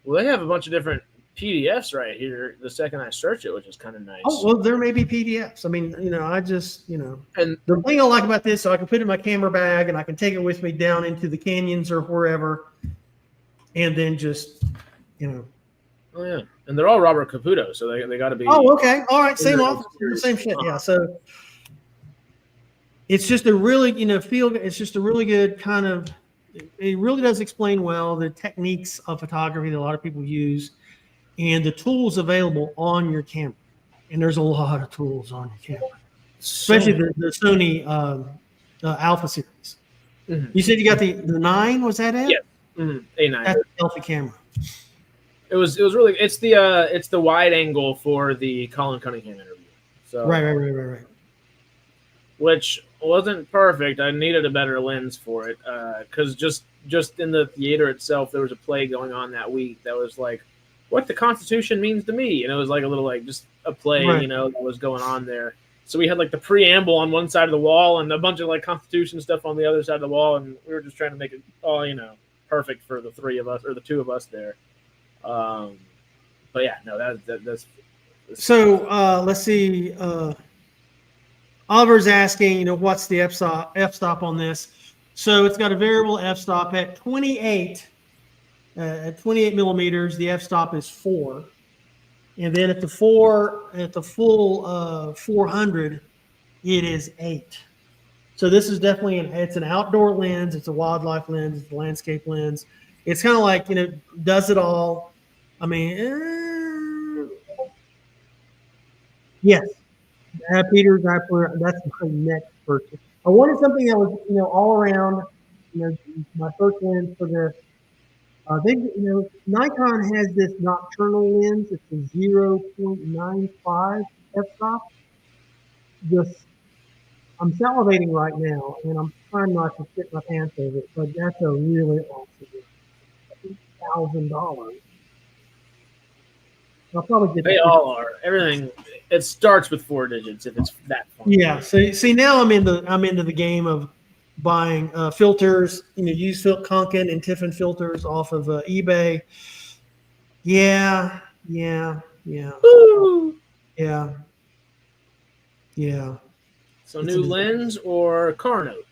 A: Well, they have a bunch of different PDFs right here the second I search it, which is kind of nice.
B: Oh, well, there may be PDFs. I mean, I just,
A: And
B: the thing I like about this, so I can put it in my camera bag and I can take it with me down into the canyons or wherever, and then just,
A: Oh, yeah. And they're all Robert Caputo, so they got to be.
B: Oh, okay. All right. Same office, same shit. Yeah. So it's just a really, it's just a really good kind of, it really does explain well the techniques of photography that a lot of people use and the tools available on your camera. And there's a lot of tools on your camera, especially the Sony Alpha series. Mm-hmm. You said you got the 9, was that it?
A: Yeah. Mm-hmm. A9.
B: That's a selfie camera.
A: It was really, it's the wide angle for the Colin Cunningham interview. So
B: Right.
A: Which wasn't perfect. I needed a better lens for it because just in the theater itself, there was a play going on that week that was like, what the Constitution means to me, and it was like a little like just a play,
B: right.
A: That was going on there. So we had like the preamble on one side of the wall and a bunch of like Constitution stuff on the other side of the wall, and we were just trying to make it all perfect for the three of us or the two of us there. But yeah, no, that's.
B: So let's see. Oliver's asking, what's the f-stop on this? So it's got a variable f-stop at 28. At 28 millimeters, the f-stop is 4, and then at the full 400, it is 8. So this is definitely it's an outdoor lens, it's a wildlife lens, it's a landscape lens. It's kind of like does it all. I mean, yes, Peter, that's my next purchase. I wanted something that was all around. My first lens for this. Nikon has this nocturnal lens. It's a 0.95 f-stop. I'm salivating right now, and I'm trying not to shit my pants over it, but that's a really awesome lens. $1,000. I'll probably get.
A: They all are. Everything. It starts with 4 digits if it's that fun.
B: Yeah. So see, now I'm into the game of buying filters, used Konkin and Tiffin filters off of eBay. Yeah.
A: Woo!
B: Yeah.
A: So new lens or car note?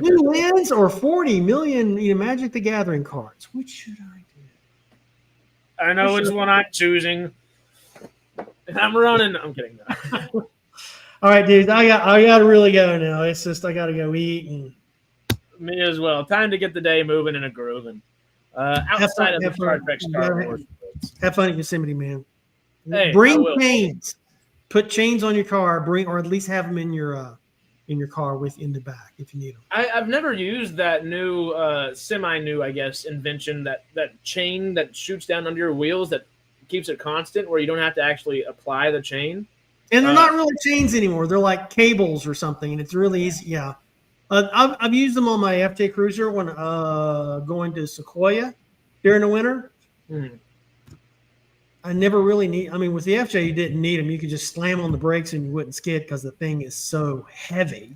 B: New lens or 40 million Magic the Gathering cards. Which should I do?
A: I know which one I'm choosing. And I'm running. I'm kidding.
B: All right, dude. I got to really go now. It's just I got to go eat and.
A: Me as well. Time to get the day moving and a grooving. Outside of the Star Trek Star Wars.
B: Have fun at Yosemite, man.
A: Hey, I
B: bring
A: will.
B: chains. Put chains on your car. Or at least have them in your car in the back if you need them.
A: I've never used that new semi-new, I guess, invention that chain that shoots down under your wheels that keeps it constant, where you don't have to actually apply the chain.
B: And they're not really chains anymore. They're like cables or something, and it's really easy. Yeah. I've used them on my FJ Cruiser when going to Sequoia during the winter. I never really need. I mean, with the FJ, you didn't need them. You could just slam on the brakes and you wouldn't skid because the thing is so heavy.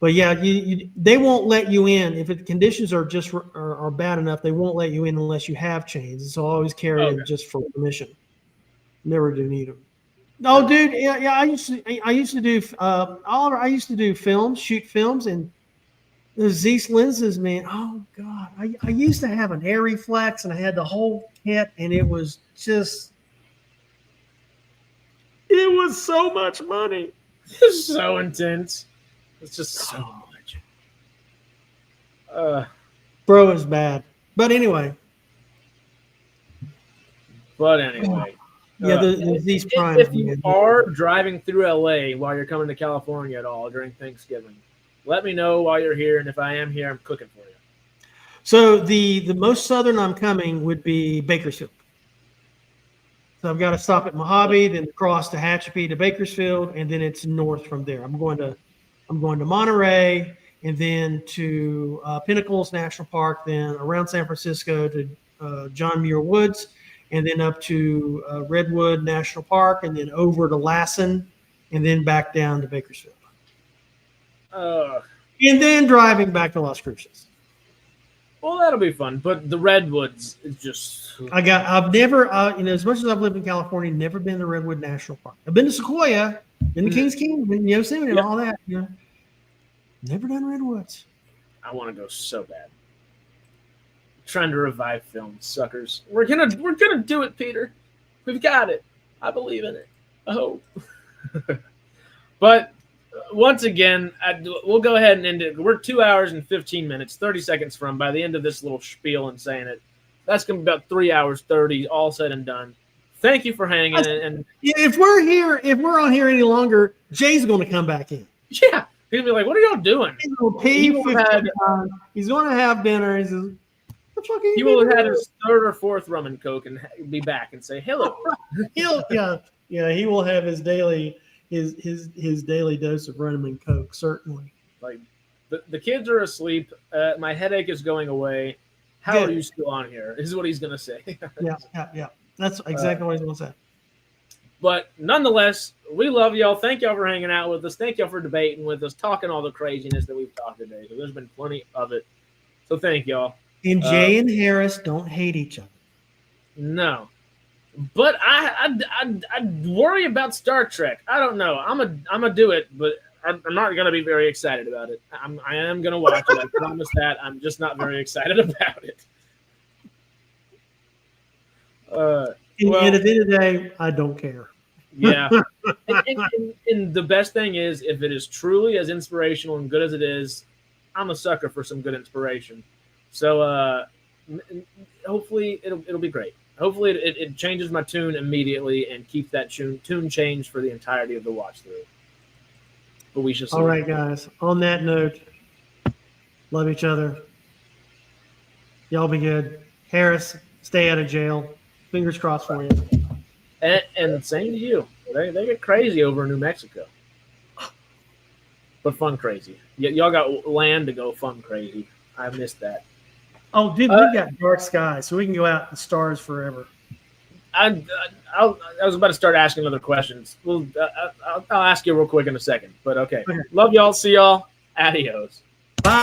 B: But yeah, they won't let you in if the conditions are are bad enough. They won't let you in unless you have chains. So I always carry them just for permission. Never do need them. Oh, dude, yeah. I used to do Oliver. I used to do shoot films, and the Zeiss lenses, man. Oh God, I used to have an air reflex, and I had the whole kit, and it was so much money.
A: It's so intense. It's just so much.
B: Bro, is bad. But anyway.
A: Yeah,
B: these Prime.
A: If you are driving through LA while you're coming to California at all during Thanksgiving, let me know while you're here, and if I am here, I'm cooking for you.
B: So the most southern I'm coming would be Bakersfield. So I've got to stop at Mojave, then cross to Tehachapi to Bakersfield, and then it's north from there. I'm going to Monterey, and then to Pinnacles National Park, then around San Francisco to John Muir Woods, and then up to Redwood National Park, and then over to Lassen, and then back down to Bakersfield. And then driving back to Las Cruces.
A: Well, that'll be fun. But the Redwoods is just...
B: I've never, as much as I've lived in California, never been to Redwood National Park. I've been to Sequoia, been to Kings Canyon, been to Yosemite and all that. Never done Redwoods.
A: I want to go so bad. Trying to revive film, suckers. We're gonna do it, Peter. We've got it. I believe in it. I hope. But once again, we'll go ahead and end it. We're 2 hours and 15 minutes, 30 seconds from by the end of this little spiel and saying it. That's gonna be about 3 hours 30, all said and done. Thank you for hanging. And
B: if we're on here any longer, Jay's going to come back in.
A: Yeah, he's gonna be like, "What are y'all doing?"
B: He's going to have dinner. He says,
A: he will have had his third or fourth rum and coke and be back and say hello.
B: He will have his daily dose of rum and coke, certainly.
A: Like the kids are asleep. My headache is going away. How are you still on here? Is what he's gonna say.
B: Yeah. That's exactly what he's gonna say.
A: But nonetheless, we love y'all. Thank y'all for hanging out with us. Thank y'all for debating with us, talking all the craziness that we've talked today. So there's been plenty of it. So thank y'all.
B: And Jay and Harris don't hate each other.
A: No, but I worry about Star Trek. I don't know. I'm a do it, but I'm not gonna be very excited about it. I am gonna watch it. I promise that. I'm just not very excited about it.
B: And at the end of the day, I don't care.
A: Yeah. and the best thing is, if it is truly as inspirational and good as it is, I'm a sucker for some good inspiration. So hopefully it'll be great. Hopefully it changes my tune immediately and keeps that tune changed for the entirety of the watch through. But we shall see.
B: All right, guys. On that note, love each other. Y'all be good. Harris, stay out of jail. Fingers crossed for you.
A: And same to you. They get crazy over in New Mexico. But fun crazy. Y'all got land to go fun crazy. I missed that.
B: Oh, dude, we got dark skies, so we can go out in the stars forever.
A: I was about to start asking other questions. Well, I'll ask you real quick in a second. But okay. Love y'all. See y'all. Adios.
B: Bye.